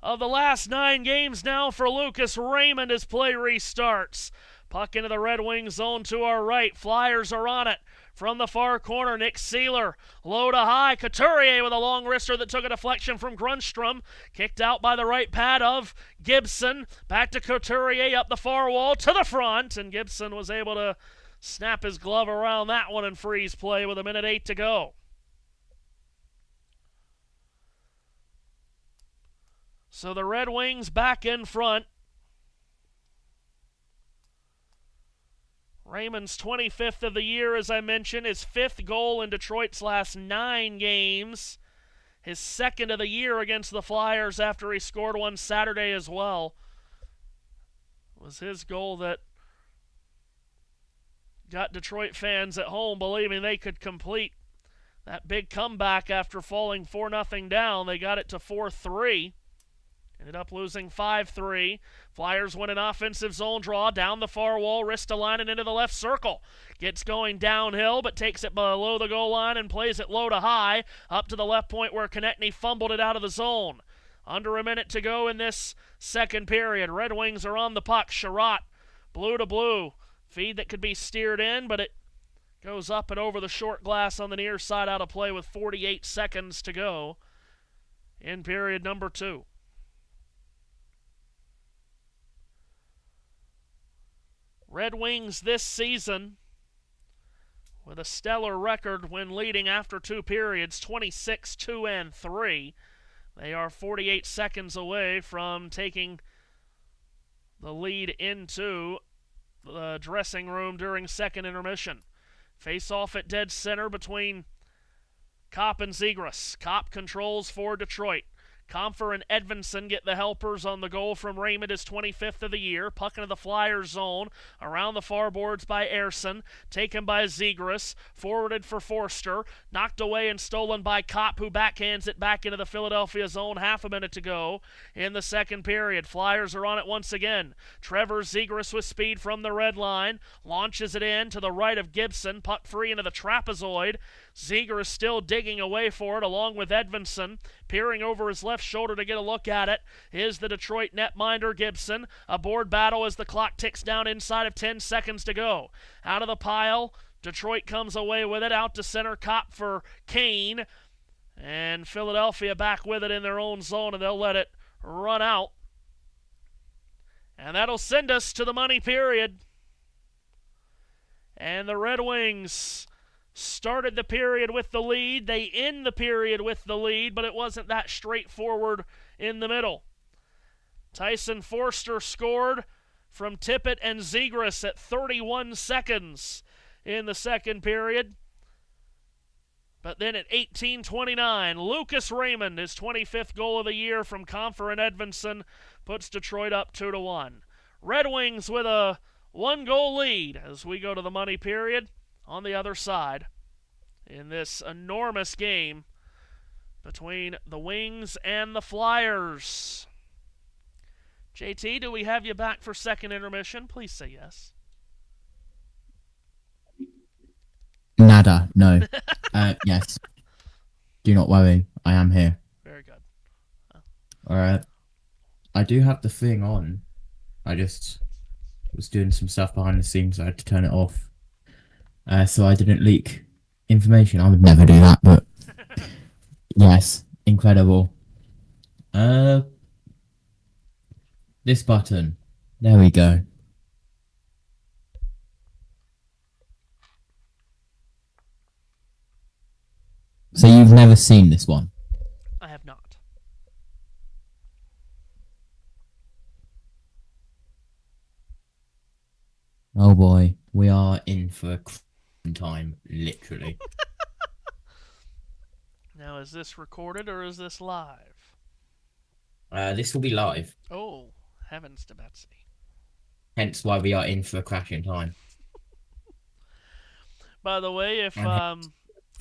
of the last 9 games now for Lucas Raymond as play restarts. Puck into the Red Wings zone to our right. Flyers are on it. From the far corner, Nick Seeler. Low to high. Couturier with a long wrister that took a deflection from Grundstrom. Kicked out by the right pad of Gibson. Back to Couturier up the far wall to the front. And Gibson was able to snap his glove around that one and freeze play with 1:08 to go. So the Red Wings back in front. Raymond's 25th of the year, as I mentioned, his 5th goal in Detroit's last 9 games. His 2nd of the year against the Flyers after he scored one Saturday as well. It was his goal that got Detroit fans at home believing they could complete that big comeback after falling 4-0 down. They got it to 4-3. Ended up losing 5-3. Flyers win an offensive zone draw down the far wall, wrist to line and into the left circle. Gets going downhill, but takes it below the goal line and plays it low to high, up to the left point where Konechny fumbled it out of the zone. Under a minute to go in this second period. Red Wings are on the puck. Sherratt, blue to blue. Feed that could be steered in, but it goes up and over the short glass on the near side out of play with 48 seconds to go in period number 2. Red Wings this season with a stellar record when leading after 2 periods, 26-2-3. They are 48 seconds away from taking the lead into the dressing room during second intermission. Face off at dead center between Kopp and Zegras. Kopp controls for Detroit. Comfer and Edvinsson get the helpers on the goal from Raymond, his 25th of the year. Puck into the Flyers zone, around the far boards by Ersson, taken by Zegras, forwarded for Forster, knocked away and stolen by Kopp, who backhands it back into the Philadelphia zone. Half a minute to go in the second period. Flyers are on it once again. Trevor Zegras with speed from the red line, launches it in to the right of Gibson, puck free into the trapezoid. Zegras still digging away for it along with Edvinsson. Peering over his left shoulder to get a look at it is the Detroit netminder Gibson. A board battle as the clock ticks down inside of 10 seconds to go. Out of the pile, Detroit comes away with it. Out to center, Kopp for Kane. And Philadelphia back with it in their own zone, and they'll let it run out. And that'll send us to the money period. And the Red Wings started the period with the lead. They end the period with the lead, but it wasn't that straightforward in the middle. Tyson Forster scored from Tippett and Zegras at 31 seconds in the second period. But then at 18:29, Lucas Raymond, his 25th goal of the year from Comfer and Edvinsson, puts Detroit up 2-1. Red Wings with a 1-goal lead as we go to the money period on the other side in this enormous game between the Wings and the Flyers. JT, do we have you back for second intermission? Please say yes. Nada, no. Yes. Do not worry, I am here. Very good. Alright. I do have the thing on. I just was doing some stuff behind the scenes, so I had to turn it off. So I didn't leak information. I would never do that, but yes, incredible. This button. There we go. So you've never seen this one? I have not. Oh boy, we are in for time, literally. Now, is this recorded or is this live? This will be live. Oh, heavens to Betsy. Hence why we are in for a crash in time. By the way,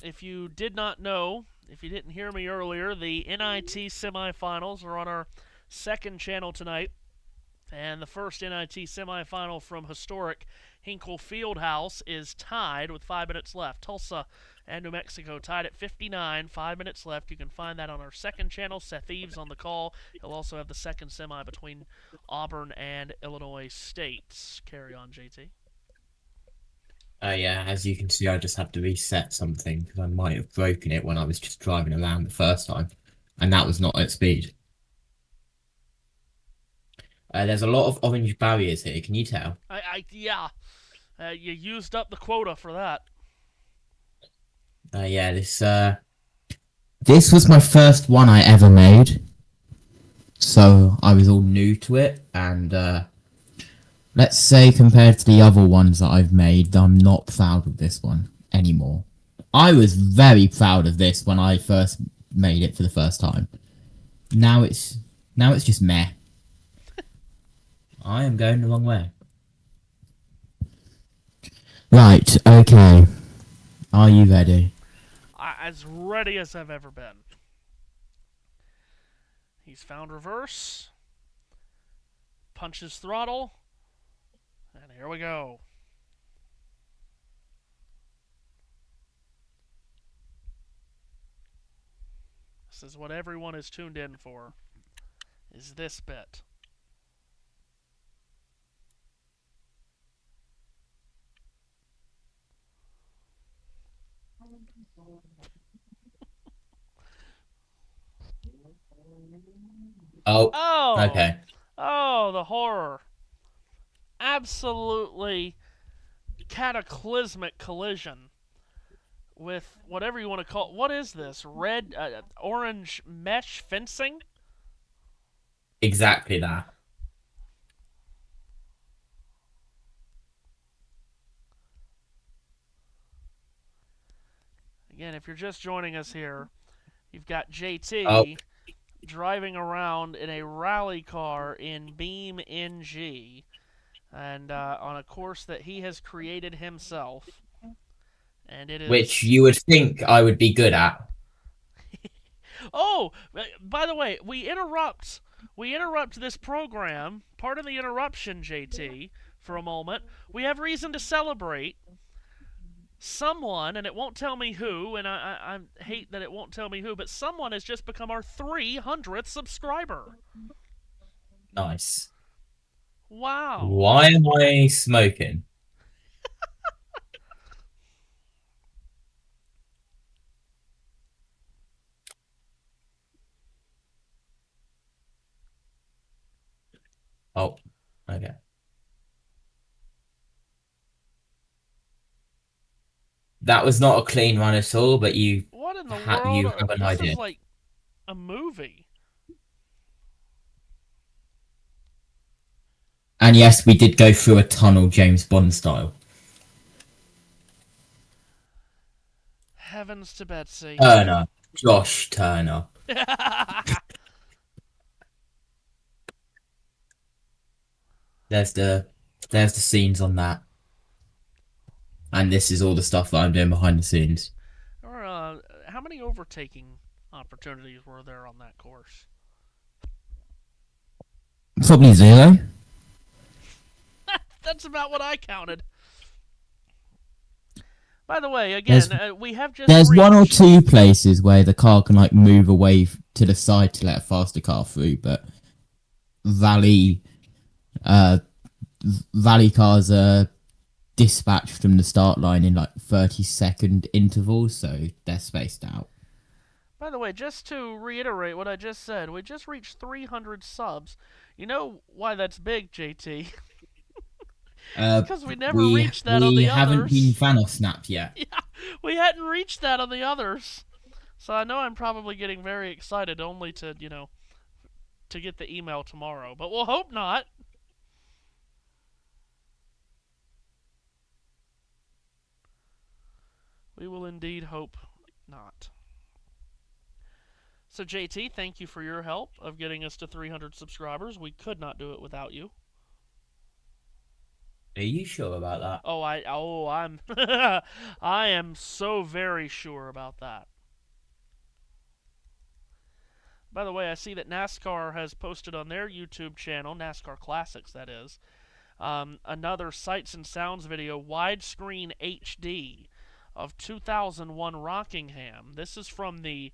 if you did not know, if you didn't hear me earlier, the NIT semifinals are on our second channel tonight. And the first NIT semifinal from historic Hinkle Fieldhouse is tied with 5 minutes left. Tulsa and New Mexico tied at 59, 5 minutes left. You can find that on our second channel. Seth Eves on the call. He'll also have the second semi between Auburn and Illinois State. Carry on, JT. Yeah, as you can see, I just had to reset something because I might have broken it when I was just driving around the first time. And that was not at speed. There's a lot of orange barriers here, can you tell? Yeah. You used up the quota for that. Yeah, this was my first one I ever made, so I was all new to it, and let's say compared to the other ones that I've made, I'm not proud of this one anymore. I was very proud of this when I first made it for the first time. Now it's just meh. I am going the wrong way. Right, okay. Are you ready? As ready as I've ever been. He's found reverse. Punches throttle. And here we go. This is what everyone is tuned in for. Is this bit. Oh, okay. Oh, the horror. Absolutely cataclysmic collision with whatever you want to call it. What is this? Red, orange mesh fencing? Exactly that. Again, if you're just joining us here, you've got JT Oh. driving around in a rally car in Beam NG, and on a course that he has created himself. And it is... Which you would think I would be good at. Oh, by the way, we interrupt this program. Pardon the interruption, JT, for a moment. We have reason to celebrate. Someone, and it won't tell me who, and I hate that it won't tell me who, but someone has just become our 300th subscriber. Nice. Wow. Why am I smoking? Oh, okay. That was not a clean run at all, but What in the you world? have an This idea. is like a movie. And yes, we did go through a tunnel, James Bond style. Heavens to Betsy. Turner. Josh Turner. There's the scenes on that. And this is all the stuff that I'm doing behind the scenes. How many overtaking opportunities were there on that course? Probably 0. That's about what I counted. By the way, again, we have just There's reached... 1 or 2 places where the car can like move away to the side to let a faster car through, but Valley cars are dispatched from the start line in like 30-second intervals, so they're spaced out. By the way, just to reiterate what I just said, we just reached 300 subs. You know why that's big, JT? Because we never reached that on the others. We haven't been Thanos snapped yet. Yeah, we hadn't reached that on the others. So I know I'm probably getting very excited only to, to get the email tomorrow. But we'll hope not. We will indeed hope not. So JT, thank you for your help of getting us to 300 subscribers. We could not do it without you. Are you sure about that? I'm I am so very sure about that. By the way, I see that NASCAR has posted on their YouTube channel, NASCAR Classics that is, another Sights and Sounds video, widescreen HD of 2001 Rockingham. This is from the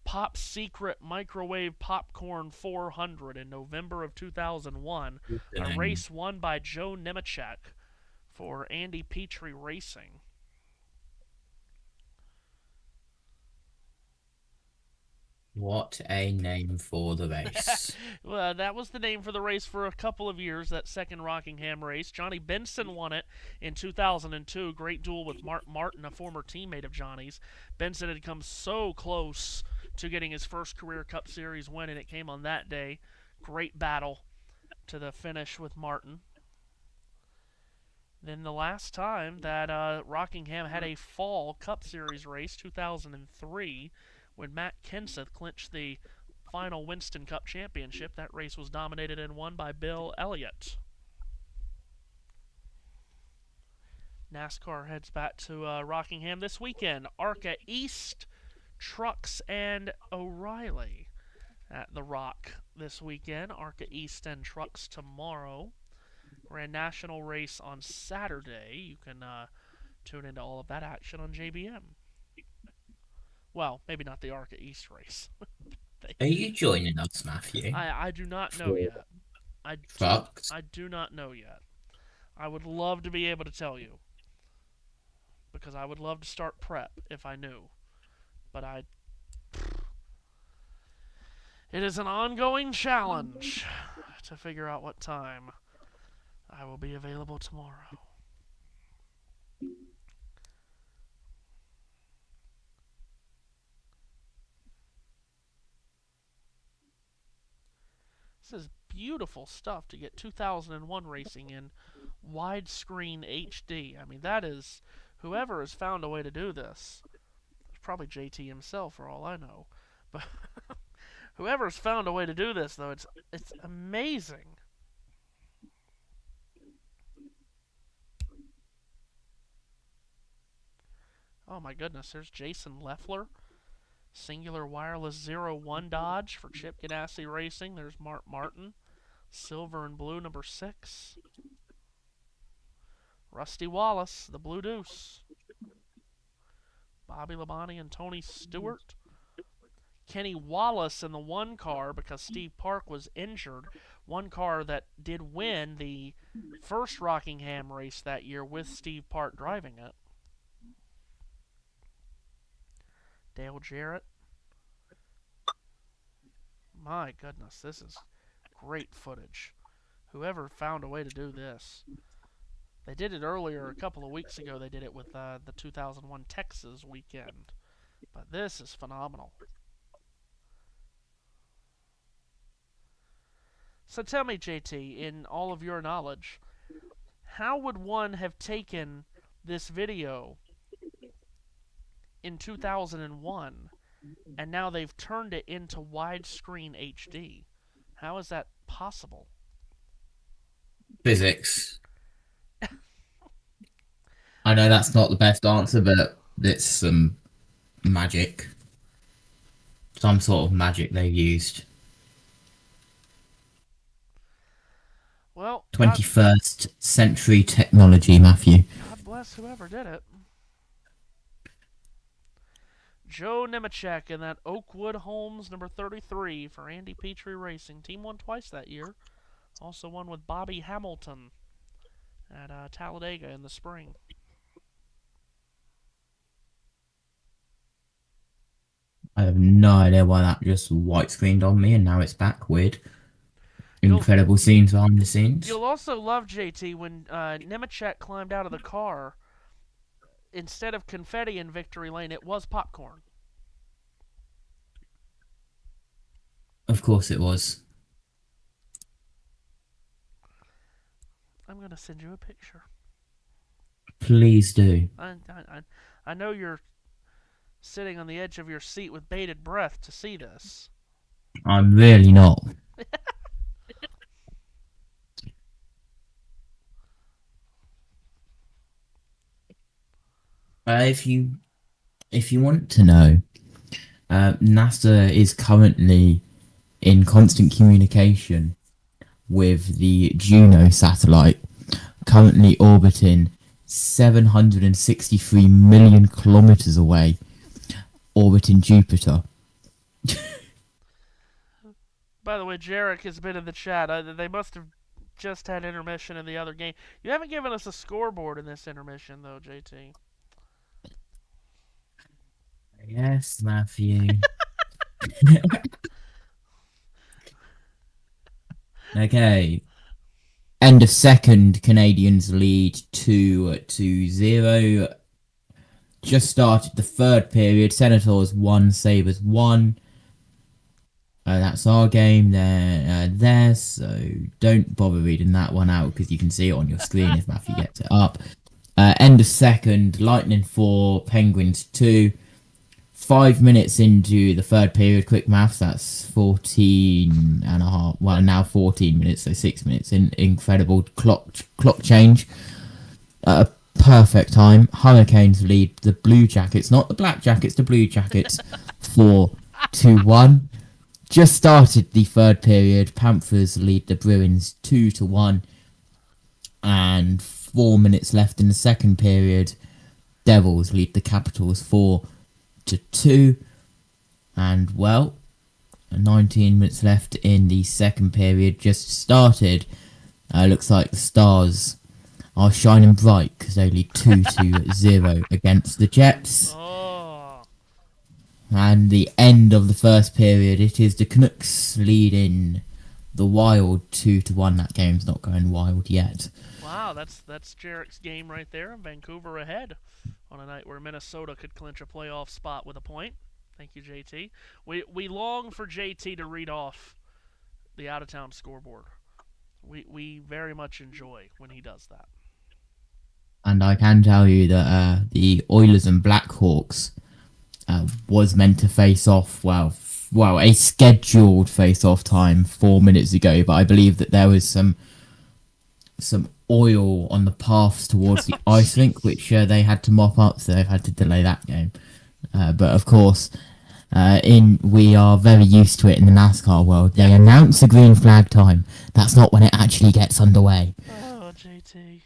Pop Secret Microwave Popcorn 400 in November of 2001, a race won by Joe Nemechek for Andy Petrie Racing. What a name for the race. Well, that was the name for the race for a couple of years, that second Rockingham race. Johnny Benson won it in 2002. Great duel with Mark Martin, a former teammate of Johnny's. Benson had come so close to getting his first career Cup Series win, and it came on that day. Great battle to the finish with Martin. Then the last time that Rockingham had a fall Cup Series race, 2003, when Matt Kenseth clinched the final Winston Cup championship. That race was dominated and won by Bill Elliott. NASCAR heads back to Rockingham this weekend. ARCA East, Trucks, and O'Reilly at the Rock this weekend. ARCA East and Trucks tomorrow. Grand National race on Saturday. You can tune into all of that action on JBM. Well, maybe not the ARCA East race. Are you joining us, Matthew? I do not know yet. I do not know yet. I would love to be able to tell you. Because I would love to start prep if I knew. But it is an ongoing challenge to figure out what time I will be available tomorrow. This is beautiful stuff to get 2001 racing in widescreen HD. I mean, that is, whoever has found a way to do this, it's probably JT himself for all I know, but whoever's found a way to do this, though, it's amazing. Oh my goodness, there's Jason Leffler. Singular Wireless 01 Dodge for Chip Ganassi Racing. There's Mark Martin. Silver and blue, number 6. Rusty Wallace, the Blue Deuce. Bobby Labonte and Tony Stewart. Kenny Wallace in the one car because Steve Park was injured. One car that did win the first Rockingham race that year with Steve Park driving it. Dale Jarrett. My goodness, this is great footage. Whoever found a way to do this. They did it earlier, a couple of weeks ago. They did it with the 2001 Texas weekend. But this is phenomenal. So tell me, JT, in all of your knowledge, how would one have taken this video in 2001 and now they've turned it into widescreen HD? How is that possible? Physics. I know that's not the best answer, but it's some magic. Some sort of magic they used. Well, 21st century technology, Matthew. God bless whoever did it. Joe Nemechek in that Oakwood Holmes number 33 for Andy Petrie Racing. Team won twice that year. Also won with Bobby Hamilton at Talladega in the spring. I have no idea why that just white screened on me and now it's back. Weird. Incredible scenes behind the scenes. You'll also love, JT, when Nemechek climbed out of the car. Instead of confetti in Victory Lane, it was popcorn. Of course it was. I'm going to send you a picture. Please do. I know you're sitting on the edge of your seat with bated breath to see this. I'm really not. If you want to know, NASA is currently in constant communication with the Juno satellite, currently orbiting 763 million kilometers away, orbiting Jupiter. By the way, Jarek has been in the chat. They must have just had intermission in the other game. You haven't given us a scoreboard in this intermission, though, JT. Yes, Matthew. Okay. End of second, Canadians lead 2-0. Just started the third period. Senators 1, Sabres 1. That's our game there, so don't bother reading that one out because you can see it on your screen if Matthew gets it up. End of second, Lightning 4, Penguins 2. 5 minutes into the third period, quick maths, that's 14 and a half. Well, now 14 minutes, so 6 minutes. Incredible clock change. At a perfect time. Hurricanes lead the Blue Jackets, not the Black Jackets, the Blue Jackets, 4-1. Just started the third period. Panthers lead the Bruins 2-1. And 4 minutes left in the second period. Devils lead the Capitals 4-2. And, well, 19 minutes left in the second period. Just started. Looks like the Stars are shining bright because they lead 2-0 against the Jets. And the end of the first period, it is the Canucks leading the Wild 2-1. That game's not going wild yet. Wow, that's Jarek's game right there. Vancouver ahead on a night where Minnesota could clinch a playoff spot with a point. Thank you, JT. We long for JT to read off the out-of-town scoreboard. We very much enjoy when he does that. And I can tell you that the Oilers and Blackhawks was meant to face off, well, a scheduled face-off time 4 minutes ago, but I believe that there was some oil on the paths towards the ice rink, which they had to mop up, so they've had to delay that game. But of course, we are very used to it in the NASCAR world. They announce a green flag time. That's not when it actually gets underway. Oh, JT.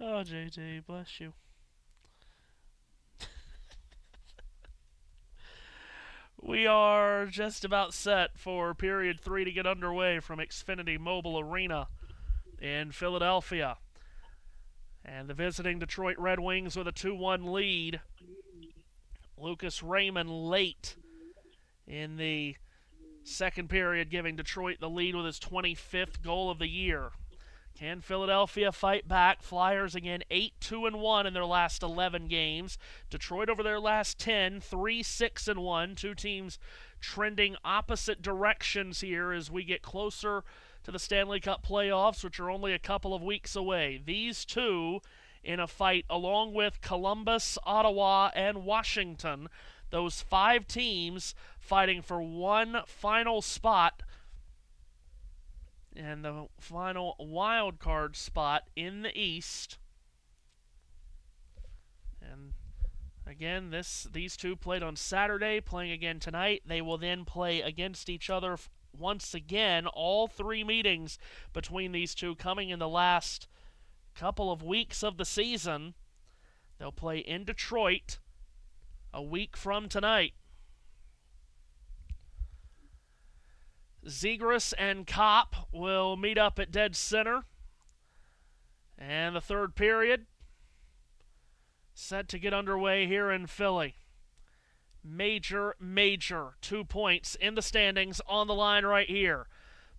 Oh, JT, bless you. We are just about set for period 3 to get underway from Xfinity Mobile Arena in Philadelphia. And the visiting Detroit Red Wings with a 2-1 lead. Lucas Raymond late in the second period, giving Detroit the lead with his 25th goal of the year. Can Philadelphia fight back? Flyers again 8-2-1 in their last 11 games. Detroit over their last 10, 3-6-1. Two teams trending opposite directions here as we get closer to the Stanley Cup playoffs, which are only a couple of weeks away. These two in a fight along with Columbus, Ottawa, and Washington. Those 5 teams fighting for one final spot and the final wild card spot in the East. And again, these two played on Saturday, playing again tonight. They will then play against each other once again. All 3 meetings between these two coming in the last couple of weeks of the season. They'll play in Detroit a week from tonight. Zegras and Kopp will meet up at dead center. And the third period set to get underway here in Philly. Major 2 points in the standings on the line right here.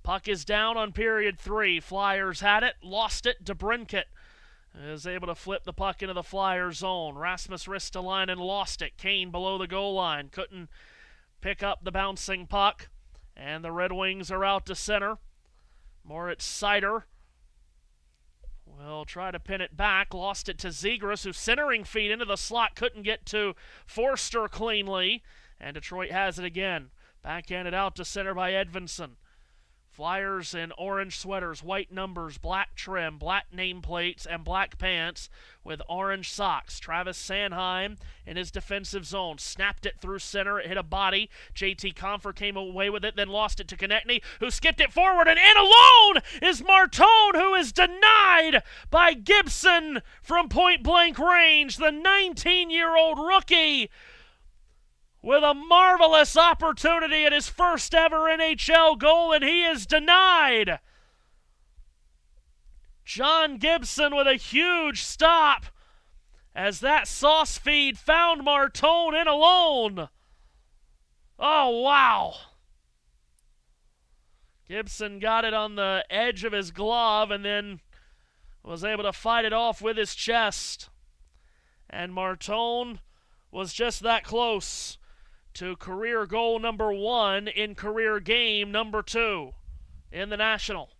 Puck is down on period 3. Flyers had it, lost it. DeBrincat is able to flip the puck into the Flyer zone. Rasmus Ristolainen lost it. Kane below the goal line couldn't pick up the bouncing puck. And the Red Wings are out to center. Moritz Seider will try to pin it back. Lost it to Zegras, whose centering feed into the slot couldn't get to Forster cleanly. And Detroit has it again. Backhanded out to center by Edvinsson. Flyers in orange sweaters, white numbers, black trim, black nameplates, and black pants with orange socks. Travis Sanheim in his defensive zone. Snapped it through center. It hit a body. JT Compher came away with it, then lost it to Konechny, who skipped it forward. And in alone is Martone, who is denied by Gibson from point-blank range. The 19-year-old rookie with a marvelous opportunity at his first ever NHL goal, and he is denied. John Gibson with a huge stop as that sauce feed found Martone in alone. Oh, wow. Gibson got it on the edge of his glove and then was able to fight it off with his chest. And Martone was just that close to career goal number 1 in career game number 2 in the National.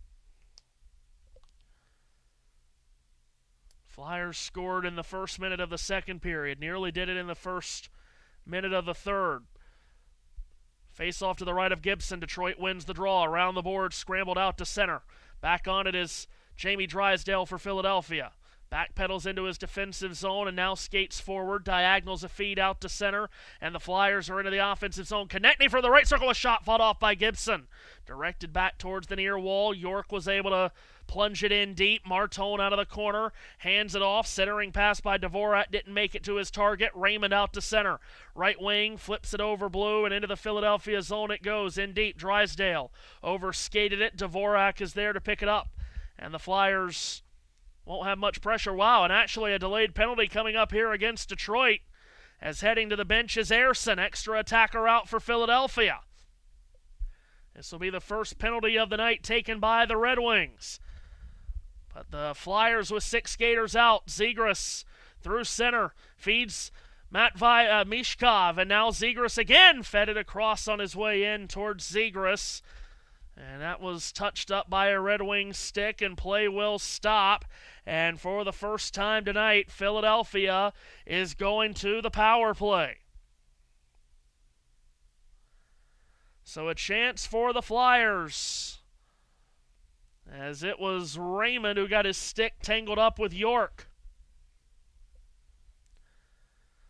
Flyers scored in the first minute of the second period. Nearly did it in the first minute of the third. Face off to the right of Gibson. Detroit wins the draw. Around the board, scrambled out to center. Back on it is Jamie Drysdale for Philadelphia. Backpedals into his defensive zone and now skates forward. Diagonals a feed out to center, and the Flyers are into the offensive zone. Konechny for the right circle, a shot fought off by Gibson. Directed back towards the near wall. York was able to plunge it in deep. Martone out of the corner, hands it off. Centering pass by Dvorak didn't make it to his target. Raymond out to center. Right wing flips it over blue and into the Philadelphia zone it goes. In deep, Drysdale over-skated it. Dvorak is there to pick it up. And the Flyers won't have much pressure. Wow, and actually a delayed penalty coming up here against Detroit, as heading to the bench is Ersson, extra attacker out for Philadelphia. This will be the first penalty of the night taken by the Red Wings. But the Flyers with 6 skaters out. Zegras through center, feeds Mishkov, and now Zegras again fed it across on his way in towards Zegras. And that was touched up by a Red Wing stick, and play will stop. And for the first time tonight, Philadelphia is going to the power play. So a chance for the Flyers, as it was Raymond who got his stick tangled up with York.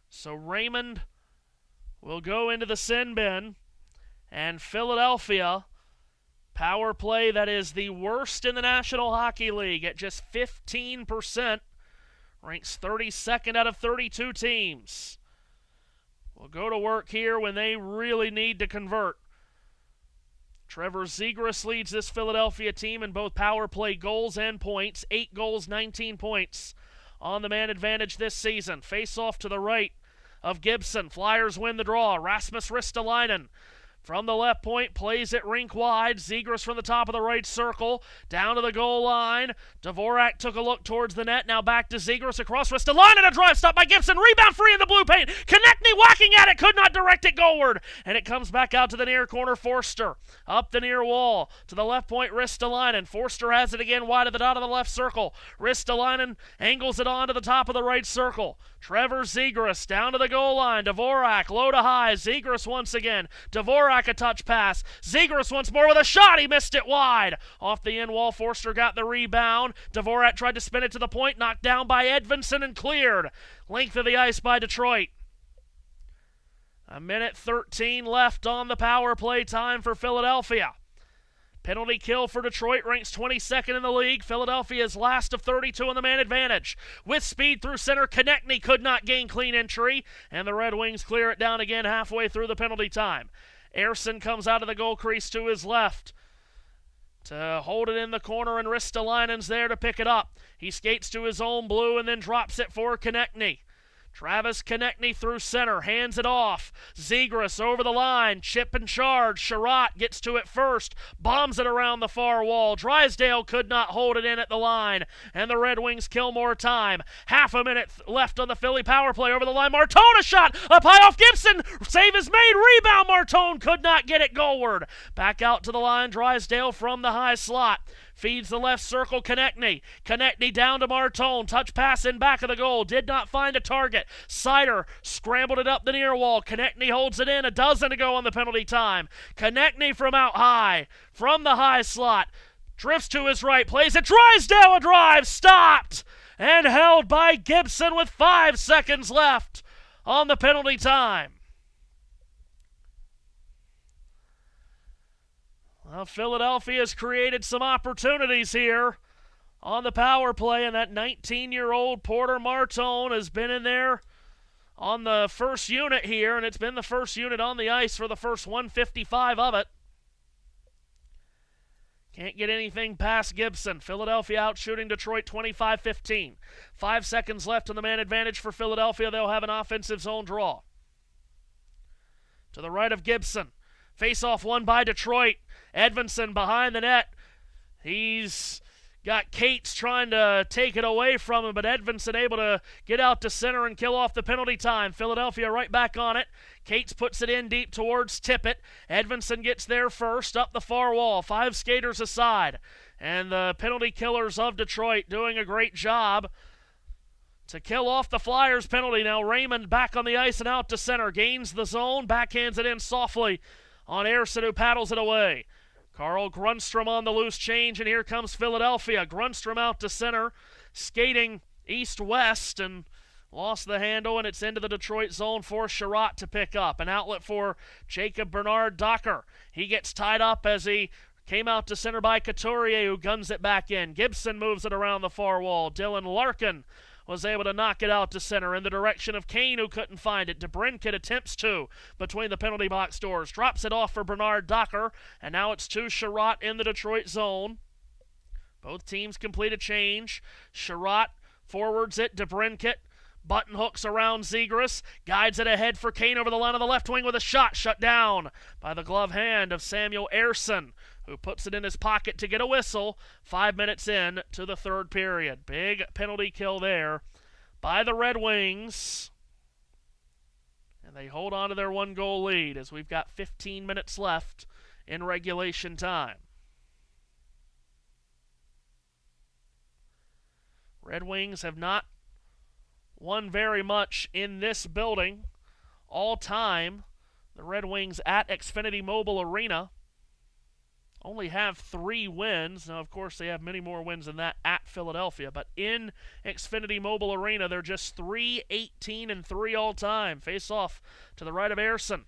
So Raymond will go into the sin bin, and Philadelphia, power play that is the worst in the National Hockey League at just 15%, ranks 32nd out of 32 teams. Will go to work here when they really need to convert. Trevor Zegras leads this Philadelphia team in both power play goals and points. 8 goals, 19 points on the man advantage this season. Face off to the right of Gibson. Flyers win the draw. Rasmus Ristolainen from the left point, plays it rink wide. Zegras from the top of the right circle, down to the goal line. Dvorak took a look towards the net, now back to Zegras, across Ristolainen, a drive stop by Gibson, rebound free in the blue paint. Konechny whacking at it, could not direct it goalward, and it comes back out to the near corner. Forster up the near wall to the left point. Ristolainen, Forster has it again wide of the dot of the left circle. Ristolainen angles it on to the top of the right circle. Trevor Zegras down to the goal line. Dvorak low to high. Zegras once again. Dvorak a touch pass. Zegras once more with a shot. He missed it wide. Off the end wall, Forster got the rebound. Dvorak tried to spin it to the point. Knocked down by Edvinsson and cleared. Length of the ice by Detroit. 1:13 left on the power play time for Philadelphia. Penalty kill for Detroit ranks 22nd in the league. Philadelphia is last of 32 on the man advantage. With speed through center, Konechny could not gain clean entry, and the Red Wings clear it down again halfway through the penalty time. Ersson comes out of the goal crease to his left to hold it in the corner, and Ristolainen's there to pick it up. He skates to his own blue and then drops it for Konechny. Travis Konechny through center, hands it off. Zegras over the line, chip and charge. Sherratt gets to it first, bombs it around the far wall. Drysdale could not hold it in at the line, and the Red Wings kill more time. Half a minute left on the Philly power play. Over the line, Martone, a shot up high off Gibson. Save is made, rebound. Martone could not get it goalward. Back out to the line, Drysdale from the high slot. Feeds the left circle, Konechny. Konechny down to Martone. Touch pass in back of the goal. Did not find a target. Sider scrambled it up the near wall. Konechny holds it in. A dozen to go on the penalty time. Konechny from out high. From the high slot. Drifts to his right. Plays it. Drysdale, a drive. Stopped and held by Gibson with 5 seconds left on the penalty time. Well, Philadelphia has created some opportunities here on the power play, and that 19-year-old Porter Martone has been in there on the first unit here, and it's been the first unit on the ice for the first 155 of it. Can't get anything past Gibson. Philadelphia out shooting Detroit 25-15. 5 seconds left on the man advantage for Philadelphia. They'll have an offensive zone draw. to the right of Gibson. Face-off won by Detroit. Edvinsson behind the net. He's got Cates trying to take it away from him, but Edvinsson able to get out to center and kill off the penalty time. Philadelphia right back on it. Cates puts it in deep towards Tippett. Edvinsson gets there first, up the far wall. 5 skaters aside. And the penalty killers of Detroit doing a great job to kill off the Flyers penalty. Now Raymond back on the ice and out to center. Gains the zone, backhands it in softly on Ersson, who paddles it away. Carl Grundstrom on the loose change, and here comes Philadelphia. Grundstrom out to center, skating east-west, and lost the handle, and it's into the Detroit zone for Sherratt to pick up. An outlet for Jacob Bernard Docker. He gets tied up as he came out to center by Couturier, who guns it back in. Gibson moves it around the far wall. Dylan Larkin was able to knock it out to center in the direction of Kane, who couldn't find it. DeBrincat attempts to between the penalty box doors. Drops it off for Bernard Docker, and now it's to Sherratt in the Detroit zone. Both teams complete a change. Sherratt forwards it. DeBrincat button hooks around Zegras. Guides it ahead for Kane over the line of the left wing with a shot. Shut down by the glove hand of Samuel Ersson, who puts it in his pocket to get a whistle 5 minutes in to the third period. Big penalty kill there by the Red Wings. And they hold on to their 1-goal lead as we've got 15 minutes left in regulation time. Red Wings have not won very much in this building all time. The Red Wings at Xfinity Mobile Arena only have 3 wins. Now, of course, they have many more wins than that at Philadelphia, but in Xfinity Mobile Arena, they're just 3-18-3 all time. Face off to the right of Ersson.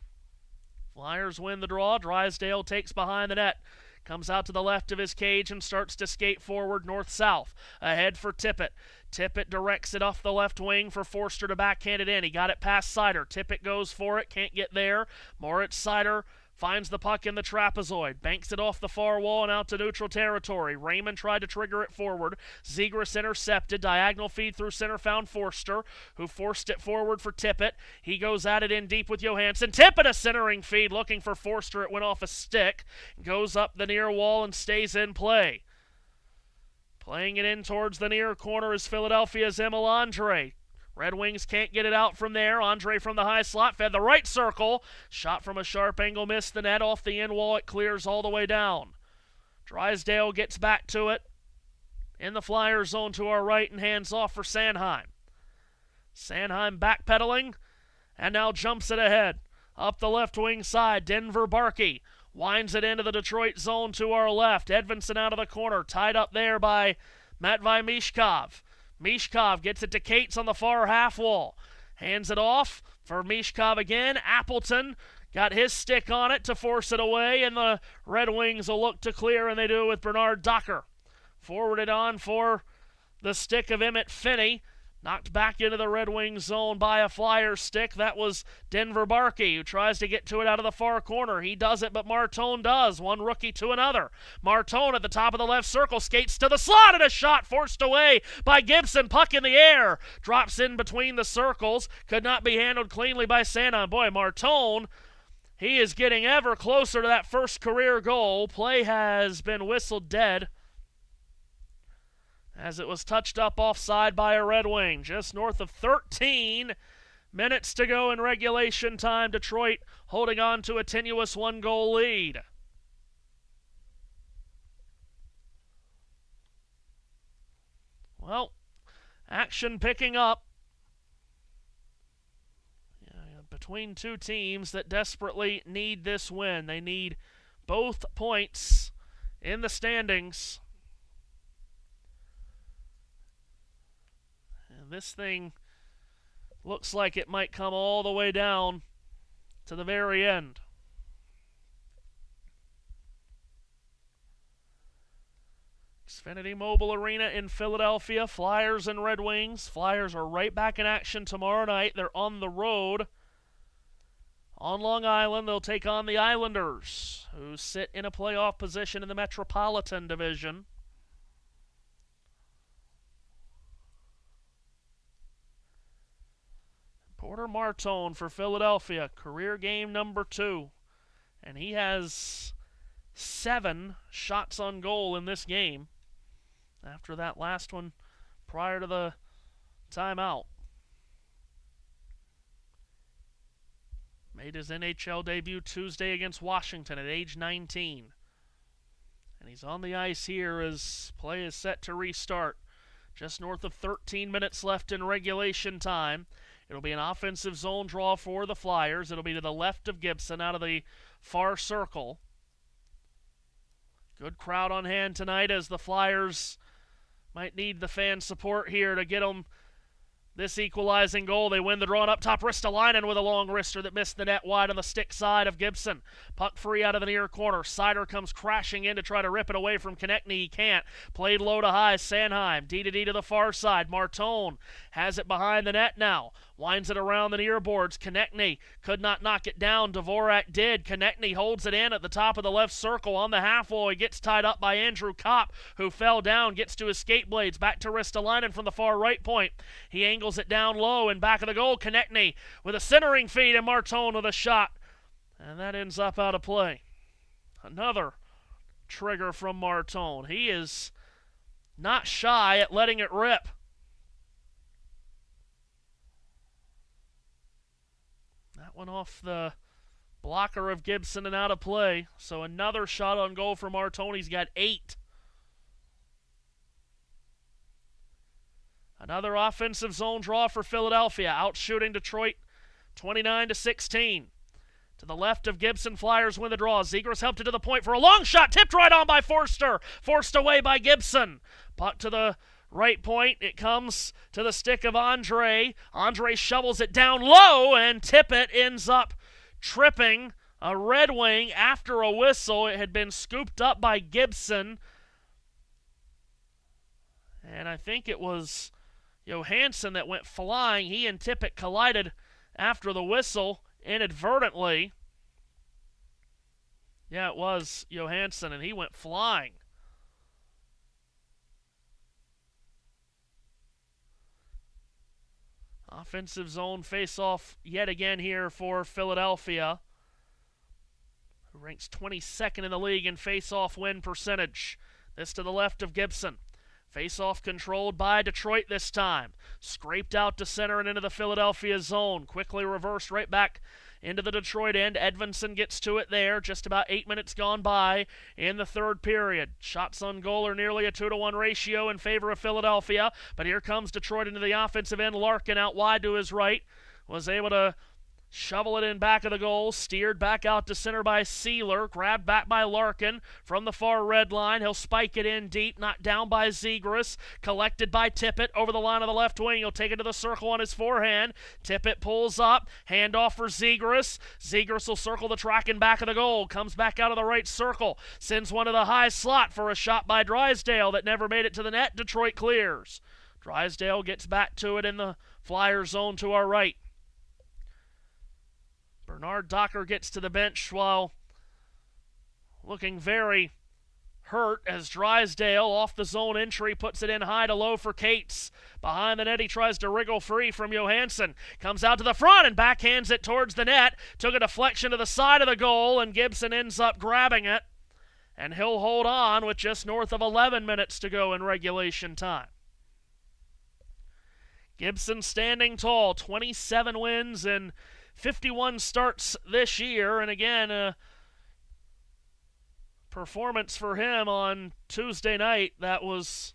Flyers win the draw. Drysdale takes behind the net. Comes out to the left of his cage and starts to skate forward north-south. Ahead for Tippett. Tippett directs it off the left wing for Forster to backhand it in. He got it past Seider. Tippett goes for it. Can't get there. Moritz Seider finds the puck in the trapezoid. Banks it off the far wall and out to neutral territory. Raymond tried to trigger it forward. Zegras intercepted. Diagonal feed through center found Forster, who forced it forward for Tippett. He goes at it in deep with Johansson. Tippett a centering feed looking for Forster. It went off a stick. Goes up the near wall and stays in play. Playing it in towards the near corner is Philadelphia's Emil Andre. Red Wings can't get it out from there. Andre from the high slot fed the right circle. Shot from a sharp angle, missed the net off the end wall. It clears all the way down. Drysdale gets back to it in the Flyers zone to our right and hands off for Sanheim. Sanheim backpedaling and now jumps it ahead. Up the left wing side, Denver Barkey winds it into the Detroit zone to our left. Edvinsson out of the corner, tied up there by Matvei Mishkov. Mishkov gets it to Cates on the far half wall. Hands it off for Mishkov again. Appleton got his stick on it to force it away, and the Red Wings will look to clear, and they do with Bernard Docker. Forwarded on for the stick of Emmett Finney. Knocked back into the Red Wings zone by a Flyers stick. That was Denver Barkey, who tries to get to it out of the far corner. He does it, but Martone does. One rookie to another. Martone at the top of the left circle skates to the slot, and a shot forced away by Gibson. Puck in the air. Drops in between the circles. Could not be handled cleanly by Sanheim. Boy, Martone, he is getting ever closer to that first career goal. Play has been whistled dead as it was touched up offside by a Red Wing. Just north of 13 minutes to go in regulation time. Detroit holding on to a tenuous 1-goal lead. Well, action picking up between two teams that desperately need this win. They need both points in the standings. This thing looks like it might come all the way down to the very end. Xfinity Mobile Arena in Philadelphia. Flyers and Red Wings. Flyers are right back in action tomorrow night. They're on the road on Long Island. They'll take on the Islanders, who sit in a playoff position in the Metropolitan Division. Porter Martone for Philadelphia, career game number 2. And he has 7 shots on goal in this game after that last one prior to the timeout. Made his NHL debut Tuesday against Washington at age 19. And he's on the ice here as play is set to restart. Just north of 13 minutes left in regulation time. It'll be an offensive zone draw for the Flyers. It'll be to the left of Gibson out of the far circle. Good crowd on hand tonight as the Flyers might need the fan support here to get them this equalizing goal. They win the draw, and up top, Ristolainen with a long wrister that missed the net wide on the stick side of Gibson. Puck free out of the near corner. Sider comes crashing in to try to rip it away from Konechny. He can't. Played low to high. Sanheim, D to the far side. Martone has it behind the net now. Winds it around the near boards. Konechny could not knock it down. Dvorak did. Konechny holds it in at the top of the left circle on the half wall. He gets tied up by Andrew Kopp, who fell down, gets to his skate blades. Back to Ristolainen from the far right point. He angles it down low and back of the goal. Konechny with a centering feed and Martone with a shot. And that ends up out of play. Another trigger from Martone. He is not shy at letting it rip. That one off the blocker of Gibson and out of play. So another shot on goal for Martone. He's got 8. Another offensive zone draw for Philadelphia, outshooting Detroit 29-16. To the left of Gibson, Flyers win the draw. Zegras helped it to the point for a long shot, tipped right on by Forster, forced away by Gibson. Puck to the right point, it comes to the stick of Andre. Andre shovels it down low, and Tippett ends up tripping a Red Wing after a whistle. It had been scooped up by Gibson, and I think it was Johansson that went flying. He and Tippett collided after the whistle inadvertently. Yeah, it was Johansson, and he went flying. Offensive zone face-off yet again here for Philadelphia, who ranks 22nd in the league in face-off win percentage. This to the left of Gibson. Face-off controlled by Detroit this time. Scraped out to center and into the Philadelphia zone. Quickly reversed right back into the Detroit end. Edvinsson gets to it there. Just about 8 minutes gone by in the third period. Shots on goal are nearly a 2-to-1 ratio in favor of Philadelphia. But here comes Detroit into the offensive end. Larkin out wide to his right. Was able to shovel it in back of the goal, steered back out to center by Sealer, grabbed back by Larkin from the far red line. He'll spike it in deep, knocked down by Zegras, collected by Tippett over the line of the left wing. He'll take it to the circle on his forehand. Tippett pulls up, handoff for Zegras. Zegras will circle the track and back of the goal, comes back out of the right circle, sends one to the high slot for a shot by Drysdale that never made it to the net. Detroit clears. Drysdale gets back to it in the Flyer zone to our right. Bernard Docker gets to the bench while looking very hurt as Drysdale off the zone entry puts it in high to low for Cates. Behind the net, he tries to wriggle free from Johansson. Comes out to the front and backhands it towards the net. Took a deflection to the side of the goal, and Gibson ends up grabbing it. And he'll hold on with just north of 11 minutes to go in regulation time. Gibson standing tall, 27 wins and 51 starts this year, and again, a performance for him on Tuesday night that was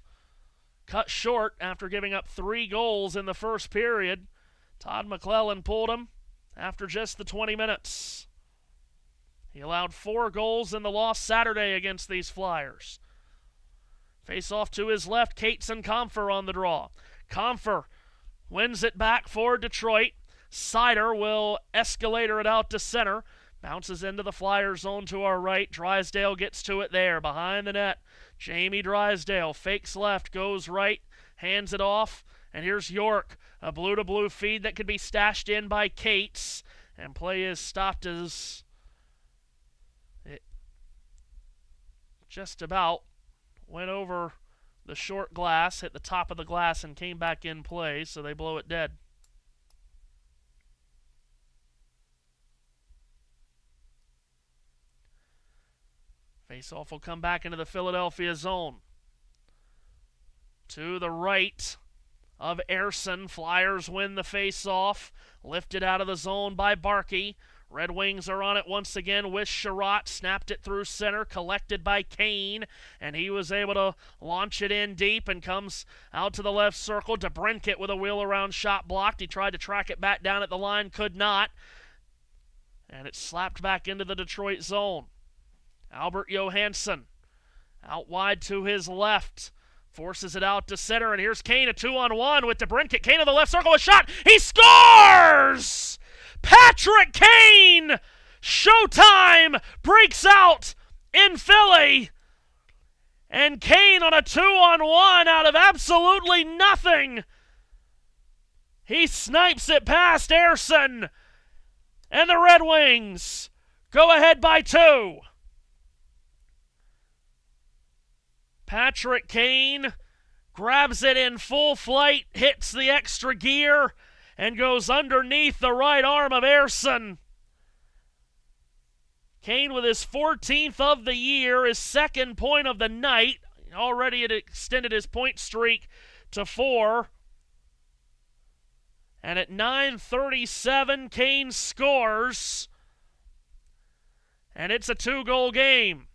cut short after giving up 3 goals in the first period. Todd McClellan pulled him after just the 20 minutes. He allowed 4 goals in the loss Saturday against these Flyers. Face off to his left, Cates and Compher on the draw. Compher wins it back for Detroit. Sider will escalator it out to center. Bounces into the Flyer zone to our right. Drysdale gets to it there behind the net. Jamie Drysdale fakes left, goes right, hands it off. And here's York. A blue-to-blue feed that could be stashed in by Cates. And play is stopped as it just about went over the short glass, hit the top of the glass, and came back in play, so they blow it dead. Faceoff will come back into the Philadelphia zone. To the right of Ersson. Flyers win the faceoff. Lifted out of the zone by Barkey. Red Wings are on it once again with Sherratt. Snapped it through center, collected by Kane, and he was able to launch it in deep and comes out to the left circle. DeBrincat with a wheel-around shot blocked. He tried to track it back down at the line, could not, and it slapped back into the Detroit zone. Albert Johansson out wide to his left. Forces it out to center, and here's Kane, a 2-on-1 with DeBrincat. Kane in the left circle, a shot. He scores! Patrick Kane! Showtime breaks out in Philly. And Kane on a 2-on-1 out of absolutely nothing. He snipes it past Ersson. And the Red Wings go ahead by 2. Patrick Kane grabs it in full flight, hits the extra gear, and goes underneath the right arm of Ersson. Kane with his 14th of the year, his second point of the night. Already had extended his point streak to 4. And at 9:37, Kane scores. And it's a 2-goal game.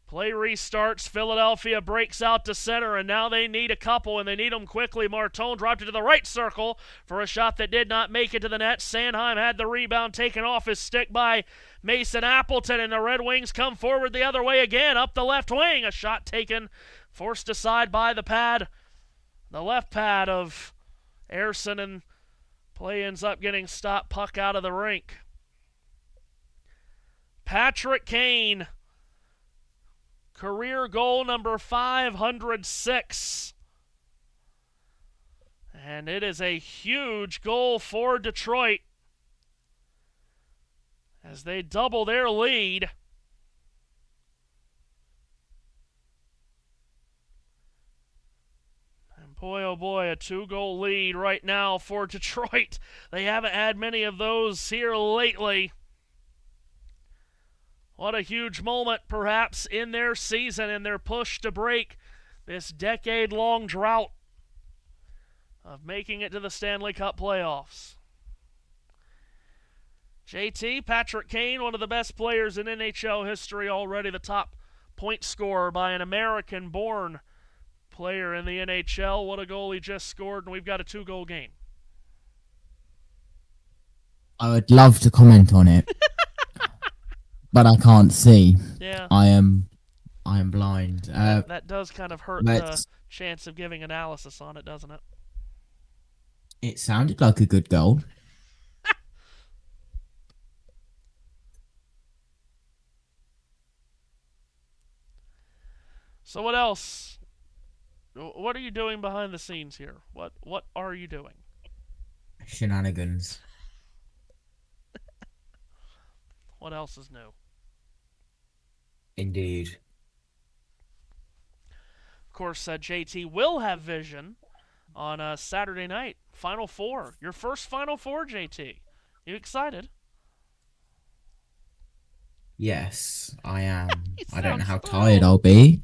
Play restarts. Philadelphia breaks out to center, and now they need a couple, and they need them quickly. Martone dropped it to the right circle for a shot that did not make it to the net. Sanheim had the rebound taken off his stick by Mason Appleton, and the Red Wings come forward the other way again, up the left wing. A shot taken, forced aside by the left pad of Ersson, and play ends up getting stopped, puck out of the rink. Patrick Kane, career goal number 506. And it is a huge goal for Detroit as they double their lead. And boy, oh boy, a 2-goal lead right now for Detroit. They haven't had many of those here lately. What a huge moment, perhaps, in their season and their push to break this decade-long drought of making it to the Stanley Cup playoffs. JT, Patrick Kane, one of the best players in NHL history already, the top point scorer by an American-born player in the NHL. What a goal he just scored, and we've got a 2-goal game. I would love to comment on it. But I can't see. Yeah. I am blind. That does kind of hurt the chance of giving analysis on it, doesn't it? It sounded like a good goal. So what else? What are you doing behind the scenes here? What are you doing? Shenanigans. What else is new? Indeed. Of course, JT will have vision on Saturday night. Final Four. Your first Final Four, JT. You excited? Yes, I am. I don't know how thrilled. tired I'll be.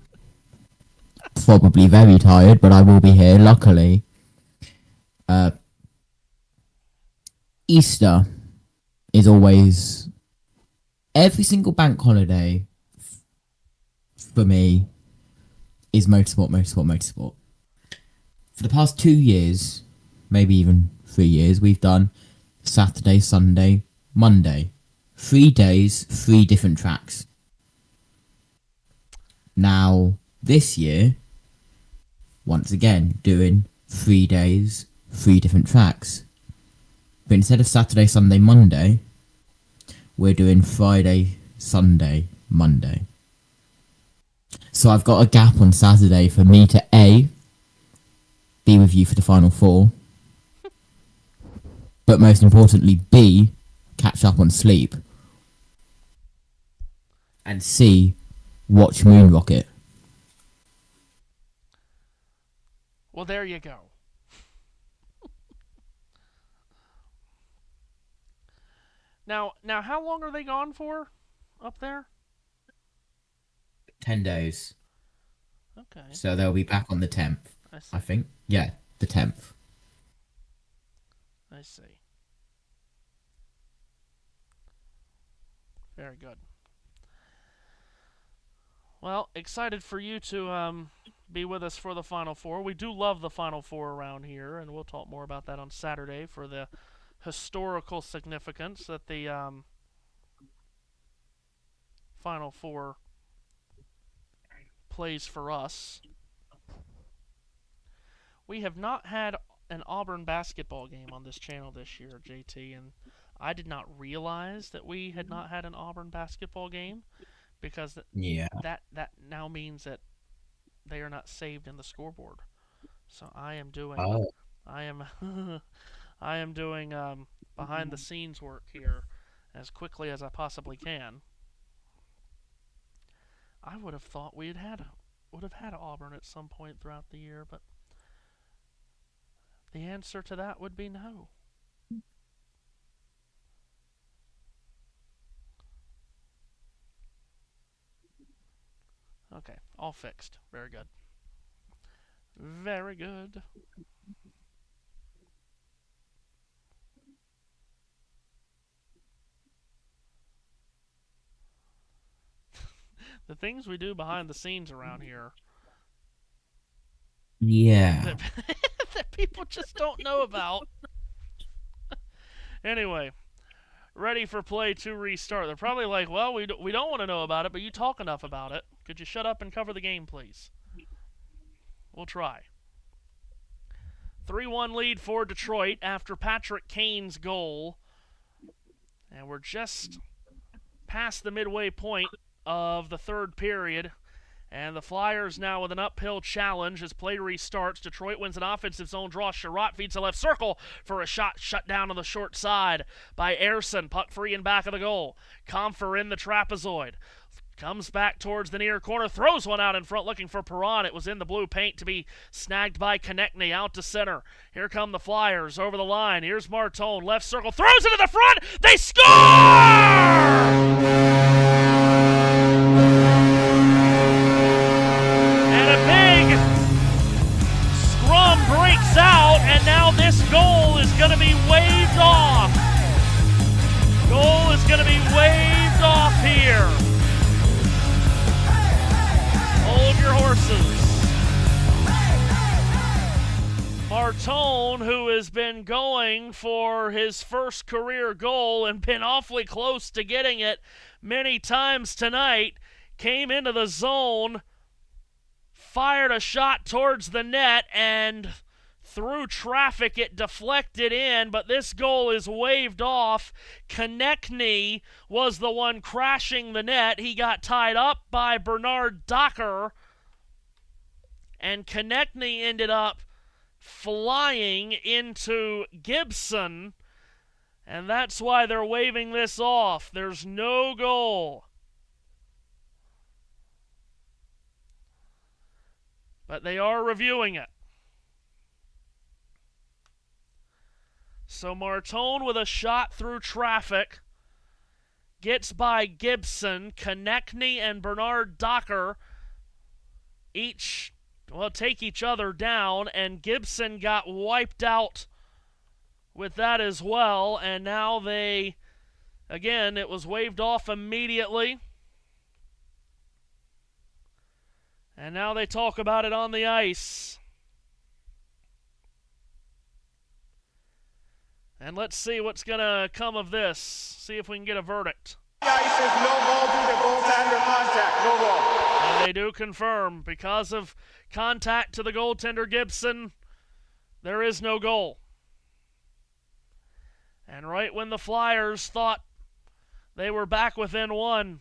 Probably very tired, but I will be here, luckily. Easter is always... Every single bank holiday for me is motorsport. For the past 2 years, maybe even 3 years, we've done Saturday, Sunday, Monday. 3 days, 3 different tracks. Now, this year, once again, doing 3 days, 3 different tracks. But instead of Saturday, Sunday, Monday, we're doing Friday, Sunday, Monday. So I've got a gap on Saturday for me to A, be with you for the Final Four, but most importantly, B, catch up on sleep, and C, watch Moon Rocket. Well, there you go. Now, how long are they gone for up there? 10 days. Okay. So they'll be back on the 10th, I see. I think. Yeah, the 10th. I see. Very good. Well, excited for you to be with us for the Final Four. We do love the Final Four around here, and we'll talk more about that on Saturday for the historical significance that the Final Four plays for us. We have not had an Auburn basketball game on this channel this year, JT, and I did not realize that we had not had an Auburn basketball game because that now means that they are not saved in the scoreboard. So I am doing I am doing behind the scenes work here as quickly as I possibly can. I would have thought would have had Auburn at some point throughout the year, but the answer to that would be no. Okay, all fixed. Very good. Very good. The things we do behind the scenes around here. Yeah. That people just don't know about. Anyway, ready for play to restart. They're probably like, well, we don't want to know about it, but you talk enough about it. Could you shut up and cover the game, please? We'll try. 3-1 lead for Detroit after Patrick Kane's goal. And we're just past the midway point of the third period. And the Flyers now with an uphill challenge as play restarts. Detroit wins an offensive zone draw. Sherratt feeds the left circle for a shot shut down on the short side by Ayerson. Puck free in back of the goal. Comfer in the trapezoid. Comes back towards the near corner. Throws one out in front looking for Perron. It was in the blue paint to be snagged by Konechny out to center. Here come the Flyers over the line. Here's Martone. Left circle. Throws it to the front. They score! Breaks out, and now this goal is going to be waved off. Goal is going to be waved off here. Hold your horses. Martone, who has been going for his first career goal and been awfully close to getting it many times tonight, came into the zone, fired a shot towards the net, and through traffic it deflected in, but this goal is waved off. Konechny was the one crashing the net. He got tied up by Bernard Docker, and Konechny ended up flying into Gibson, and that's why they're waving this off. There's no goal. But they are reviewing it. So Martone with a shot through traffic gets by Gibson. Konechny and Bernard Docker each, take each other down, and Gibson got wiped out with that as well. And now it was waved off immediately. And now they talk about it on the ice. And let's see what's going to come of this. See if we can get a verdict. The ice is no goal due to goaltender contact. No goal. And they do confirm, because of contact to the goaltender Gibson, there is no goal. And right when the Flyers thought they were back within one,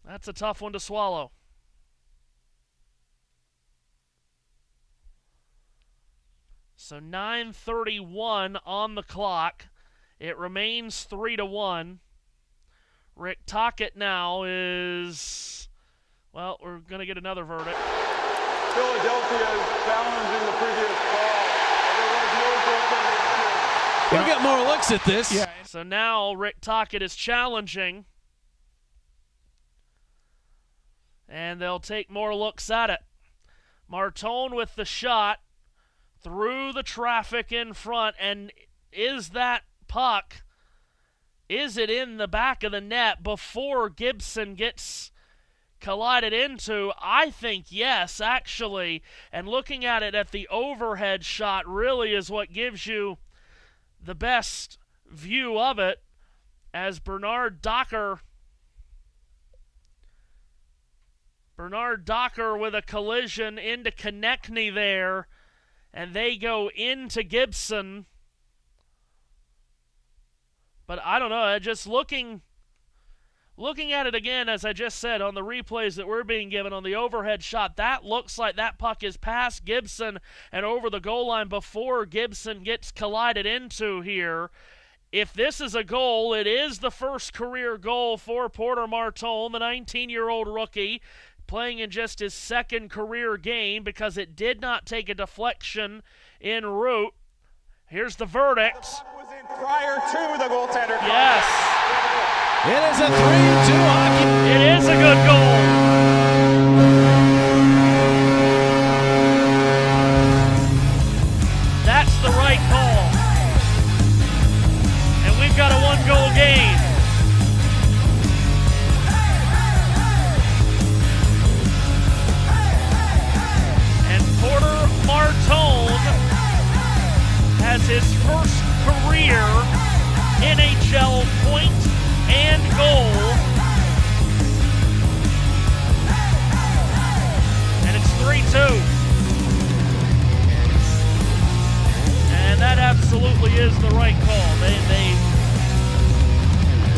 that's a tough one to swallow. So 9:31 on the clock. It remains 3-1. Rick Tocchet now is, we're going to get another verdict. Philadelphia is challenging the previous call. We'll get more looks at this. Yeah. So now Rick Tocchet is challenging And they'll take more looks at it. Martone with the shot through the traffic in front. And is that puck, is it in the back of the net before Gibson gets collided into? I think yes, actually. And looking at it at the overhead shot really is what gives you the best view of it, as Bernard Docker with a collision into Konechny there, and they go into Gibson. But I don't know, just looking at it again, as I just said, on the replays that we're being given on the overhead shot, that looks like that puck is past Gibson and over the goal line before Gibson gets collided into here. If this is a goal, it is the first career goal for Porter Martone, the 19-year-old rookie, playing in just his second career game because it did not take a deflection en route. Here's the verdict. The puck was in prior to the goaltender. Yes. It is a 3-2 hockey. It is a good goal. That's the right call. And we've got a one-goal game. And Porter Martone has his first career NHL point and goal. And it's 3-2. And that absolutely is the right call.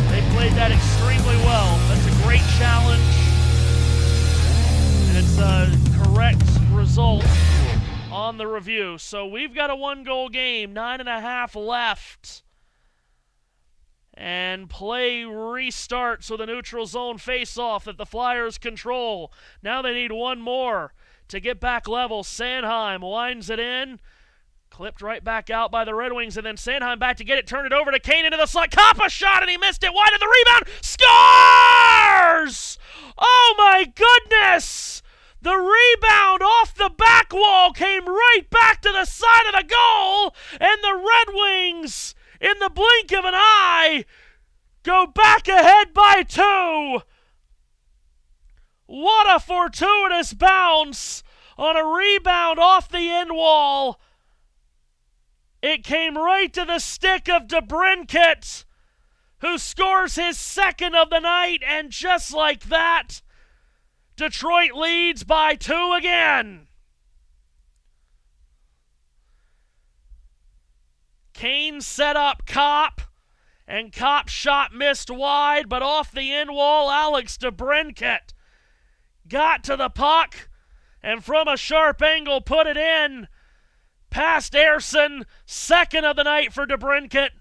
They played that extremely well. That's a great challenge. And it's a correct result on the review. So we've got a one-goal game, 9.5 left. And play restarts with a neutral zone face-off that the Flyers control. Now they need one more to get back level. Sanheim winds it in. Clipped right back out by the Red Wings, and then Sanheim back to get it, turn it over to Kane into the slot. Kappa shot, and he missed it. Wide of the rebound. Scores! Oh, my goodness! The rebound off the back wall came right back to the side of the goal, and the Red Wings, in the blink of an eye, go back ahead by 2. What a fortuitous bounce on a rebound off the end wall. It came right to the stick of DeBrincat, who scores his second of the night, and just like that, Detroit leads by 2 again. Kane set up Kopp, and Kopp's shot missed wide, but off the end wall, Alex DeBrincat got to the puck, and from a sharp angle put it in past Ersson, second of the night for DeBrincat,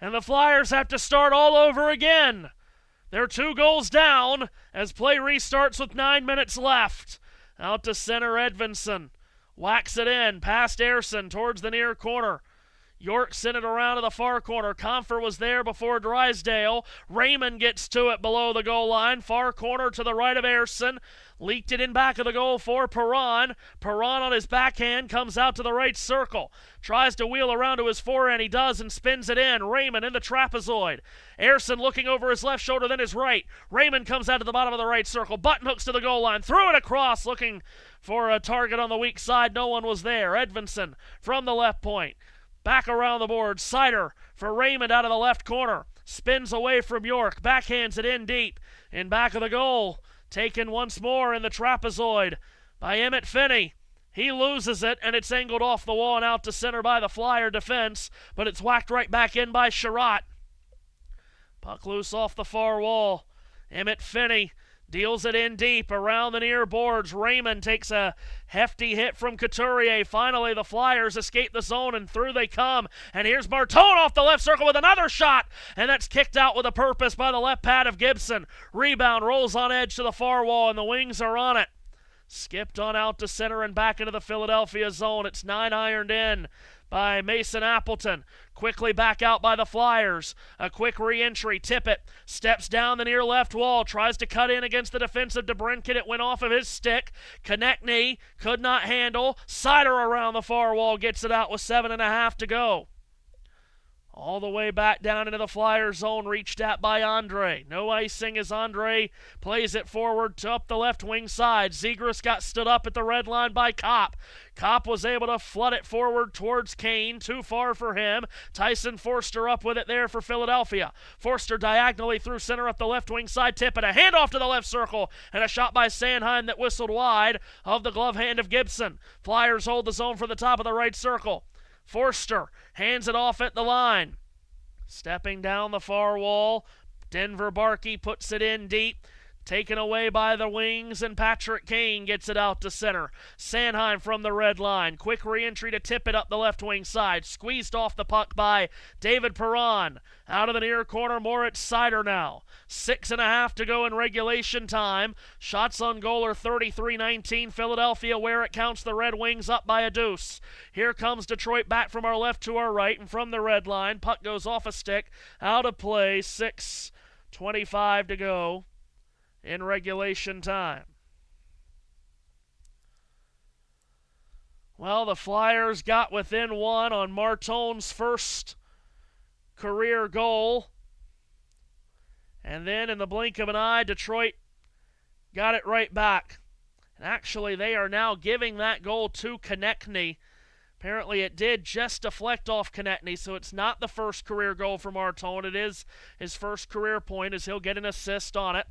and the Flyers have to start all over again. They're 2 goals down as play restarts with 9 minutes left. Out to center, Edvinsson whacks it in past Ersson towards the near corner. York sent it around to the far corner. Comfer was there before Drysdale. Raymond gets to it below the goal line. Far corner to the right of Ersson. Leaked it in back of the goal for Perron. Perron on his backhand comes out to the right circle. Tries to wheel around to his forehand. He does and spins it in. Raymond in the trapezoid. Ersson looking over his left shoulder, then his right. Raymond comes out to the bottom of the right circle. Button hooks to the goal line. Threw it across looking for a target on the weak side. No one was there. Edvinsson from the left point. Back around the board. Sider for Raymond out of the left corner. Spins away from York. Backhands it in deep. In back of the goal. Taken once more in the trapezoid by Emmett Finney. He loses it, and it's angled off the wall and out to center by the Flyer defense, but it's whacked right back in by Sherratt. Puck loose off the far wall. Emmett Finney deals it in deep around the near boards. Raymond takes a hefty hit from Couturier. Finally, the Flyers escape the zone, and through they come. And here's Martone off the left circle with another shot, and that's kicked out with a purpose by the left pad of Gibson. Rebound rolls on edge to the far wall, and the Wings are on it. Skipped on out to center and back into the Philadelphia zone. It's 9 ironed in by Mason Appleton. Quickly back out by the Flyers. A quick re-entry. Tippett steps down the near left wall. Tries to cut in against the defensive DeBrincat. It went off of his stick. Konechny could not handle. Sider around the far wall. Gets it out with 7.5 to go. All the way back down into the Flyer zone, reached at by Andre. No icing as Andre plays it forward to up the left wing side. Zegras got stood up at the red line by Kopp. Kopp was able to flood it forward towards Kane. Too far for him. Tyson Forster up with it there for Philadelphia. Forster diagonally through center up the left wing side. Tippett, a handoff to the left circle, and a shot by Sanheim that whistled wide of the glove hand of Gibson. Flyers hold the zone for the top of the right circle. Forster hands it off at the line. Stepping down the far wall, Denver Barkey puts it in deep. Taken away by the wings, and Patrick Kane gets it out to center. Sanheim from the red line. Quick re-entry to Tippett up the left wing side. Squeezed off the puck by David Perron. Out of the near corner, Moritz Sider now. 6.5 to go in regulation time. Shots on goal are 33-19. Philadelphia, where it counts, the Red Wings up by a deuce. Here comes Detroit back from our left to our right, and from the red line, puck goes off a stick. Out of play, 6:25 to go in regulation time. Well, the Flyers got within one on Martone's first career goal. And then in the blink of an eye, Detroit got it right back. And actually, they are now giving that goal to Konechny. Apparently, it did just deflect off Konechny, so it's not the first career goal for Martone. It is his first career point, as he'll get an assist on it.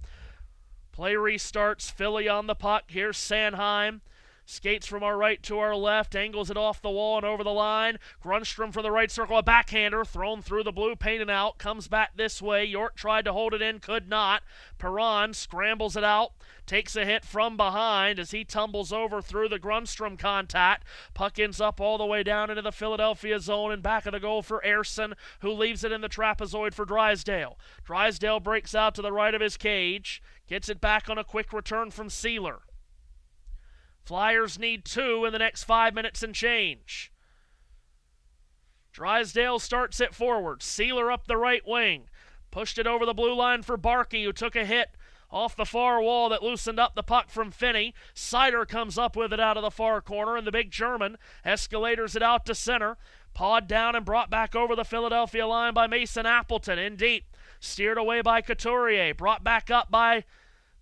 Play restarts, Philly on the puck. Here's Sanheim. Skates from our right to our left, angles it off the wall and over the line. Grunstrom for the right circle, a backhander thrown through the blue paint and out. Comes back this way. York tried to hold it in, could not. Perron scrambles it out, takes a hit from behind as he tumbles over through the Grunstrom contact. Puck ends up all the way down into the Philadelphia zone and back of the goal for Ersson, who leaves it in the trapezoid for Drysdale. Drysdale breaks out to the right of his cage, gets it back on a quick return from Sealer. Flyers need 2 in the next 5 minutes and change. Drysdale starts it forward. Sealer up the right wing. Pushed it over the blue line for Barkey, who took a hit off the far wall that loosened up the puck from Finney. Sider comes up with it out of the far corner, and the big German escalators it out to center. Pawed down and brought back over the Philadelphia line by Mason Appleton. In deep. Steered away by Couturier. Brought back up by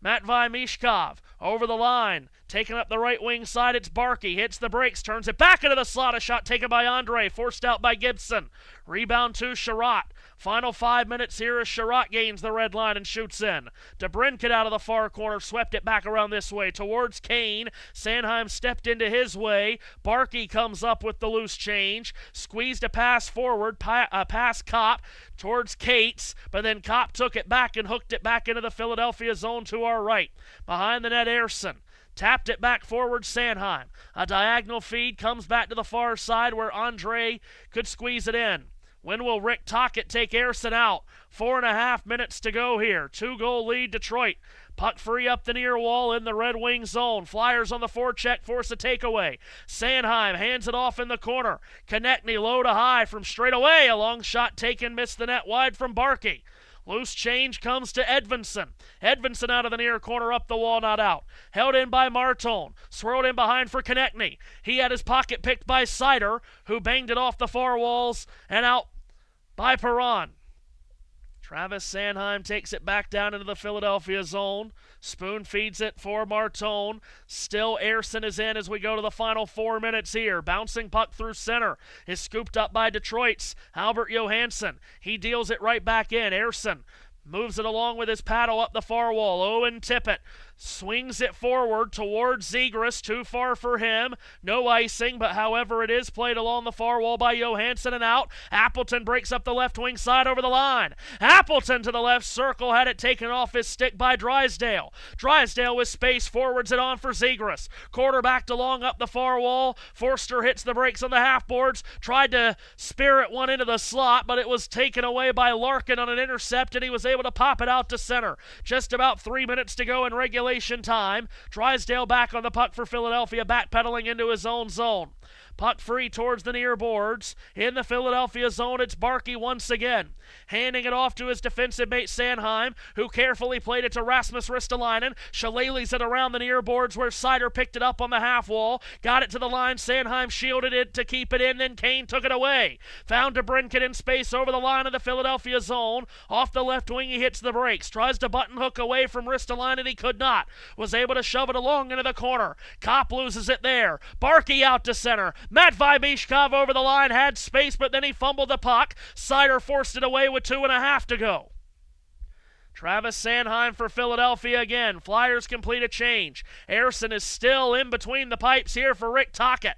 Matvei Mishkov. Over the line. Taking up the right wing side, it's Barkey. Hits the brakes, turns it back into the slot. A shot taken by Andre, forced out by Gibson. Rebound to Sherratt. Final 5 minutes here as Sherratt gains the red line and shoots in. DeBrincat out of the far corner, swept it back around this way towards Kane. Sanheim stepped into his way. Barkey comes up with the loose change. Squeezed a pass forward, past Kopp towards Cates, but then Kopp took it back and hooked it back into the Philadelphia zone to our right. Behind the net, Ersson. Tapped it back forward, Sanheim. A diagonal feed comes back to the far side where Andre could squeeze it in. When will Rick Tocchet take Ersson out? 4.5 minutes to go here. 2-goal lead, Detroit. Puck free up the near wall in the Red Wing zone. Flyers on the forecheck force a takeaway. Sanheim hands it off in the corner. Konechny low to high from straight away. A long shot taken, missed the net wide from Barkey. Loose change comes to Edvinsson. Edvinsson out of the near corner, up the wall, not out. Held in by Martone. Swirled in behind for Konechny. He had his pocket picked by Sider, who banged it off the far walls and out by Perron. Travis Sanheim takes it back down into the Philadelphia zone. Spoon feeds it for Martone. Still Ersson is in as we go to the final 4 minutes here. Bouncing puck through center is scooped up by Detroit's Albert Johansson. He deals it right back in. Ersson moves it along with his paddle up the far wall. Owen Tippett swings it forward towards Zegras. Too far for him. No icing, but however it is played along the far wall by Johansson and out. Appleton breaks up the left wing side over the line. Appleton to the left circle, had it taken off his stick by Drysdale. Drysdale with space, forwards it on for Zegras. Quarterbacked along up the far wall. Forster hits the brakes on the half boards. Tried to spear it one into the slot, but it was taken away by Larkin on an intercept, and he was able to pop it out to center. Just about 3 minutes to go in regulation regulation time. Drysdale back on the puck for Philadelphia, backpedaling into his own zone. Puck free towards the near boards. In the Philadelphia zone, it's Barkey once again. Handing it off to his defensive mate Sanheim, who carefully played it to Rasmus Ristolainen. Shillelagh's it around the near boards where Sider picked it up on the half wall. Got it to the line. Sanheim shielded it to keep it in. Then Kane took it away. Found DeBrincat in space over the line of the Philadelphia zone. Off the left wing, he hits the brakes. Tries to button hook away from Ristolainen. He could not. Was able to shove it along into the corner. Kopp loses it there. Barkey out to center. Matt Vybishkov over the line, had space, but then he fumbled the puck. Sider forced it away with 2.5 to go. Travis Sanheim for Philadelphia again. Flyers complete a change. Ersson is still in between the pipes here for Rick Tocchet.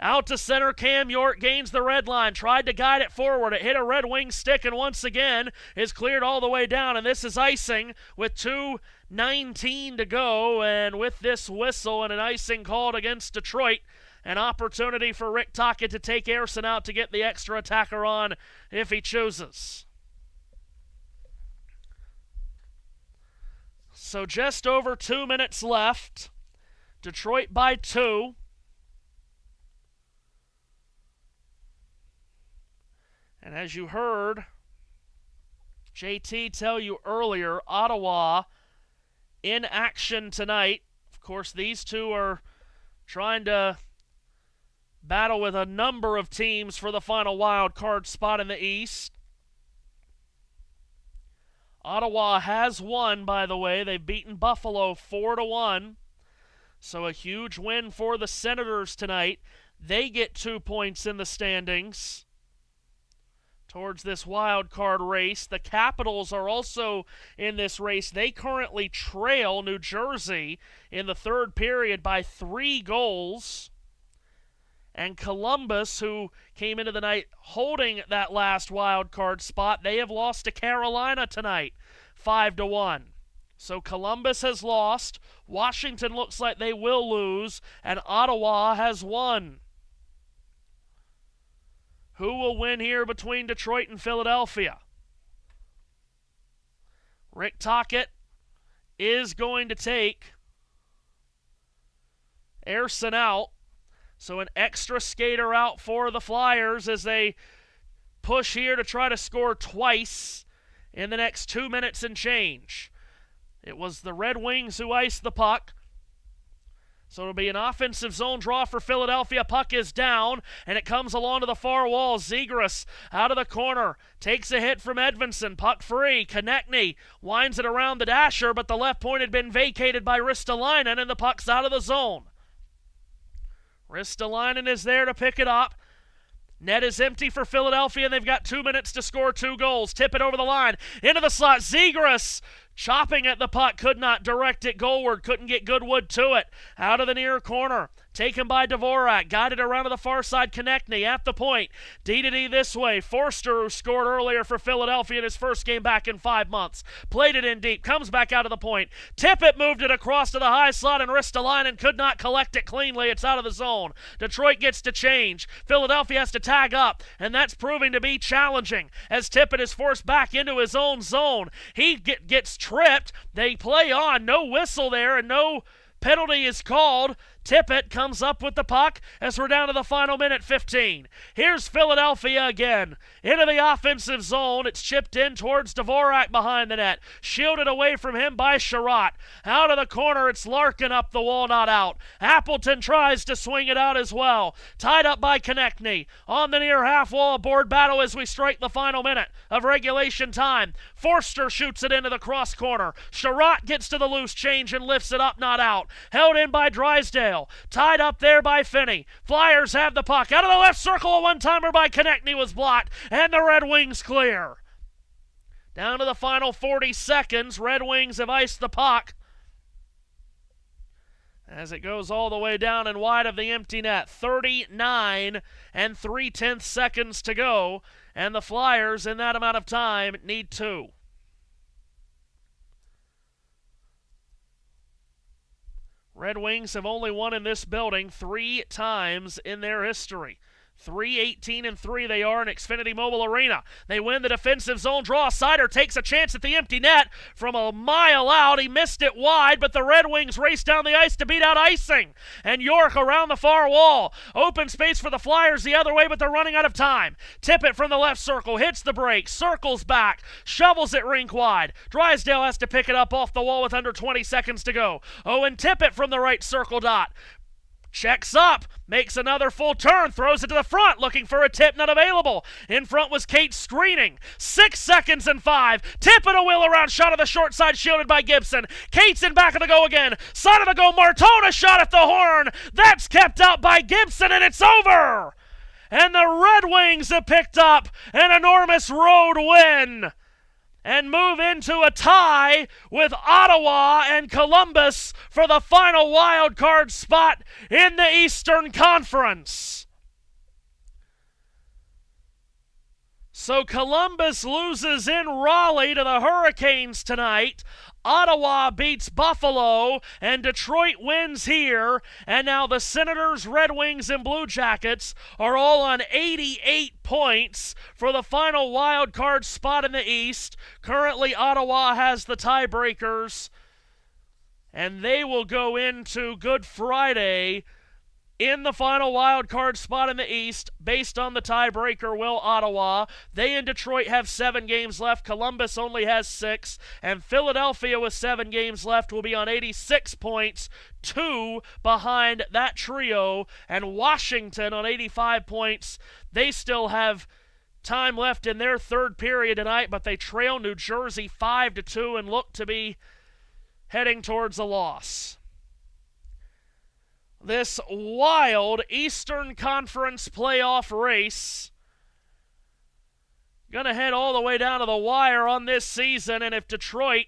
Out to center, Cam York gains the red line. Tried to guide it forward. It hit a Red Wing stick and once again is cleared all the way down. And this is icing with 2:19 to go. And with this whistle and an icing called against Detroit, an opportunity for Rick Tocchet to take Ersson out to get the extra attacker on if he chooses. So just over 2 minutes left. Detroit by 2. And as you heard JT tell you earlier, Ottawa in action tonight. Of course, these two are trying to battle with a number of teams for the final wild card spot in the East. Ottawa has won, by the way. They've beaten Buffalo 4-1. So a huge win for the Senators tonight. They get 2 points in the standings towards this wild card race. The Capitals are also in this race. They currently trail New Jersey in the third period by 3 goals. And Columbus, who came into the night holding that last wild card spot, they have lost to Carolina tonight, 5-1. So Columbus has lost, Washington looks like they will lose, and Ottawa has won. Who will win here between Detroit and Philadelphia? Rick Tocchet is going to take Ersson out. So an extra skater out for the Flyers as they push here to try to score twice in the next 2 minutes and change. It was the Red Wings who iced the puck. So it'll be an offensive zone draw for Philadelphia. Puck is down, and it comes along to the far wall. Zegras out of the corner. Takes a hit from Edvinsson. Puck free. Konechny winds it around the dasher, but the left point had been vacated by Ristolainen, and the puck's out of the zone. Ristolainen is there to pick it up. Net is empty for Philadelphia, and they've got 2 minutes to score 2 goals. Tip it over the line. Into the slot. Zegras chopping at the puck. Could not direct it goalward. Couldn't get Goodwood to it. Out of the near corner. Taken by Dvorak. Guided around to the far side. Konechny at the point. D-to-D this way. Forster, who scored earlier for Philadelphia in his first game back in 5 months. Played it in deep. Comes back out of the point. Tippett moved it across to the high slot, and Ristolainen could not collect it cleanly. It's out of the zone. Detroit gets to change. Philadelphia has to tag up, and that's proving to be challenging as Tippett is forced back into his own zone. He gets tripped. They play on. No whistle there, and no penalty is called. Tippett comes up with the puck as we're down to the final minute 15. Here's Philadelphia again. Into the offensive zone. It's chipped in towards Dvorak behind the net. Shielded away from him by Sherratt. Out of the corner, it's Larkin up the wall, not out. Appleton tries to swing it out as well. Tied up by Konechny. On the near half wall, a board battle as we strike the final minute of regulation time. Forster shoots it into the cross corner. Sherratt gets to the loose change and lifts it up, not out. Held in by Drysdale. Tied up there by Finney. Flyers have the puck. Out of the left circle, a one-timer by Konechny was blocked, and the Red Wings clear. Down to the final 40 seconds. Red Wings have iced the puck as it goes all the way down and wide of the empty net. 39 and 3/10 seconds to go, and the Flyers in that amount of time need 2. Red Wings have only won in this building 3 times in their history. 3-18-3 they are in Xfinity Mobile Arena. They win the defensive zone draw. Sider takes a chance at the empty net from a mile out. He missed it wide, but the Red Wings race down the ice to beat out icing. And York around the far wall. Open space for the Flyers the other way, but they're running out of time. Tippett from the left circle, hits the break, circles back, shovels it rink wide. Drysdale has to pick it up off the wall with under 20 seconds to go. Owen Tippett from the right circle dot. Checks up, makes another full turn, throws it to the front, looking for a tip, not available. In front was Kate screening. 6 seconds and 5. Tippett a wheel around, shot of the short side, shielded by Gibson. Kate's in back of the goal again. Side of the goal, Martona shot at the horn. That's kept out by Gibson, and it's over. And the Red Wings have picked up an enormous road win and move into a tie with Ottawa and Columbus for the final wild card spot in the Eastern Conference. So Columbus loses in Raleigh to the Hurricanes tonight. Ottawa beats Buffalo, and Detroit wins here. And now the Senators, Red Wings, and Blue Jackets are all on 88 points for the final wild card spot in the East. Currently, Ottawa has the tiebreakers, and they will go into Good Friday in the final wild card spot in the East. Based on the tiebreaker, will Ottawa. They in Detroit have 7 games left. Columbus only has 6. And Philadelphia with 7 games left will be on 86 points, 2 behind that trio. And Washington on 85 points. They still have time left in their third period tonight, but they trail New Jersey 5-2 and look to be heading towards a loss. This wild Eastern Conference playoff race going to head all the way down to the wire on this season, and if Detroit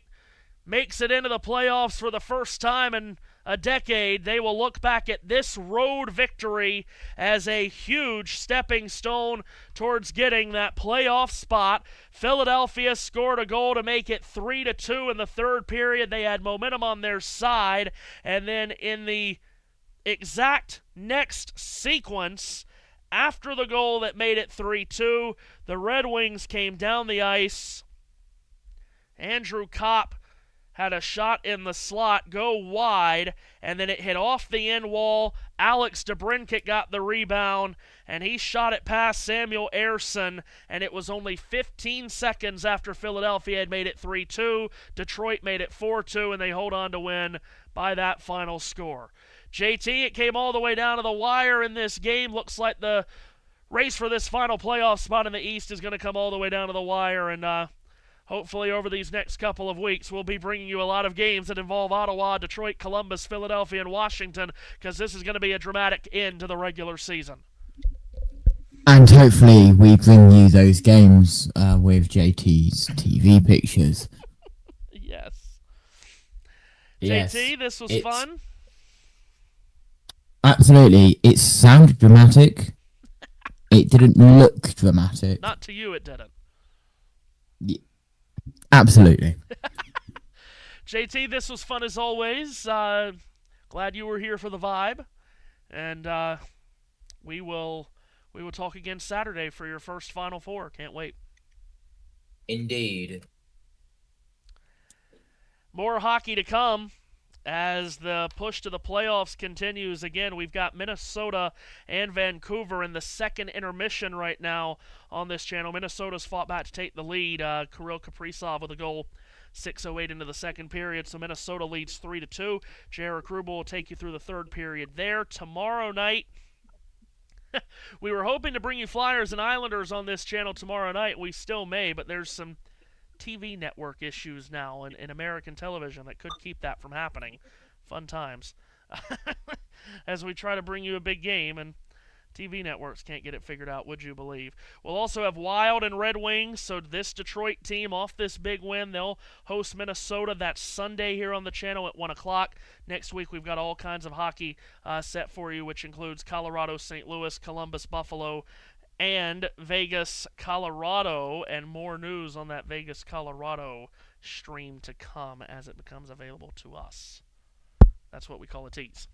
makes it into the playoffs for the first time in a decade, they will look back at this road victory as a huge stepping stone towards getting that playoff spot. Philadelphia scored a goal to make it 3-2 in the third period. They had momentum on their side, and then in the exact next sequence, after the goal that made it 3-2, the Red Wings came down the ice. Andrew Kopp had a shot in the slot go wide, and then it hit off the end wall. Alex DeBrincat got the rebound, and he shot it past Samuel Ersson, and it was only 15 seconds after Philadelphia had made it 3-2. Detroit made it 4-2, and they hold on to win by that final score. JT, it came all the way down to the wire in this game. Looks like the race for this final playoff spot in the East is going to come all the way down to the wire, and hopefully over these next couple of weeks we'll be bringing you a lot of games that involve Ottawa, Detroit, Columbus, Philadelphia, and Washington, because this is going to be a dramatic end to the regular season. And hopefully we bring you those games with JT's TV pictures. Yes. Yes, JT, this was fun. Absolutely. It sounded dramatic. It didn't look dramatic. Not to you, it didn't. Yeah, absolutely. JT, this was fun as always. Glad you were here for the vibe. And we will talk again Saturday for your first Final Four. Can't wait. Indeed. More hockey to come as the push to the playoffs continues. Again, we've got Minnesota and Vancouver in the second intermission right now on this channel. Minnesota's fought back to take the lead. Kirill Kaprizov with a goal 6:08 into the second period, so Minnesota leads 3-2. Jared Krubel will take you through the third period there. Tomorrow night, we were hoping to bring you Flyers and Islanders on this channel tomorrow night. We still may, but there's some TV network issues now in American television that could keep that from happening. Fun times. As we try to bring you a big game, and TV networks can't get it figured out, would you believe? We'll also have Wild and Red Wings, so this Detroit team off this big win, they'll host Minnesota that Sunday here on the channel at 1 o'clock. Next week we've got all kinds of hockey set for you, which includes Colorado, St. Louis, Columbus, Buffalo, and Vegas, Colorado, and more news on that Vegas, Colorado stream to come as it becomes available to us. That's what we call a tease.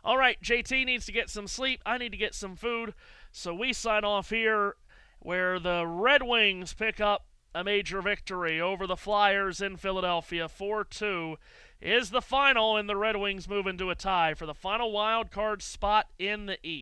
All right, JT needs to get some sleep. I need to get some food. So we sign off here where the Red Wings pick up a major victory over the Flyers in Philadelphia. 4-2 is the final, and the Red Wings move into a tie for the final wild card spot in the East.